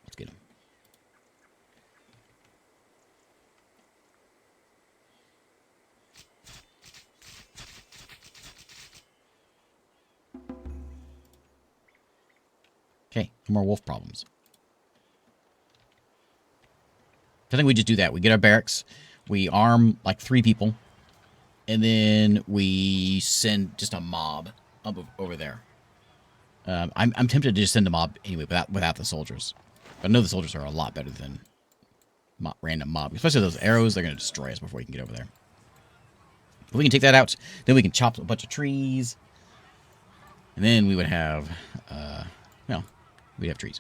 Let's get him. Okay, no more wolf problems. I think we just do that. We get our barracks, we arm like 3 people, and then we send just a mob up over there. I'm tempted to just send a mob anyway without the soldiers. But I know the soldiers are a lot better than random mob. Especially those arrows, they're going to destroy us before we can get over there. But we can take that out. Then we can chop a bunch of trees. And then we would have, well, we'd have trees.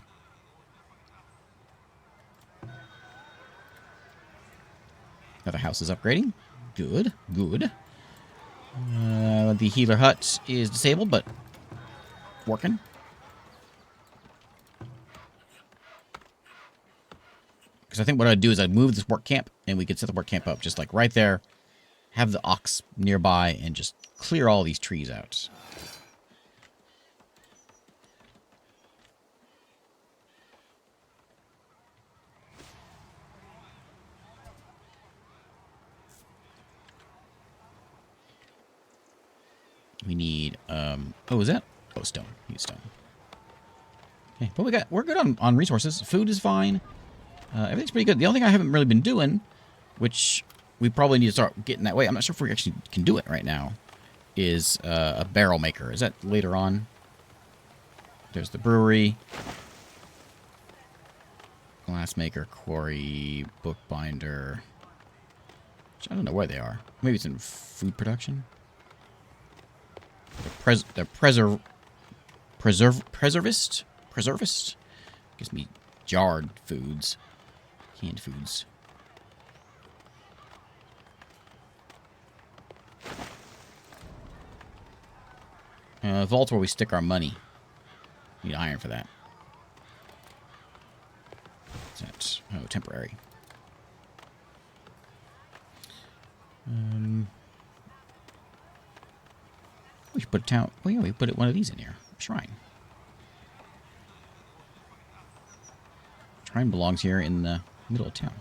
Another house is upgrading. Good, good. The healer hut is disabled, but working. Because I think what I'd do is I'd move this work camp, and we could set the work camp up just like right there. Have the ox nearby, and just clear all these trees out. We need, oh, is that? Oh, stone. We need stone. Okay, but we're good on resources. Food is fine. Everything's pretty good. The only thing I haven't really been doing, which we probably need to start getting that way, I'm not sure if we actually can do it right now, is a barrel maker. Is that later on? There's the brewery. Glass maker, quarry, bookbinder. I don't know where they are. Maybe it's in food production. The preservist? Gives me jarred foods. Canned foods. Vault where we stick our money. Need iron for that. What's that? Oh, temporary. We should put a town. Well, yeah, we put one of these in here. Shrine. Shrine belongs here in the middle of town.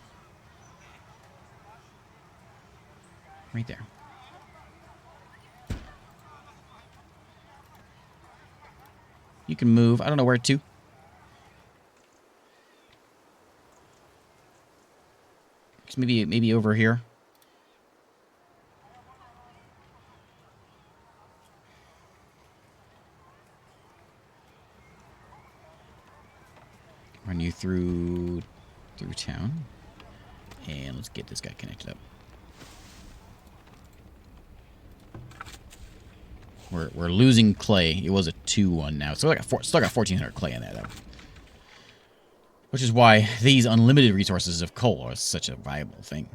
Right there. You can move. I don't know where to. Maybe over here. Run you through town, and let's get this guy connected up. We're losing clay. It was a 2-1 now, so still got 1,400 clay in there though, which is why these unlimited resources of coal are such a viable thing.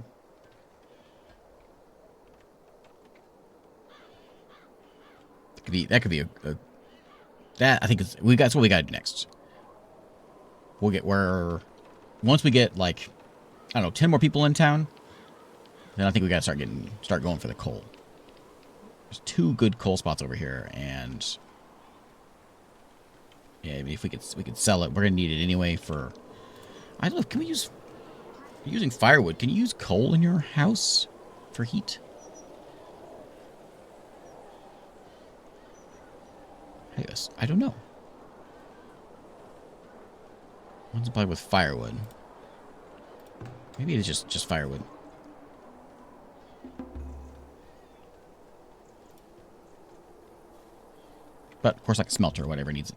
That could be that I think that's what we got to do next. We'll get once we get like, I don't know, 10 more people in town, then I think we got to start going for the coal. There's 2 good coal spots over here, and yeah, I mean, if we could sell it, we're gonna need it anyway for. I don't know. Can we use? You're using firewood. Can you use coal in your house for heat? I don't know. One's supplied with firewood. Maybe it's just firewood. But, of course, like a smelter or whatever needs it.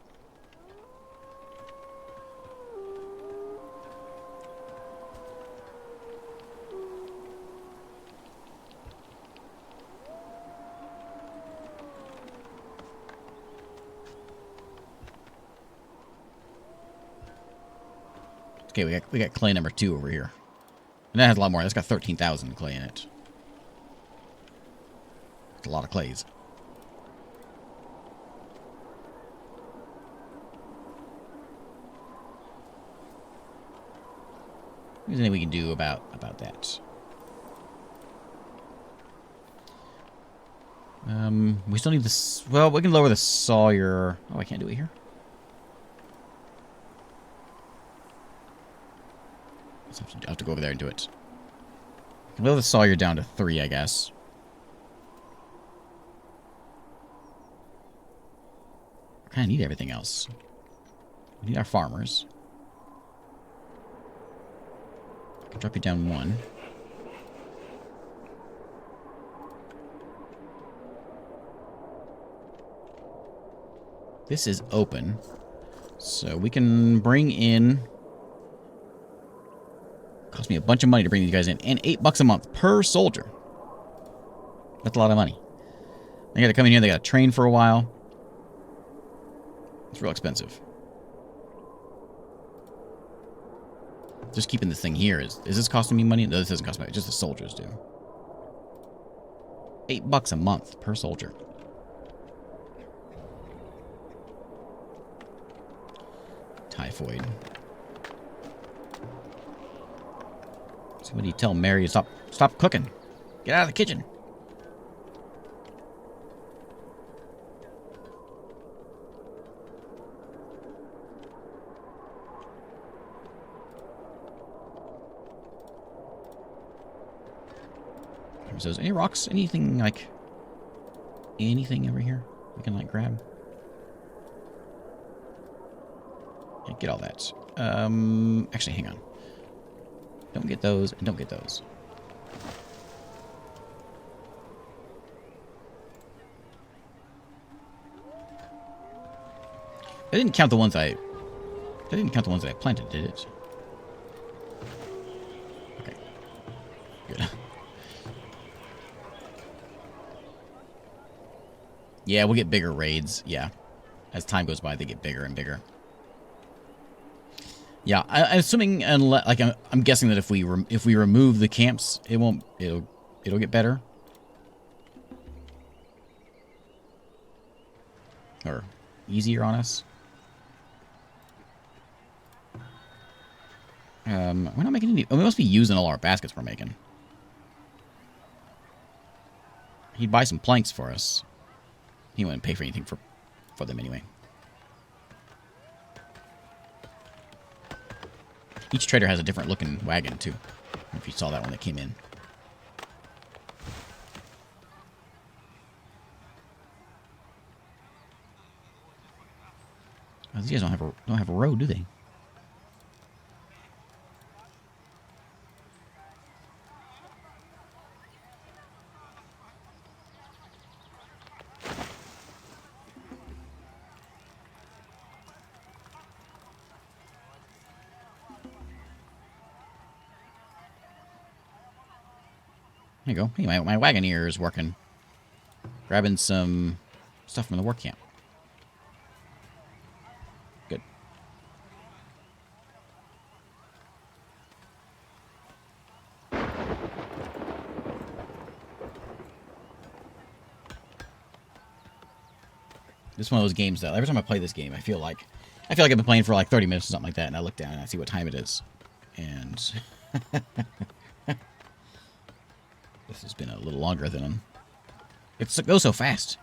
Okay, we got clay number 2 over here. And that has a lot more. That's got 13,000 clay in it. It's a lot of clays. There's anything we can do about that. We still need this. Well, we can lower the Sawyer. Oh, I can't do it here. I'll have to go over there and do it. I can lower the Sawyer down to 3, I guess. I kind of need everything else. We need our farmers. I can drop you down 1. This is open. So we can bring in... Cost me a bunch of money to bring these guys in. And $8 a month per soldier. That's a lot of money. They gotta come in here, they gotta train for a while. It's real expensive. Just keeping this thing here is this costing me money? No, this doesn't cost me money. Just the soldiers do. $8 a month per soldier. Typhoid. Somebody tell Mary to stop cooking. Get out of the kitchen. So is any rocks? Anything like anything over here we can like grab? Yeah, get all that. Actually, hang on. Don't get those, and don't get those. I didn't count the ones I planted, did it? Okay. Good. Yeah, we'll get bigger raids. Yeah. As time goes by, they get bigger and bigger. Yeah, I'm assuming, unless, like, I'm guessing that if we remove the camps, it'll get better. Or easier on us. We're not making any... Oh, we must be using all our baskets we're making. He'd buy some planks for us. He wouldn't pay for anything for them anyway. Each trader has a different looking wagon, too. If you saw that one that came in. Oh, these guys don't have a road, do they? There you go. Hey, my Wagoneer is working. Grabbing some stuff from the work camp. Good. This is one of those games that every time I play this game, I feel like I've been playing for like 30 minutes or something like that, and I look down and I see what time it is. And this has been a little longer than it goes so fast.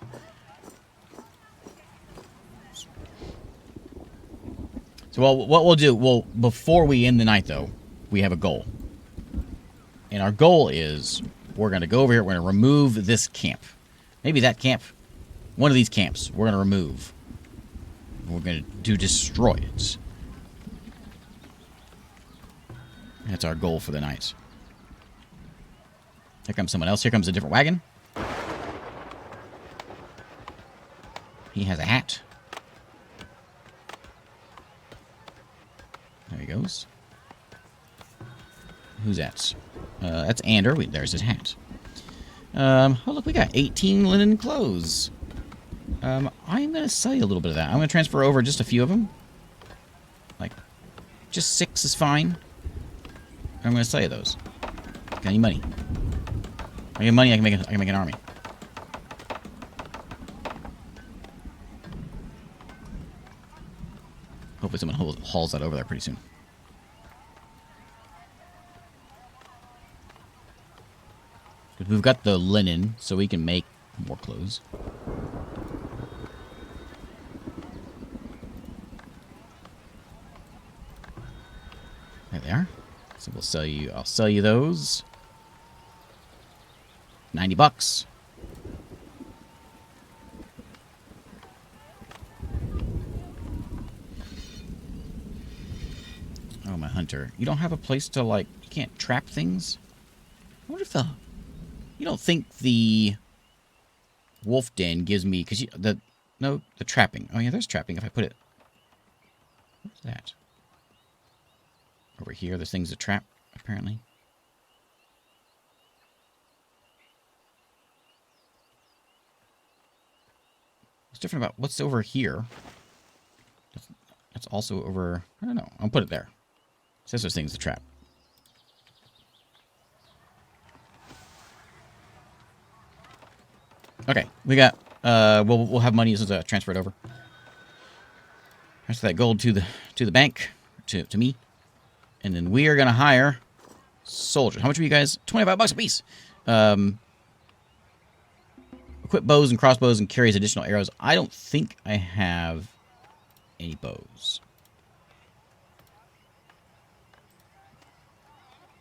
So, well, what we'll do, before we end the night, though, we have a goal. And our goal is we're going to go over here, we're going to remove this camp. Maybe that camp, one of these camps, we're going to remove. We're going to destroy it. That's our goal for the night. Here comes someone else. Here comes a different wagon. He has a hat. There he goes. Who's that? That's Ander. There's his hat. Oh, look, we got 18 linen clothes. I'm going to sell you a little bit of that. I'm going to transfer over just a few of them. Like Just 6 is fine. I'm going to sell you those. Got any money? I get money, I can make an army. Hopefully someone hauls that over there pretty soon. We've got the linen, so we can make more clothes. There they are. So we'll sell you. I'll sell you those. $90. Oh, my hunter. You don't have a place to, like, you can't trap things? I wonder if the... You don't think the wolf den gives me... Because the trapping. Oh, yeah, there's trapping if I put it... What's that? Over here, there's things to trap, apparently. What's different about what's over here? That's also over... I don't know. I'll put it there. It says there's things to trap. Okay, we got... we'll have money as soon as I transfer it over. Transfer that gold to the bank, to me. And then we are going to hire soldiers. How much are you guys? $25 a piece. Equip bows and crossbows and carries additional arrows. I don't think I have any bows.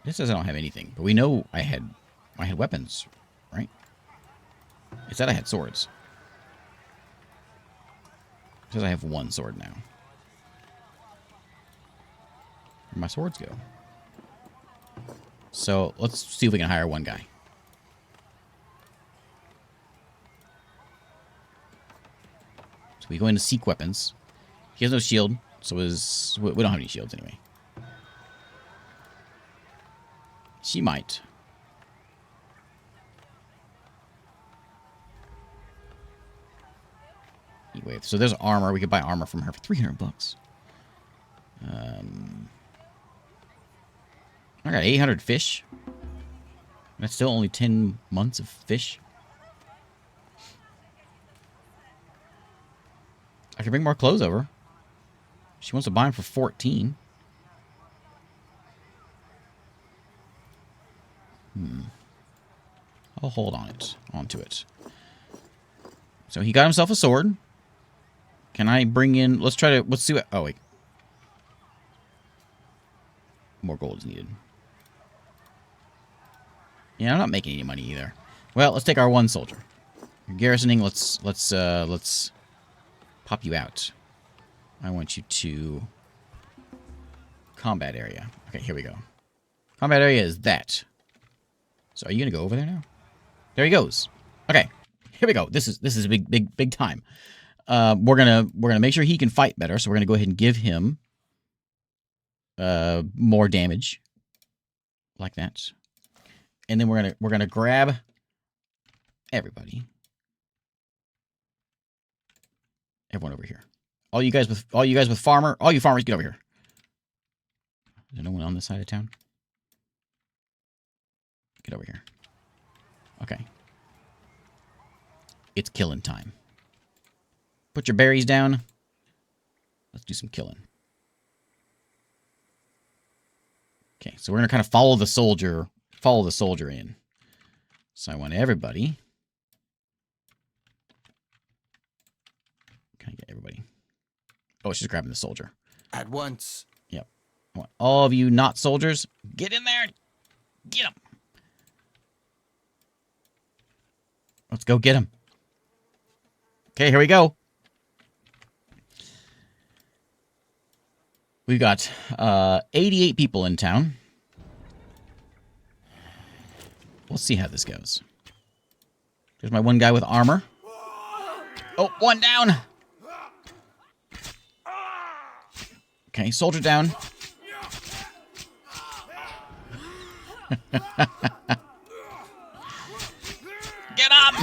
This says I don't have anything, but we know I had weapons, right? It said I had swords. It says I have one sword now. Where'd my swords go? So let's see if we can hire one guy. So we go into seek weapons. He has no shield, so we don't have any shields anyway. She might. Anyway, so there's armor. We could buy armor from her for $300. I got 800 fish. That's still only 10 months of fish. I can bring more clothes over. She wants to buy them for 14. I'll hold onto it. So he got himself a sword. Can I bring in... Let's see what... Oh, wait. More gold is needed. Yeah, I'm not making any money either. Well, let's take our one soldier. You're garrisoning. Let's pop you out. I want you to... Combat area. Okay, here we go. Combat area is that. So are you going to go over there now? There he goes. Okay, here we go. This is a big time. We're gonna make sure he can fight better. So we're gonna go ahead and give him more damage, like that. And then we're gonna grab everybody, everyone over here. All you guys with farmer. All you farmers, get over here. Is there no one on this side of town? Get over here. Okay. It's killing time. Put your berries down. Let's do some killing. Okay, so we're gonna kind of follow the soldier in. So I want everybody. Can I get everybody? Oh, she's grabbing the soldier. At once. Yep. I want all of you not soldiers. Get in there. Get them. Let's go get him. Okay, here we go. We've got 88 people in town. We'll see how this goes. There's my one guy with armor. Oh, one down. Okay, soldier down. Get up!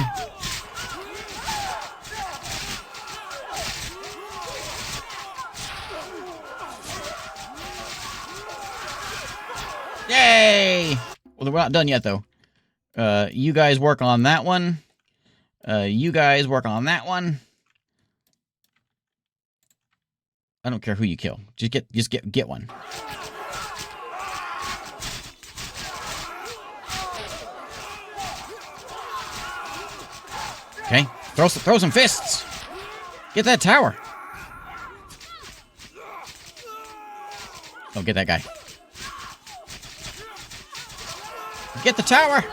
Yay! Well, we're not done yet, though. You guys work on that one. You guys work on that one. I don't care who you kill. Just get one. Okay, throw some fists. Get that tower. Oh, get that guy. Get the tower.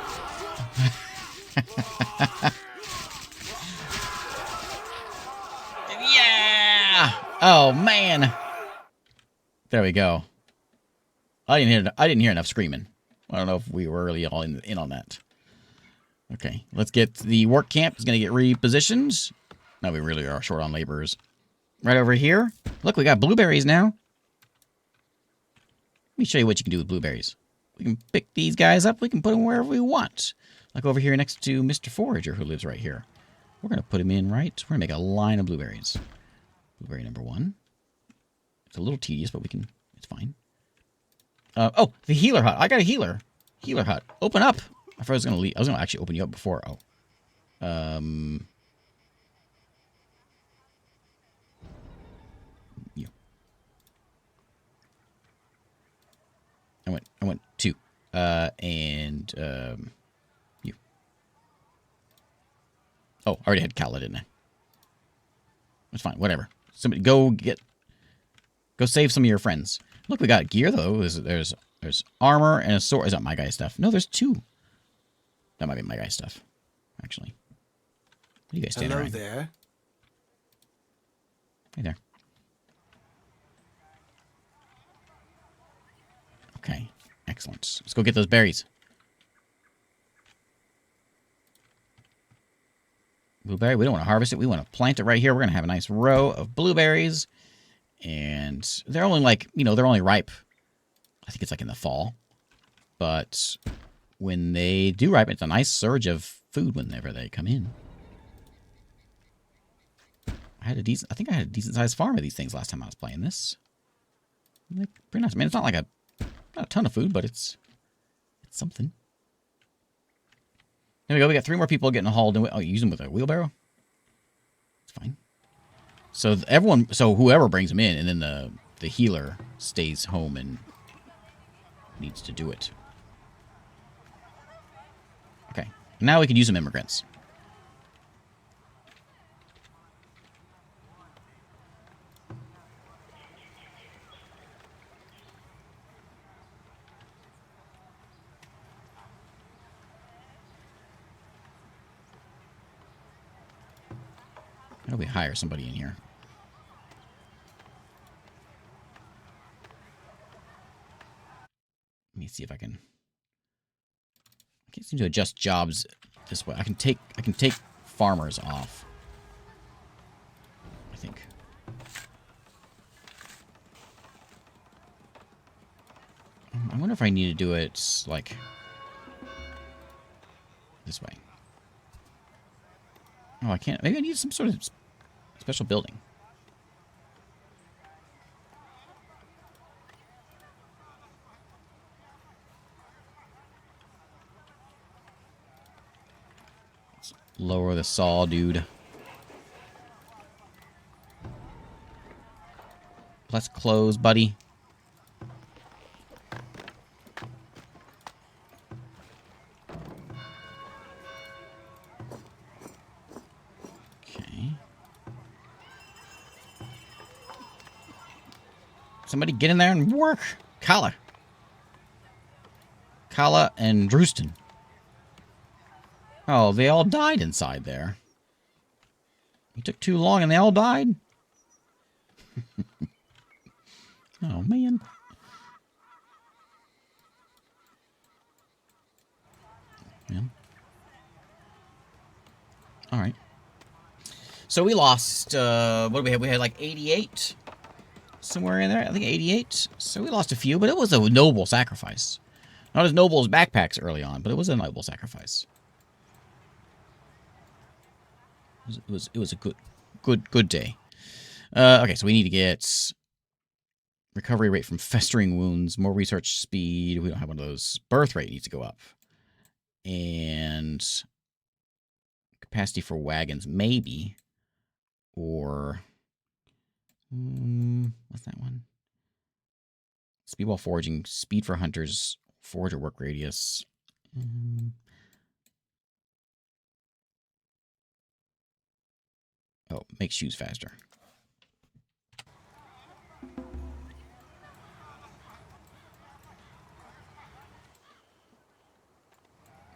Yeah. Oh man. There we go. I didn't hear enough screaming. I don't know if we were really all in on that. Okay, let's get the work camp. Is going to get repositioned. No, we really are short on laborers. Right over here. Look, we got blueberries now. Let me show you what you can do with blueberries. We can pick these guys up. We can put them wherever we want. Like over here next to Mr. Forager, who lives right here. We're going to put him in right. We're going to make a line of blueberries. Blueberry number 1. It's a little tedious, but it's fine. Oh, the healer hut. I got a healer. Healer hut. Open up. I thought I was going to leave. I was going to actually open you up before. Oh. You. I went 2. And, you. Oh, I already had Kala, didn't I? That's fine. Whatever. Somebody go save some of your friends. Look, we got gear, though. There's armor and a sword. Is that my guy's stuff? No, there's 2. That might be my guy's stuff, actually. What are you guys standing around? Hello there. Hey there. Okay, excellent. Let's go get those berries. Blueberry, we don't want to harvest it. We want to plant it right here. We're going to have a nice row of blueberries. And they're only like, they're only ripe. I think it's like in the fall. But when they do ripen, it's a nice surge of food whenever they come in. I think I had a decent sized farm of these things last time I was playing this. Like, pretty nice. I mean, it's not like not a ton of food, but it's something. There we go. We got 3 more people getting hauled. Oh, you use them with a wheelbarrow? It's fine. So whoever brings them in, and then the healer stays home and needs to do it. Okay. Now we can use some immigrants. How do we hire somebody in here? Let me see if I can't seem to adjust jobs this way. I can take farmers off, I think. I wonder if I need to do it like this way. Oh, I can't. Maybe I need some sort of special building. Let's lower the saw, dude. Let's close, buddy. Somebody get in there and work. Kala and Drewston. Oh, they all died inside there. It took too long and they all died? Oh, man. Yeah. All right. So we lost, what did we have? We had like 88? Somewhere in there, I think 88. So we lost a few, but it was a noble sacrifice. Not as noble as backpacks early on, but it was a noble sacrifice. It was a good day. Okay, so we need to get Recovery rate from festering wounds. More research speed. We don't have one of those. Birth rate needs to go up. And capacity for wagons, maybe. Or... what's that one? Speed while foraging. Speed for hunters. Forager work radius. Oh, make shoes faster.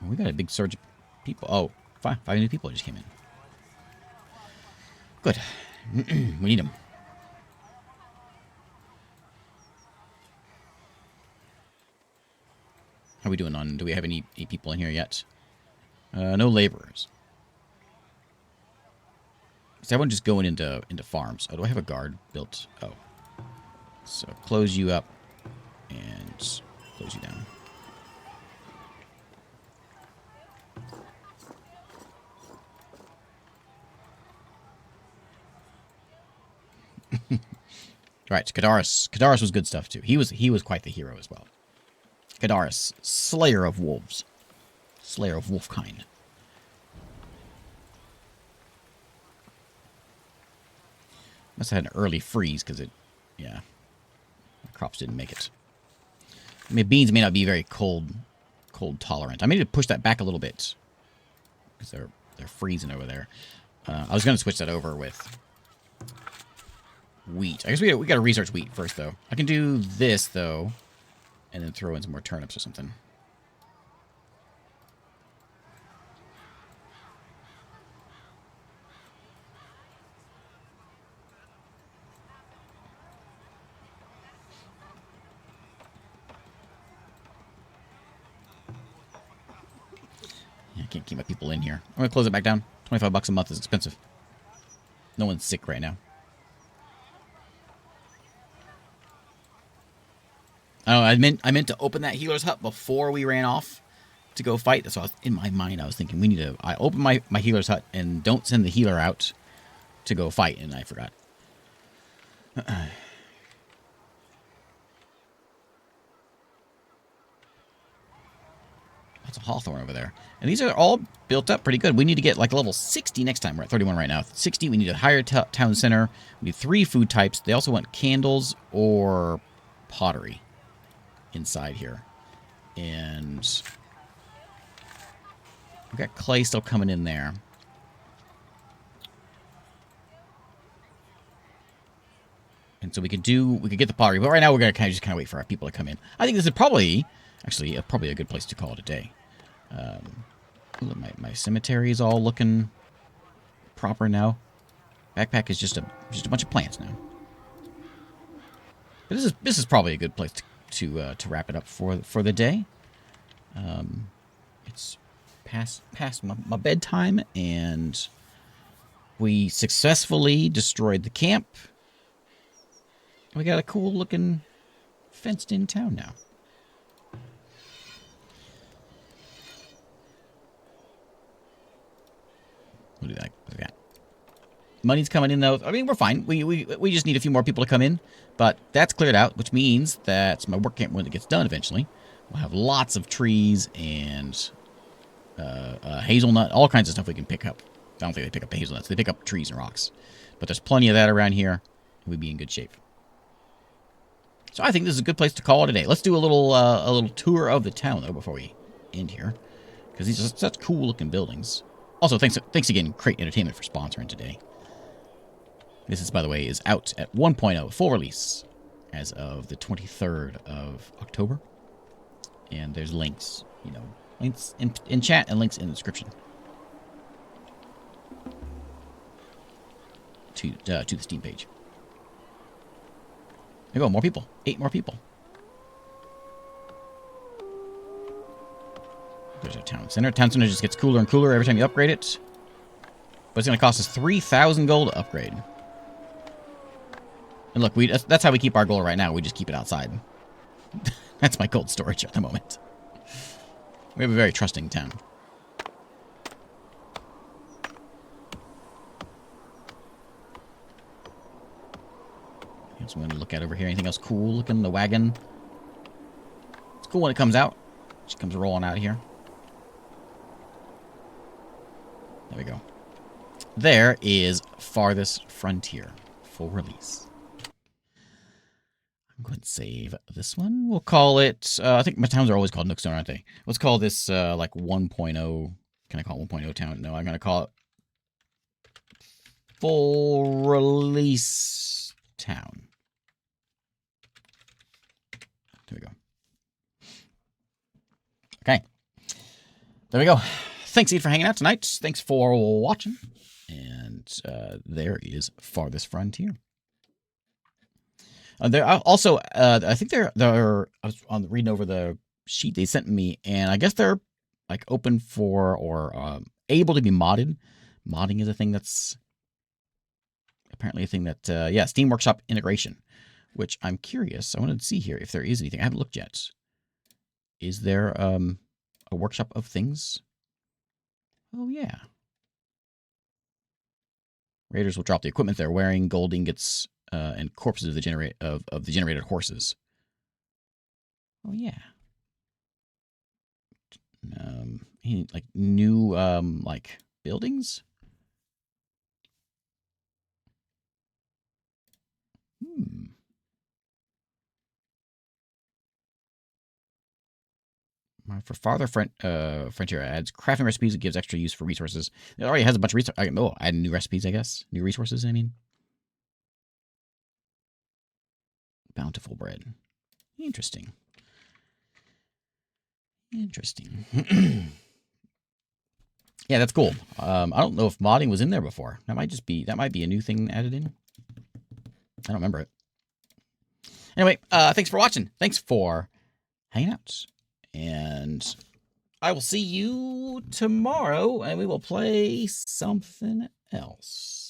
We got a big surge of people. Oh, five new people just came in. Good. We need them. How are we doing on... Do we have any people in here yet? No laborers. Is everyone just going into farms? Oh, do I have a guard built? Oh. So close you up and close you down. Right, Kadaris. Kadaris was good stuff too. He was quite the hero as well. Kadaris, Slayer of Wolves. Slayer of Wolfkind. Must have had an early freeze because it, yeah, the crops didn't make it. I mean, beans may not be very cold tolerant. I may need to push that back a little bit because they're freezing over there. I was going to switch that over with wheat. I guess we got to research wheat first though. I can do this though, and then throw in some more turnips or something. I can't keep my people in here. I'm going to close it back down. $25 a month is expensive. No one's sick right now. I meant to open that healer's hut before we ran off to go fight. That's what in my mind I was thinking. We need to... I open my healer's hut and don't send the healer out to go fight, and I forgot. Lots of hawthorn over there. And these are all built up pretty good. We need to get like level 60 next time. We're at 31 right now. 60, we need a higher town center. We need 3 food types. They also want candles or pottery inside here. And we've got clay still coming in there. And so we could get the pottery. But right now we're going to just kind of wait for our people to come in. I think this is probably... Actually, probably a good place to call it a day. My cemetery is all looking proper now. Backpack is just a bunch of plants now. But this is probably a good place to wrap it up for the day. It's past my bedtime, and we successfully destroyed the camp. We got a cool looking fenced in town now. We'll do that. Look at that. Money's coming in, though. I mean, we're fine. We just need a few more people to come in. But that's cleared out, which means that my work camp, when it gets done eventually, we'll have lots of trees and hazelnut, all kinds of stuff we can pick up. I don't think they pick up the hazelnuts. They pick up trees and rocks. But there's plenty of that around here. We'd be in good shape. So I think this is a good place to call it a day. Let's do a little tour of the town, though, before we end here. Because these are such cool-looking buildings. Also, thanks again, Crate Entertainment, for sponsoring today. This is, by the way, is out at 1.0, full release, as of the 23rd of October. And there's links, links in chat and links in the description to the Steam page. There you go, more people. 8 more people. There's our town center. Town center just gets cooler and cooler every time you upgrade it. But it's going to cost us 3,000 gold to upgrade. And look, that's how we keep our gold right now. We just keep it outside. That's my gold storage at the moment. We have a very trusting town. Just want to look at over here. Anything else cool looking? The wagon. It's cool when it comes out. She comes rolling out here. There we go. There is Farthest Frontier. Full release. I'm going to save this one. We'll call it... I think my towns are always called Nookstone, aren't they? Let's call this like 1.0... Can I call it 1.0 town? No, I'm going to call it Full Release Town. There we go. Okay. There we go. Thanks, Ed, for hanging out tonight. Thanks for watching. And there is Farthest Frontier. There also, I think they're. I was reading over the sheet they sent me, and I guess they're like open for or able to be modded. Modding is a thing that's apparently a thing that yeah, Steam Workshop integration, which I'm curious. I wanted to see here if there is anything. I haven't looked yet. Is there a workshop of things? Oh yeah. Raiders will drop the equipment they're wearing, gold ingots, and corpses of the generated horses. Oh yeah. Like new like buildings. For Frontier adds crafting recipes. It gives extra use for resources. It already has a bunch of resources. Oh, add new recipes, I guess. New resources, I mean. Bountiful bread. Interesting. Interesting. Yeah, that's cool. I don't know if modding was in there before. That might be a new thing added in. I don't remember it. Anyway, thanks for watching. Thanks for hanging out. And I will see you tomorrow, and we will play something else.